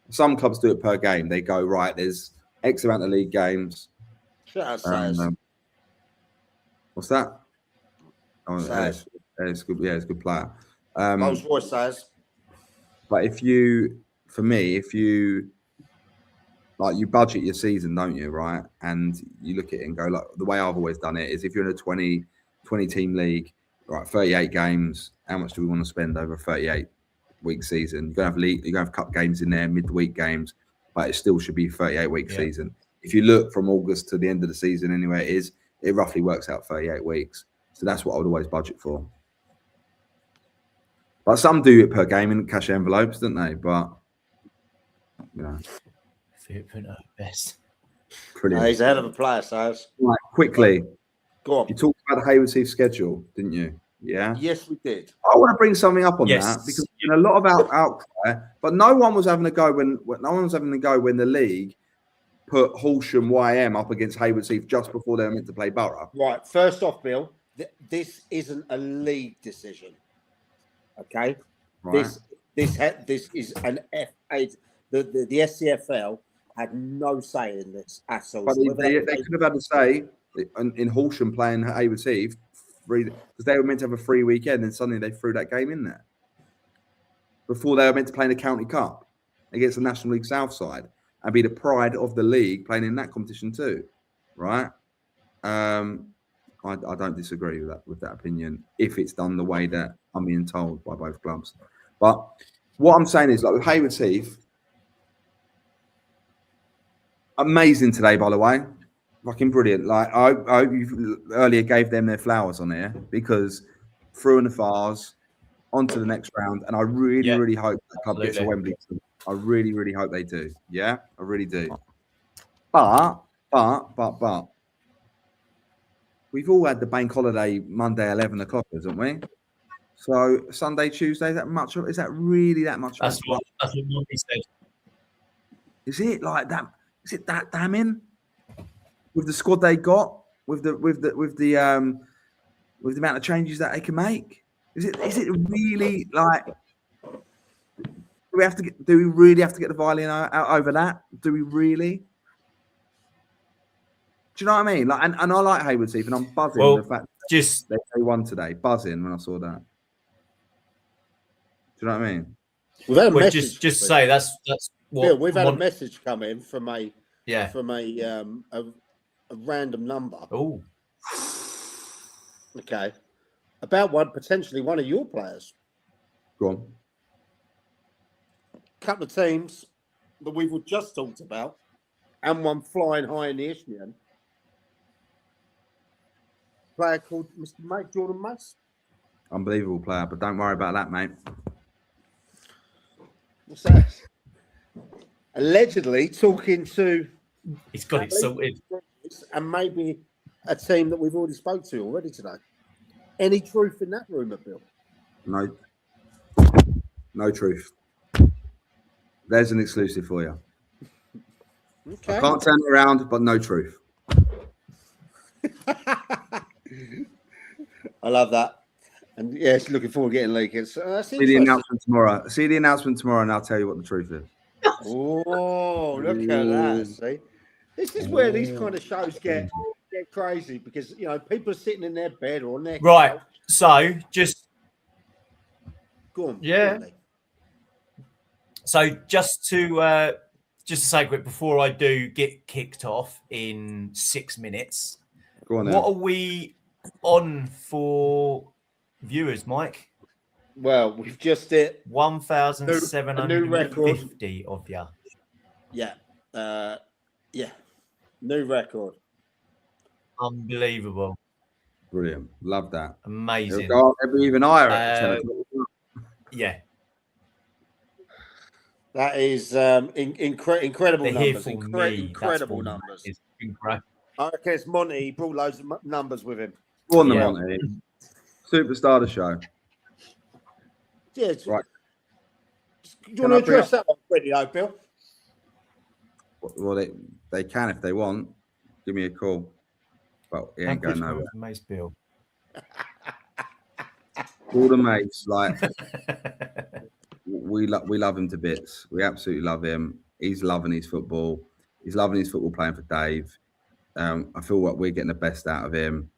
[SPEAKER 6] Some clubs do it per game. They go, right, there's X amount of league games.
[SPEAKER 2] Shout out Sayers.
[SPEAKER 6] What's that? Oh, it's good. Yeah, it's a good player.
[SPEAKER 2] Rolls Royce Sayers.
[SPEAKER 6] But if you like, you budget your season, don't you, right? And you look at it and go, like, the way I've always done it is if you're in a 20 team league, right, 38 games, how much do we want to spend over a 38-week season? You're going to have cup games in there, midweek games, but it still should be a 38-week season. If you look from August to the end of the season, anyway, it roughly works out 38 weeks. So that's what I would always budget for. But some do it per game in cash envelopes, don't they? But you know,
[SPEAKER 1] best.
[SPEAKER 6] Brilliant.
[SPEAKER 2] He's a hell of a player, Saz.
[SPEAKER 6] Right, quickly.
[SPEAKER 2] Go on.
[SPEAKER 6] You talked about the Hayward Heath schedule, didn't you? Yeah.
[SPEAKER 2] Yes, we did.
[SPEAKER 6] I want to bring something up on that because a lot of outcry, but no one was having a go when the league put Horsham YM up against Hayward Heath just before they were meant to play Borough.
[SPEAKER 2] Right. First off, Bill, this isn't a league decision. Okay.
[SPEAKER 6] Right.
[SPEAKER 2] This is an F8. The SCFL had no say in this at all.
[SPEAKER 6] But they could have had a say in Horsham playing Hayward Heath because they were meant to have a free weekend, and suddenly they threw that game in there before they were meant to play in the County Cup against the National League South side and be the pride of the league playing in that competition too, right? I don't disagree with that opinion if it's done the way that I'm being told by both clubs. But what I'm saying is, like with Hayward Heath, amazing today, by the way. Fucking brilliant. Like I you earlier gave them their flowers on here because through in the fars onto the next round, and I really hope that club gets a Wembley. I really hope they do. Yeah, I really do. But we've all had the bank holiday Monday 11 o'clock, haven't we? So Sunday, Tuesday, is that really that much?
[SPEAKER 1] That's what Monty said.
[SPEAKER 6] Is it like that? Is it that damning? With the squad they got, with the amount of changes that they can make, is it really like? Do we really have to get the violin out over that? Do we really? Do you know what I mean? Like, and I like Hayward Heath, and I'm buzzing with the fact that they won today. Buzzing when I saw that. Do you know what I mean?
[SPEAKER 2] We've had a message.
[SPEAKER 1] Just say that's what
[SPEAKER 2] Bill, we've had a message come in from a random number.
[SPEAKER 1] Oh,
[SPEAKER 2] okay, about potentially one of your players.
[SPEAKER 6] Go on.
[SPEAKER 2] Couple of teams that we've just talked about, and one flying high in the Isthmian. Player called Mr. Mate Jordan Mace.
[SPEAKER 6] Unbelievable player, but don't worry about that, mate.
[SPEAKER 2] What's that? Allegedly talking to.
[SPEAKER 1] He's got it sorted.
[SPEAKER 2] And maybe a team that we've already spoke to already today. Any truth in that rumour, Bill?
[SPEAKER 6] No truth. There's an exclusive for you.
[SPEAKER 2] Okay.
[SPEAKER 6] I can't turn it around, but no truth.
[SPEAKER 2] I love that. And yes, looking forward to getting leaked.
[SPEAKER 6] See the announcement tomorrow, and I'll tell you what the truth is.
[SPEAKER 2] Oh, look at that! See, this is where these kind of shows get crazy because people are sitting in their bed or on their
[SPEAKER 1] right.
[SPEAKER 2] couch.
[SPEAKER 1] So just
[SPEAKER 2] go on,
[SPEAKER 1] yeah.
[SPEAKER 2] Go on,
[SPEAKER 1] so just to say quick before I do get kicked off in 6 minutes.
[SPEAKER 6] Go on.
[SPEAKER 1] What are we on for viewers, Mike?
[SPEAKER 2] Well, we've just hit
[SPEAKER 1] 1,750 of you.
[SPEAKER 2] Yeah. New record.
[SPEAKER 1] Unbelievable.
[SPEAKER 6] Brilliant. Love that.
[SPEAKER 1] Amazing.
[SPEAKER 6] It'll go even higher at 10 o'clock.
[SPEAKER 1] Yeah.
[SPEAKER 2] That is incredible numbers. Incredible numbers. I reckon it's Monty. He brought loads of numbers with him.
[SPEAKER 6] Go on, Monty. Superstar the show.
[SPEAKER 2] Yeah,
[SPEAKER 6] right.
[SPEAKER 2] Do you want to address that one quickly, though, Bill?
[SPEAKER 6] Well, they can if they want. Give me a call. Well, he ain't going nowhere.
[SPEAKER 1] Mace Bill.
[SPEAKER 6] All the mates, like we love him to bits. We absolutely love him. He's loving his football. He's loving his football playing for Dave. I feel like we're getting the best out of him.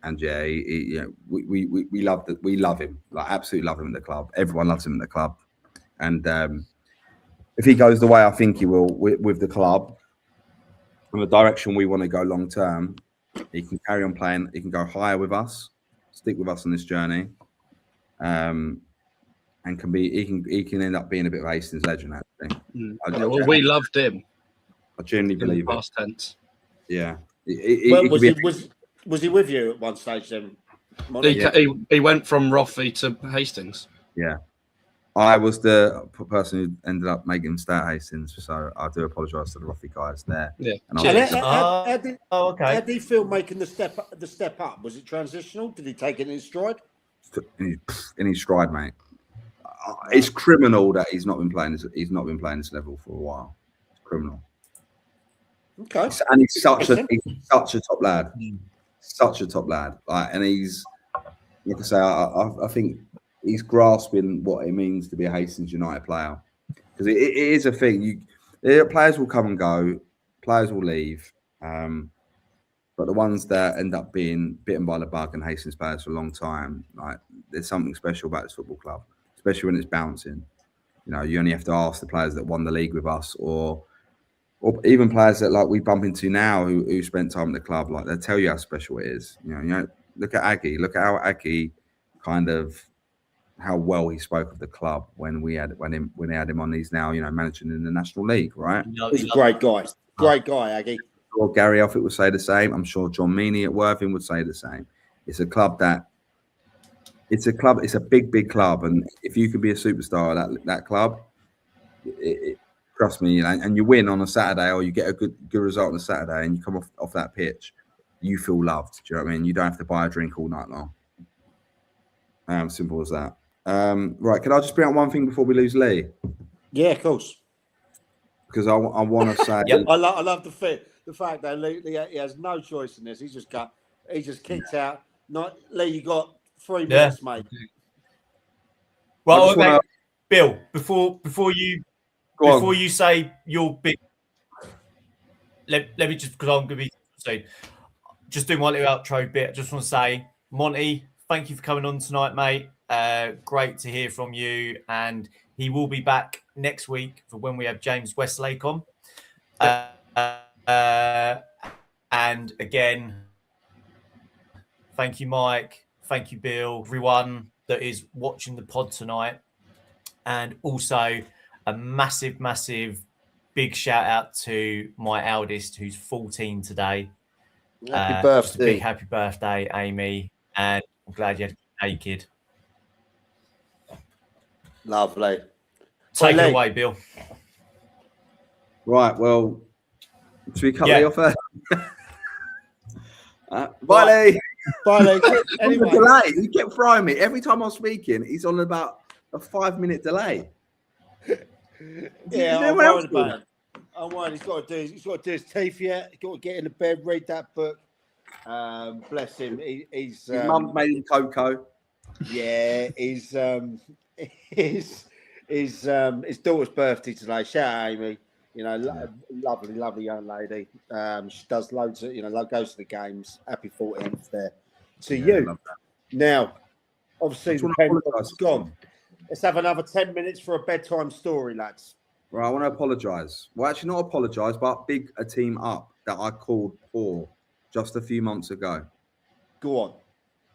[SPEAKER 6] And yeah, we love him, like absolutely love him in the club. Everyone loves him in the club, and if he goes the way I think he will with the club, and the direction we want to go long term, he can carry on playing. He can go higher with us, stick with us on this journey, and he can end up being a bit of Hastings legend. Actually,
[SPEAKER 3] well, we loved him.
[SPEAKER 6] I genuinely believe it.
[SPEAKER 3] Past tense.
[SPEAKER 6] Yeah.
[SPEAKER 2] Was he with you at one stage then?
[SPEAKER 3] He went from Roffey to Hastings.
[SPEAKER 6] Yeah. I was the person who ended up making him stay at Hastings, so I do apologise to the Roffy guys there.
[SPEAKER 3] Yeah.
[SPEAKER 6] And
[SPEAKER 2] How
[SPEAKER 1] okay.
[SPEAKER 2] How did he feel making the step up? Was it transitional? Did he take it in stride?
[SPEAKER 6] in his stride, mate. It's criminal that he's not been playing this level for a while. It's criminal.
[SPEAKER 2] Okay.
[SPEAKER 6] And he's such a top lad. Such a top lad. And he's, like I say, I think he's grasping what it means to be a Hastings United player, because it is a thing. Players will come and go, players will leave, but the ones that end up being bitten by the bug and Hastings players for a long time, like, there's something special about this football club, especially when it's bouncing. You know, you only have to ask the players that won the league with us, or even players that like we bump into now who spent time at the club. Like, they'll tell you how special it is. You know, look at Aggie. Look at how Aggie how well he spoke of the club when he had him on. He's now, you know, managing in the National League, right?
[SPEAKER 2] He's a great guy. Great guy, Aggie.
[SPEAKER 6] Or Gary Offutt would say the same. I'm sure John Meaney at Worthing would say the same. It's a big club, and if you could be a superstar at that club, trust me, you know, and you win on a Saturday, or you get a good result on a Saturday, and you come off that pitch, you feel loved. Do you know what I mean? You don't have to buy a drink all night long. Simple as that. Right, can I just bring up one thing before we lose Lee?
[SPEAKER 2] Yeah, of course.
[SPEAKER 6] Because I want to say,
[SPEAKER 2] I love the fact that Lee, he has no choice in this. He just kicks out. Not Lee, you got 3 minutes, mate.
[SPEAKER 1] Well, mate, Bill, before you say your big, let me just, because I'm going to be saying, just doing my little outro bit. I just want to say, Monty, thank you for coming on tonight, mate. Great to hear from you, and he will be back next week for when we have James Westlake on. And again, thank you, Mike. Thank you, Bill. Everyone that is watching the pod tonight, and also a massive big shout out to my eldest, who's 14 today.
[SPEAKER 2] Happy birthday!
[SPEAKER 1] Just a big happy birthday, Amy, and I'm glad you had a day, kid.
[SPEAKER 2] Lovely.
[SPEAKER 1] Take it away, Bill.
[SPEAKER 6] Right, well, should we cut Lee off there? Bye, Lee.
[SPEAKER 2] Bye, Lee.
[SPEAKER 6] Anyway. Delay. He kept throwing me. Every time I'm speaking, he's on about a 5-minute delay.
[SPEAKER 2] Yeah, I'm worried about him. I'm worried. He's got to do his teeth yet. He's got to get in the bed, read that book. Bless him. His
[SPEAKER 6] mum made him cocoa.
[SPEAKER 2] Yeah, his daughter's birthday today. Shout out, Amy. You know, lovely young lady. She does loads of, goes to the games. Happy 14th there to you. Now, obviously, the pen is gone. Let's have another 10 minutes for a bedtime story, lads.
[SPEAKER 6] Right, I want to apologise. Well, actually, not apologise, but big a team up that I called poor just a few months ago.
[SPEAKER 2] Go on.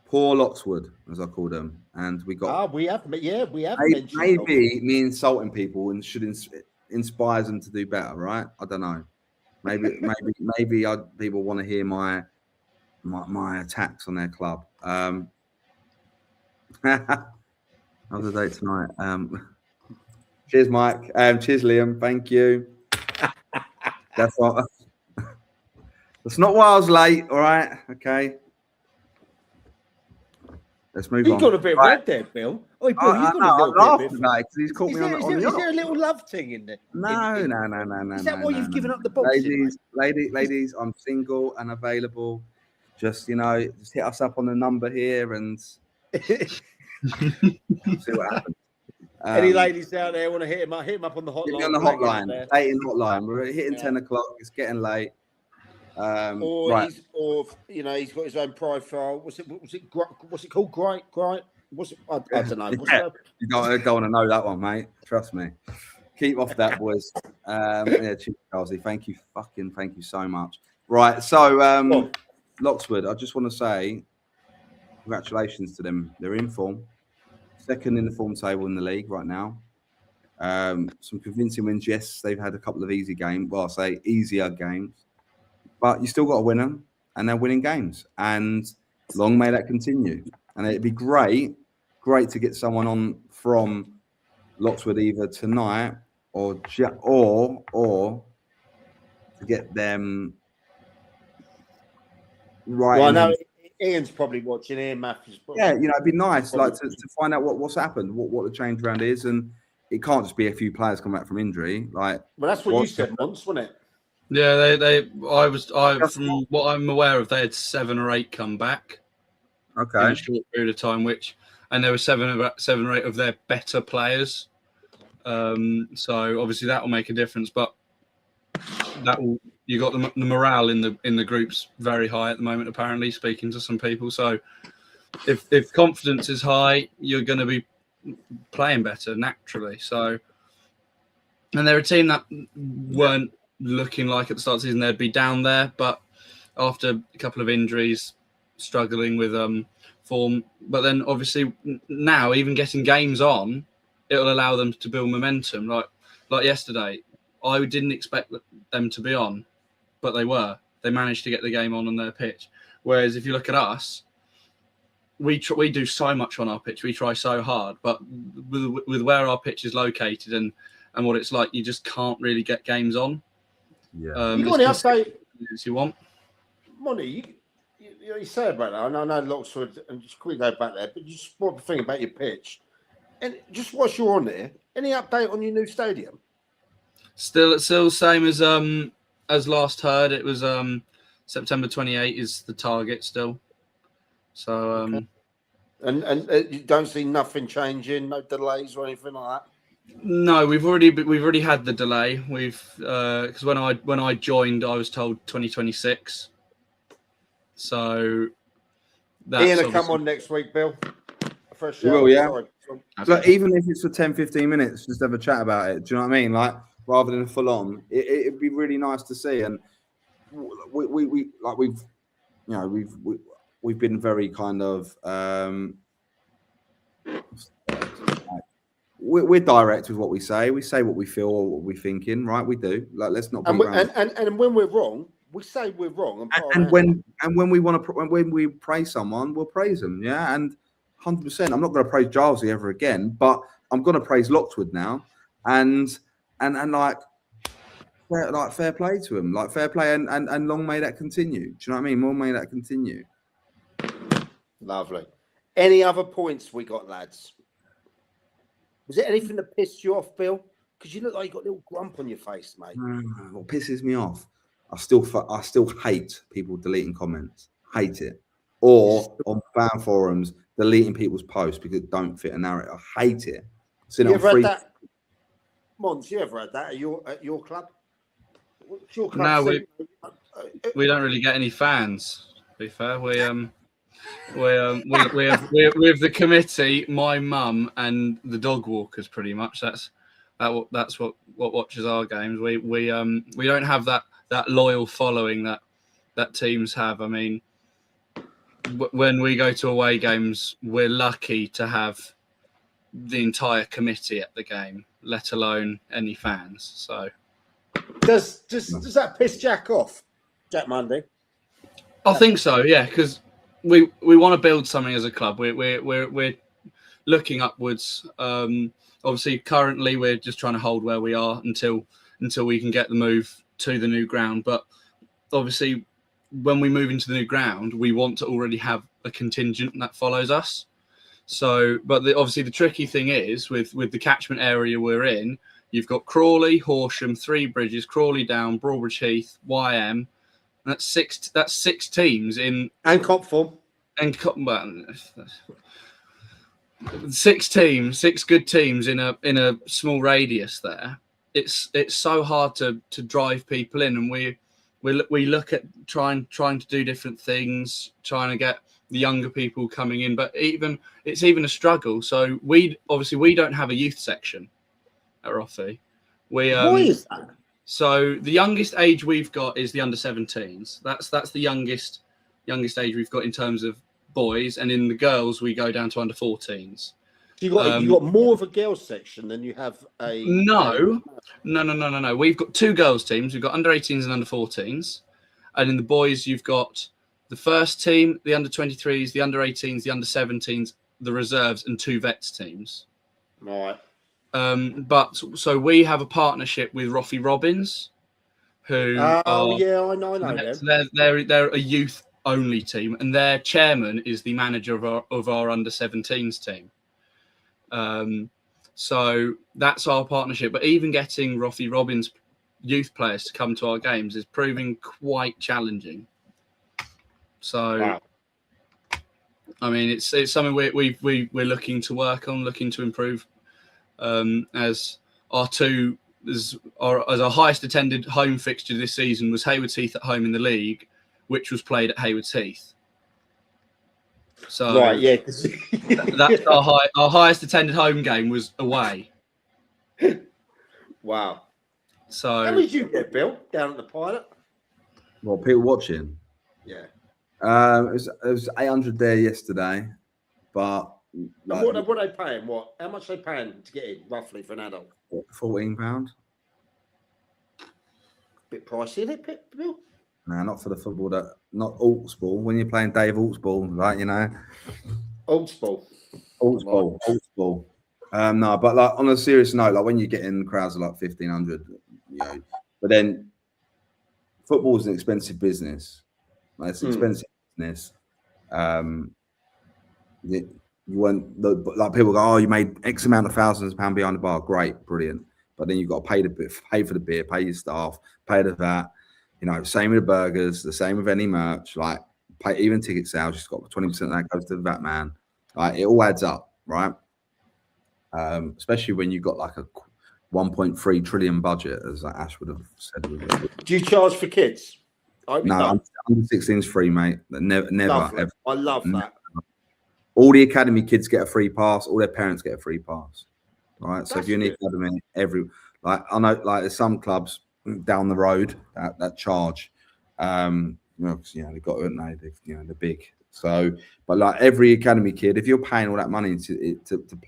[SPEAKER 6] Poor Loxwood, as I called them, and we got.
[SPEAKER 2] We have.
[SPEAKER 6] Maybe me insulting people and should inspires them to do better, right? I don't know. Maybe people want to hear my attacks on their club. How's the date tonight? Cheers, Mike. Cheers, Liam. Thank you. That's not why I was late. All right. Okay. Let's move on.
[SPEAKER 2] You got a bit red there, Bill. Oh, Bill, you got a little bit red.
[SPEAKER 6] He's caught me on the
[SPEAKER 2] Is there a little love thing in there?
[SPEAKER 6] No.
[SPEAKER 2] Is that why you've given up the boxing?
[SPEAKER 6] Ladies, I'm single and available. Just, just hit us up on the number here and see what happens.
[SPEAKER 2] Any ladies out there want to hit him up on the hotline?
[SPEAKER 6] Hit me on the hotline, dating hotline. We're hitting 10 o'clock. It's getting late.
[SPEAKER 2] Right. He's got his own profile. What's it called? Great. What's it? I don't know.
[SPEAKER 6] You don't want to know that one, mate. Trust me. Keep off that, boys. Cheers, Charlie. Thank you so much. Right. So, Loxwood, I just want to say congratulations to them. They're in form. Second in the form table in the league right now. Some convincing wins. Yes, they've had a couple of easy games. Well, I'll say easier games. But you still got to win them, and they're winning games. And long may that continue. And it'd be great to get someone on from Lockswood either tonight or to get them right.
[SPEAKER 2] Well, I know Ian's probably watching. Ian Matthews.
[SPEAKER 6] Yeah, it'd be nice, like to find out what's happened, what the change around is, and it can't just be a few players come back from injury. Like,
[SPEAKER 2] well, that's what you said once, wasn't it?
[SPEAKER 3] Yeah, from what I'm aware of, they had 7 or 8 come back.
[SPEAKER 6] Okay.
[SPEAKER 3] In a short period of time, and there were 7 or 8 of their better players. So obviously that will make a difference, but you got the morale in the groups very high at the moment. Apparently, speaking to some people, so if confidence is high, you're going to be playing better naturally. So, and they're a team that weren't looking like at the start of the season they'd be down there, but after a couple of injuries, struggling with form. But then obviously now, even getting games on, it'll allow them to build momentum. Like yesterday, I didn't expect them to be on, but they were. They managed to get the game on their pitch. Whereas if you look at us, we do so much on our pitch. We try so hard, but with where our pitch is located and what it's like, you just can't really get games on.
[SPEAKER 2] Yeah. You got any update?
[SPEAKER 3] You want?
[SPEAKER 2] Monty, you say about that. I know Lockswood, and just quickly go back there, but just one thing about your pitch. And just whilst you're on there, any update on your new stadium? Still
[SPEAKER 3] same as last heard. It was September 28 is the target still. So
[SPEAKER 2] okay. And you don't see nothing changing, no delays or anything like that.
[SPEAKER 3] No, we've already had the delay. We've because when I joined, I was told 2026. So that's
[SPEAKER 2] Ian will come on next week, Bill.
[SPEAKER 6] Fresh will, yeah. Look, even if it's for 10-15 minutes, just have a chat about it. Do you know what I mean? Like, rather than full on, it'd be really nice to see. And we've been very kind of we're direct with what we say. We say what we feel or what we're thinking, right? We do. Like, let's not.
[SPEAKER 2] And when we're wrong, we say we're wrong.
[SPEAKER 6] And when we praise someone, we'll praise them. Yeah, and 100%. I'm not going to praise Gilesy ever again, but I'm going to praise Lockswood now, and fair play to him, like fair play, and long may that continue. Do you know what I mean? Long may that continue.
[SPEAKER 2] Lovely. Any other points we got, lads? Was there anything that pissed you off, Bill? Because you look like you got a little grump on your face, mate.
[SPEAKER 6] What pisses me off? I still hate people deleting comments. Hate it. Or on fan forums deleting people's posts because it don't fit a narrative. I hate it.
[SPEAKER 2] You ever had that? Mons, you ever had that at your club? What's your club?
[SPEAKER 3] No, we don't really get any fans. To be fair, we have the committee, my mum, and the dog walkers. Pretty much, that's what watches our games. We don't have that loyal following that teams have. I mean, when we go to away games, we're lucky to have the entire committee at the game, let alone any fans. So,
[SPEAKER 2] does that piss Jack off, Jack Mundy?
[SPEAKER 3] I think so, yeah, because we want to build something as a club. We're looking upwards. Obviously, currently we're just trying to hold where we are until we can get the move to the new ground. But obviously, when we move into the new ground, we want to already have a contingent that follows us. So, but obviously the tricky thing is with the catchment area we're in, you've got Crawley, Horsham, Three Bridges, Crawley Down, Broadbridge Heath, YM. And that's six teams in
[SPEAKER 2] and Copthorne.
[SPEAKER 3] Six good teams in a small radius there. It's so hard to drive people in, and we look at trying to do different things, trying to get the younger people coming in, but it's even a struggle. So we don't have a youth section at Rothie.
[SPEAKER 2] Why is that?
[SPEAKER 3] So the youngest age we've got is the under 17s. That's the youngest age we've got in terms of boys, and in the girls we go down to under 14s.
[SPEAKER 2] You got more of a girls section than you have a
[SPEAKER 3] no. We've got 2 girls teams. We've got under 18s and under 14s, and in the boys you've got the first team, the under 23s, the under 18s, the under 17s, the reserves, and 2 vets teams.
[SPEAKER 2] Right.
[SPEAKER 3] But so we have a partnership with Roffey Robbins, who
[SPEAKER 2] I know
[SPEAKER 3] them. They're a youth only team, and their chairman is the manager of our under 17s team. So that's our partnership. But even getting Roffey Robbins youth players to come to our games is proving quite challenging. So,
[SPEAKER 2] wow.
[SPEAKER 3] I mean, it's something we're looking to work on, looking to improve. As our highest attended home fixture this season was Haywards Heath at home in the league, which was played at Haywards Heath. So
[SPEAKER 2] right, yeah,
[SPEAKER 3] that's our highest attended home game was away.
[SPEAKER 2] Wow.
[SPEAKER 3] So
[SPEAKER 2] how many did you get, Bill, down at the Pilot?
[SPEAKER 6] Well, people watching.
[SPEAKER 2] Yeah.
[SPEAKER 6] It was 800 there yesterday, but
[SPEAKER 2] Like, what are they paying? What? How much are they paying to get in, roughly, for an adult?
[SPEAKER 6] £14.
[SPEAKER 2] Bit pricey, isn't it, Bill?
[SPEAKER 6] No, not for the football. Not Altsport. When you're playing Dave Altsport, like, you know.
[SPEAKER 2] Altsport.
[SPEAKER 6] Altsport. No, but like on a serious note, like when you get in crowds of like 1,500, you know, but then football is an expensive business. Like, it's an expensive business. You want like people go, oh, you made X amount of thousands of pounds behind the bar. Great, brilliant. But then you've got to pay for the beer, pay your staff, pay the VAT. You know, same with the burgers, the same with any merch. Like, pay even ticket sales. You've got 20% of that goes to the VAT man. Like, it all adds up, right? Especially when you've got like a 1.3 trillion budget, as Ash would have said.
[SPEAKER 2] Do you charge for kids?
[SPEAKER 6] No, under 16 is free, mate. Never, ever.
[SPEAKER 2] I love that.
[SPEAKER 6] All the academy kids get a free pass. All their parents get a free pass. Right. So if you're in the academy, I know, like there's some clubs down the road that charge. You know, they've got, they're big. So, but like every academy kid, if you're paying all that money to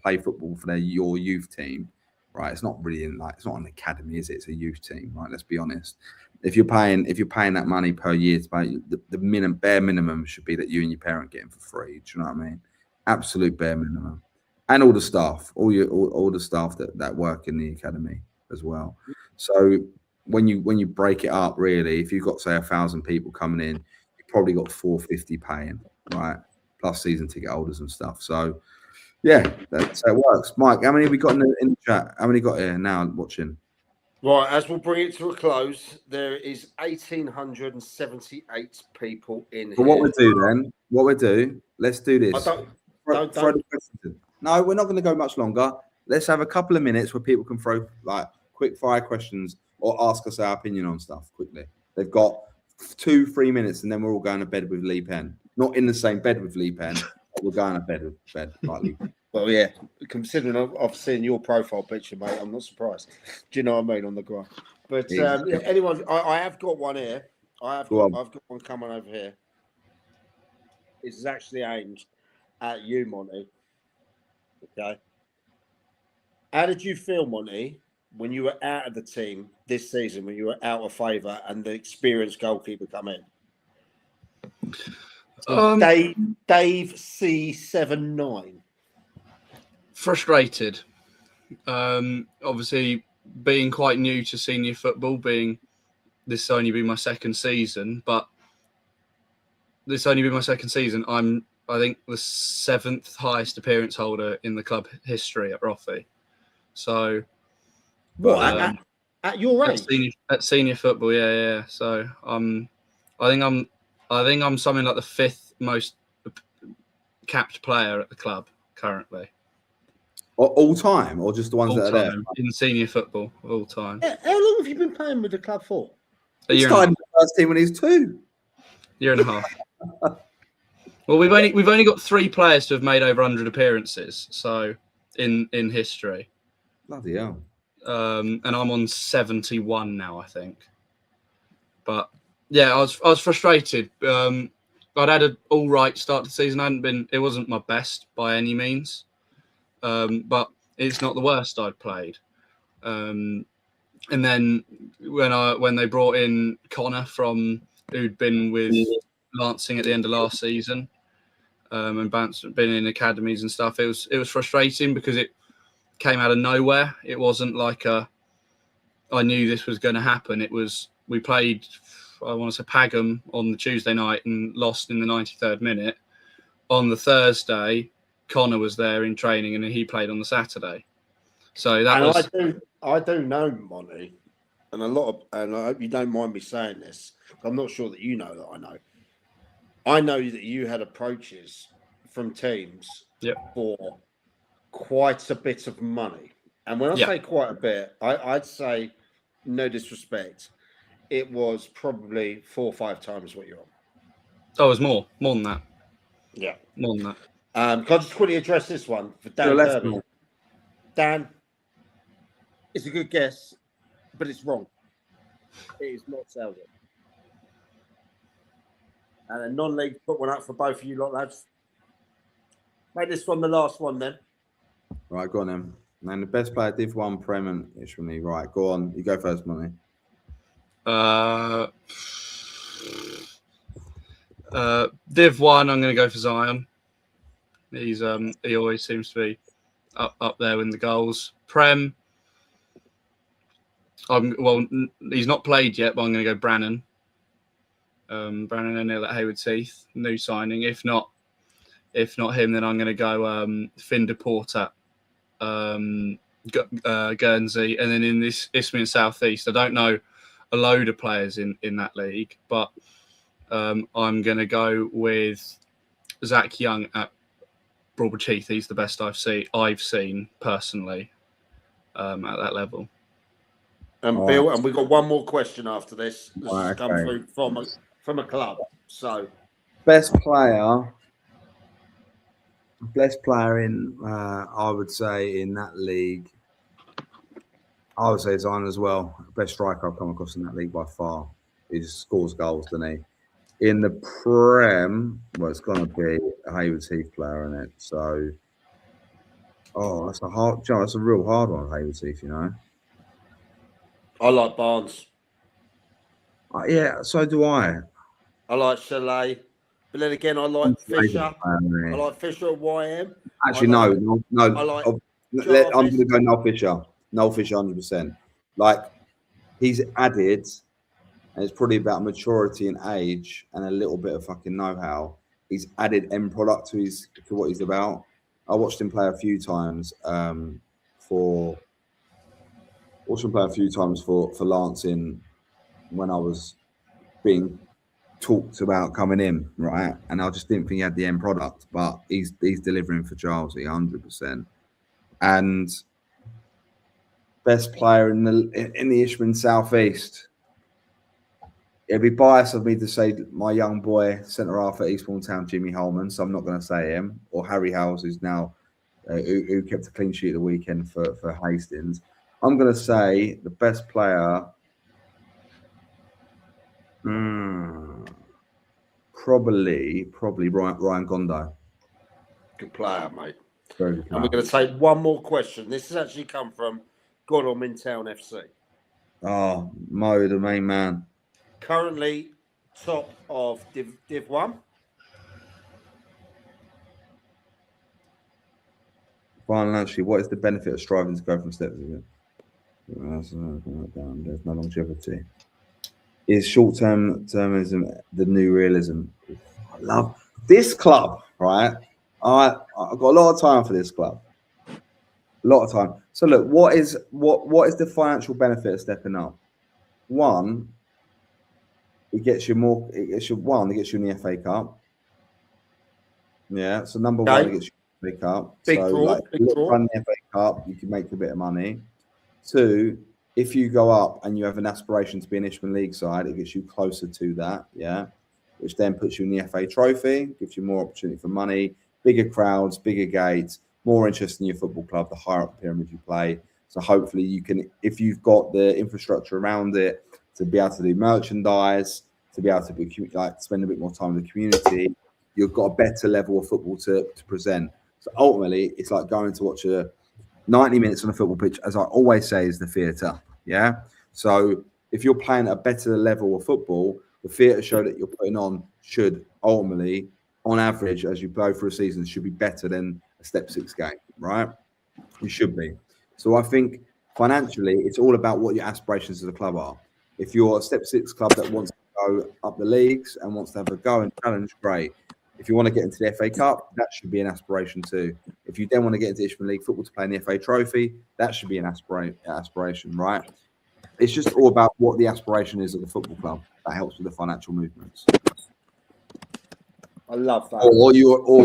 [SPEAKER 6] play football for your youth team, right? It's not really it's not an academy, is it? It's a youth team, right? Let's be honest. If you're paying that money per year, the bare minimum should be that you and your parent get them for free. Do you know what I mean? Absolute bare minimum, and all the staff, all the staff that work in the academy as well. So when you break it up, really, if you've got say 1,000 people coming in, you've probably got 450 paying, right? Plus season ticket holders and stuff. So yeah, that's how it works. Mike, how many have we got in the chat? How many got here now watching?
[SPEAKER 2] Right, as we'll bring it to a close, there is 1,878 people in here.
[SPEAKER 6] What we'll do, let's do this. No, we're not going to go much longer. Let's have a couple of minutes where people can throw like quick fire questions or ask us our opinion on stuff quickly. They've got 2-3 minutes and then we're all going to bed with Lee Penn. Not in the same bed with Lee Penn, but we're going to bed like Lee Penn.
[SPEAKER 2] Well, yeah, considering I've seen your profile picture, mate, I'm not surprised. Do you know what I mean, on the grind? But anyone, I have got one here. I've got one coming over here. This is actually aimed at you, Monty. Okay. How did you feel, Monty, when you were out of the team this season, when you were out of favour and the experienced goalkeeper come in? Dave C79.
[SPEAKER 3] Frustrated. Obviously, being quite new to senior football, this only be my second season, I'm, I think, the 7th highest appearance holder in the club history at Roffey. So,
[SPEAKER 2] what at your age?
[SPEAKER 3] At senior football, yeah. So, I think I'm something like the 5th most capped player at the club currently.
[SPEAKER 6] All time, or just the ones that are there
[SPEAKER 3] in senior football all time?
[SPEAKER 2] How long have you been playing with the club for?
[SPEAKER 6] He started in the first team when he was 2.
[SPEAKER 3] Year and a half. Well, we've only got 3 players to have made over 100 appearances, so in history.
[SPEAKER 6] Bloody hell.
[SPEAKER 3] And I'm on 71 now, I think. But yeah, I was frustrated. I'd had an all right start to the season. It wasn't my best by any means. But it's not the worst I'd played. And then when they brought in Connor who'd been with Lancing at the end of last season, and been in academies and stuff, it was frustrating because came out of nowhere. It wasn't like I knew this was going to happen. It was, we played, I want to say Pagham on the Tuesday night and lost in the 93rd minute. On the Thursday, Connor was there in training, and he played on the Saturday. So that was.
[SPEAKER 2] I do know Monty, and and I hope you don't mind me saying this. I'm not sure that you know that I know. I know that you had approaches from teams for quite a bit of money, and when I say quite a bit, I'd say, no disrespect, it was probably 4 or 5 times what you're on.
[SPEAKER 3] Oh, it was more than that.
[SPEAKER 2] Yeah,
[SPEAKER 3] more than that.
[SPEAKER 2] Can I just quickly address this one for Dan Kirby? Dan, it's a good guess, but it's wrong. It is not Selden. And a non-league put one up for both of you lot, lads. Make this one the last one then.
[SPEAKER 6] Right, go on then. And the best player, Div 1, Prem and Isthmian League. Right, go on. You go first, Monty.
[SPEAKER 3] Div 1, I'm going to go for Zion. He's he always seems to be up there in the goals. Prem, he's not played yet, but I'm going to go Brannan. Brannan O'Neill at Haywards Heath, new signing. If not him, then I'm going to go Finn DePort at Guernsey, and then in this Isthmian South East, I don't know a load of players in that league, but I'm going to go with Zach Young at Broadbridge Heath. He's the best I've seen personally at that level.
[SPEAKER 2] And Bill, and we've got one more question after this. This has come through from a club. So,
[SPEAKER 6] best player in, I would say, in that league, I would say Zion as well. Best striker I've come across in that league by far. He just scores goals, doesn't he? In the Prem, well, it's going to be a Haywards Heath player, isn't it? So, that's a real hard one, Haywards Heath, you know.
[SPEAKER 2] I like Barnes.
[SPEAKER 6] Yeah, so do I.
[SPEAKER 2] I like Chalet. But then again, I like Fisher. I like Fisher at YM.
[SPEAKER 6] Actually, no. I'm going to go Noel Fisher. Noel Fisher, 100%. Like, he's added, and it's probably about maturity and age and a little bit of fucking know-how. He's added end product to what he's about. I watched him play a few times for Lancing when I was being talked about coming in, right? And I just didn't think he had the end product, but he's delivering for Charlesy 100%. And best player in the Isthmian Southeast. It'd be biased of me to say my young boy centre half at Eastbourne Town, Jimmy Holman, so I'm not going to say him, or Harry Howes, who's now who kept a clean sheet the weekend for Hastings. I'm going to say the best player. Probably Ryan Gondo.
[SPEAKER 2] Good player, mate.
[SPEAKER 6] Very good player.
[SPEAKER 2] And we're going to take one more question. This has actually come from Godham in Town FC.
[SPEAKER 6] Oh, Mo, the main man.
[SPEAKER 2] Currently top of Div 1.
[SPEAKER 6] Financially, what is the benefit of striving to go from steps? There's no longevity. Is short-termism the new realism? I love this club, right? I've got a lot of time for this club. A lot of time. So look, what is the financial benefit of stepping up? One, it gets you in the FA Cup. Yeah. So number one, it gets you in the FA Cup.
[SPEAKER 2] Big draw.
[SPEAKER 6] Run the FA Cup, you can make a bit of money. Two, if you go up and you have an aspiration to be an Isthmian League side, it gets you closer to that, yeah, which then puts you in the FA Trophy, gives you more opportunity for money, bigger crowds, bigger gates, more interest in your football club, the higher up the pyramid you play. So hopefully you can, if you've got the infrastructure around it, to be able to do merchandise, to be able to be spend a bit more time with the community, you've got a better level of football to present. So ultimately, it's like going to watch 90 minutes on a football pitch, as I always say, is the theatre. Yeah. So if you're playing at a better level of football, the theatre show that you're putting on should ultimately, on average, as you go through a season, should be better than a Step 6 game, right? You should be. So I think financially, it's all about what your aspirations of the club are. If you're a Step 6 club that wants to go up the leagues and wants to have a go and challenge, great. If you want to get into the FA Cup, that should be an aspiration too. If you then want to get into Isthmian League football to play in the FA Trophy, that should be an aspiration, right? It's just all about what the aspiration is of the football club. That helps with the financial movements.
[SPEAKER 2] I love that.
[SPEAKER 6] Or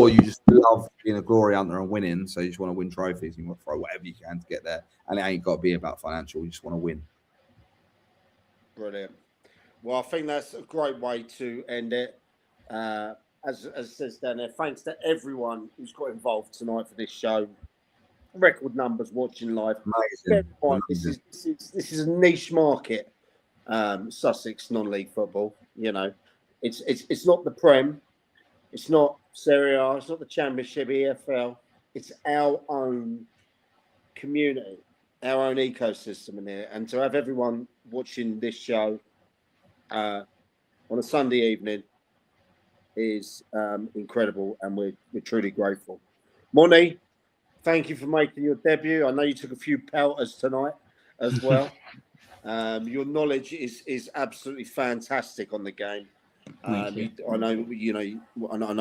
[SPEAKER 6] you just love being a glory hunter and winning, so you just want to win trophies. You want to throw whatever you can to get there, and it ain't got to be about financial. You just want to win.
[SPEAKER 2] Brilliant. Well, I think that's a great way to end it. As it says down there, thanks to everyone who's got involved tonight for this show. Record numbers watching live.
[SPEAKER 6] Amazing.
[SPEAKER 2] This is a niche market. Sussex non-league football. You know, it's not the Prem, it's not Serie A, it's not the Championship, EFL. It's our own community, our own ecosystem in here, and to have everyone watching this show on a Sunday evening is incredible, and we're truly grateful. Monty, thank you for making your debut. I know you took a few pelters tonight as well. Your knowledge is absolutely fantastic on the game. I know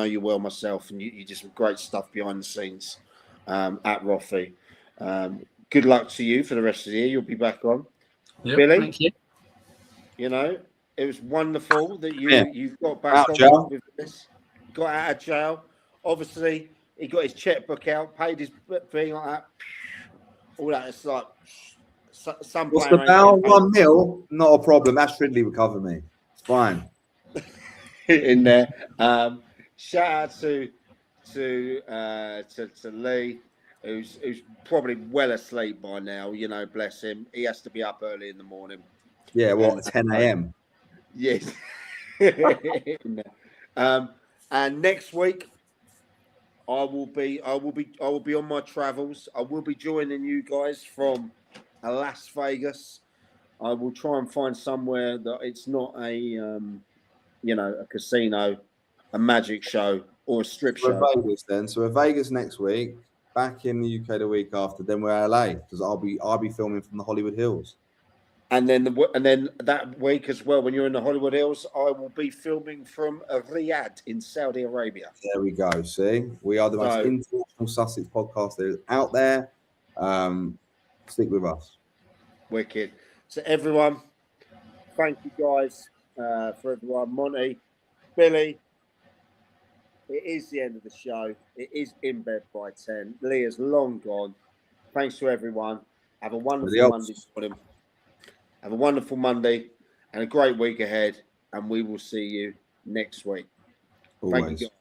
[SPEAKER 2] you well myself, and you did some great stuff behind the scenes at Roffey. Good luck to you for the rest of the year. You'll be back on.
[SPEAKER 3] Yep,
[SPEAKER 2] Billy,
[SPEAKER 3] thank you.
[SPEAKER 2] You know, it was wonderful that you got back on with this. Got out of jail. Obviously, he got his checkbook out, paid his thing like that. All that. It's like some.
[SPEAKER 6] What's the bail? 1 mil? Not a problem. Ash Ridley will cover me. It's fine.
[SPEAKER 2] In there. Shout out to Lee, who's probably well asleep by now. You know, bless him. He has to be up early in the morning.
[SPEAKER 6] Yeah, what, 10 a.m.
[SPEAKER 2] Yes. And next week, I will be on my travels. I will be joining you guys from Las Vegas. I will try and find somewhere that it's not a a casino, a magic show, or a strip show.
[SPEAKER 6] We're Vegas then. So we're Vegas next week, back in the UK the week after. Then we're LA because I'll be filming from the Hollywood Hills. And then
[SPEAKER 2] that week as well, when you're in the Hollywood Hills, I will be filming from Riyadh in Saudi Arabia.
[SPEAKER 6] There we go. See, we are the most international Sussex podcast that is out there. Stick with us.
[SPEAKER 2] Wicked. So everyone, thank you guys for everyone. Monty, Billy, it is the end of the show. It is in bed by 10. Leah's long gone. Thanks to everyone. Have a wonderful Monday morning. Have a wonderful Monday and a great week ahead. And we will see you next week.
[SPEAKER 6] Always.
[SPEAKER 2] Thank you, guys.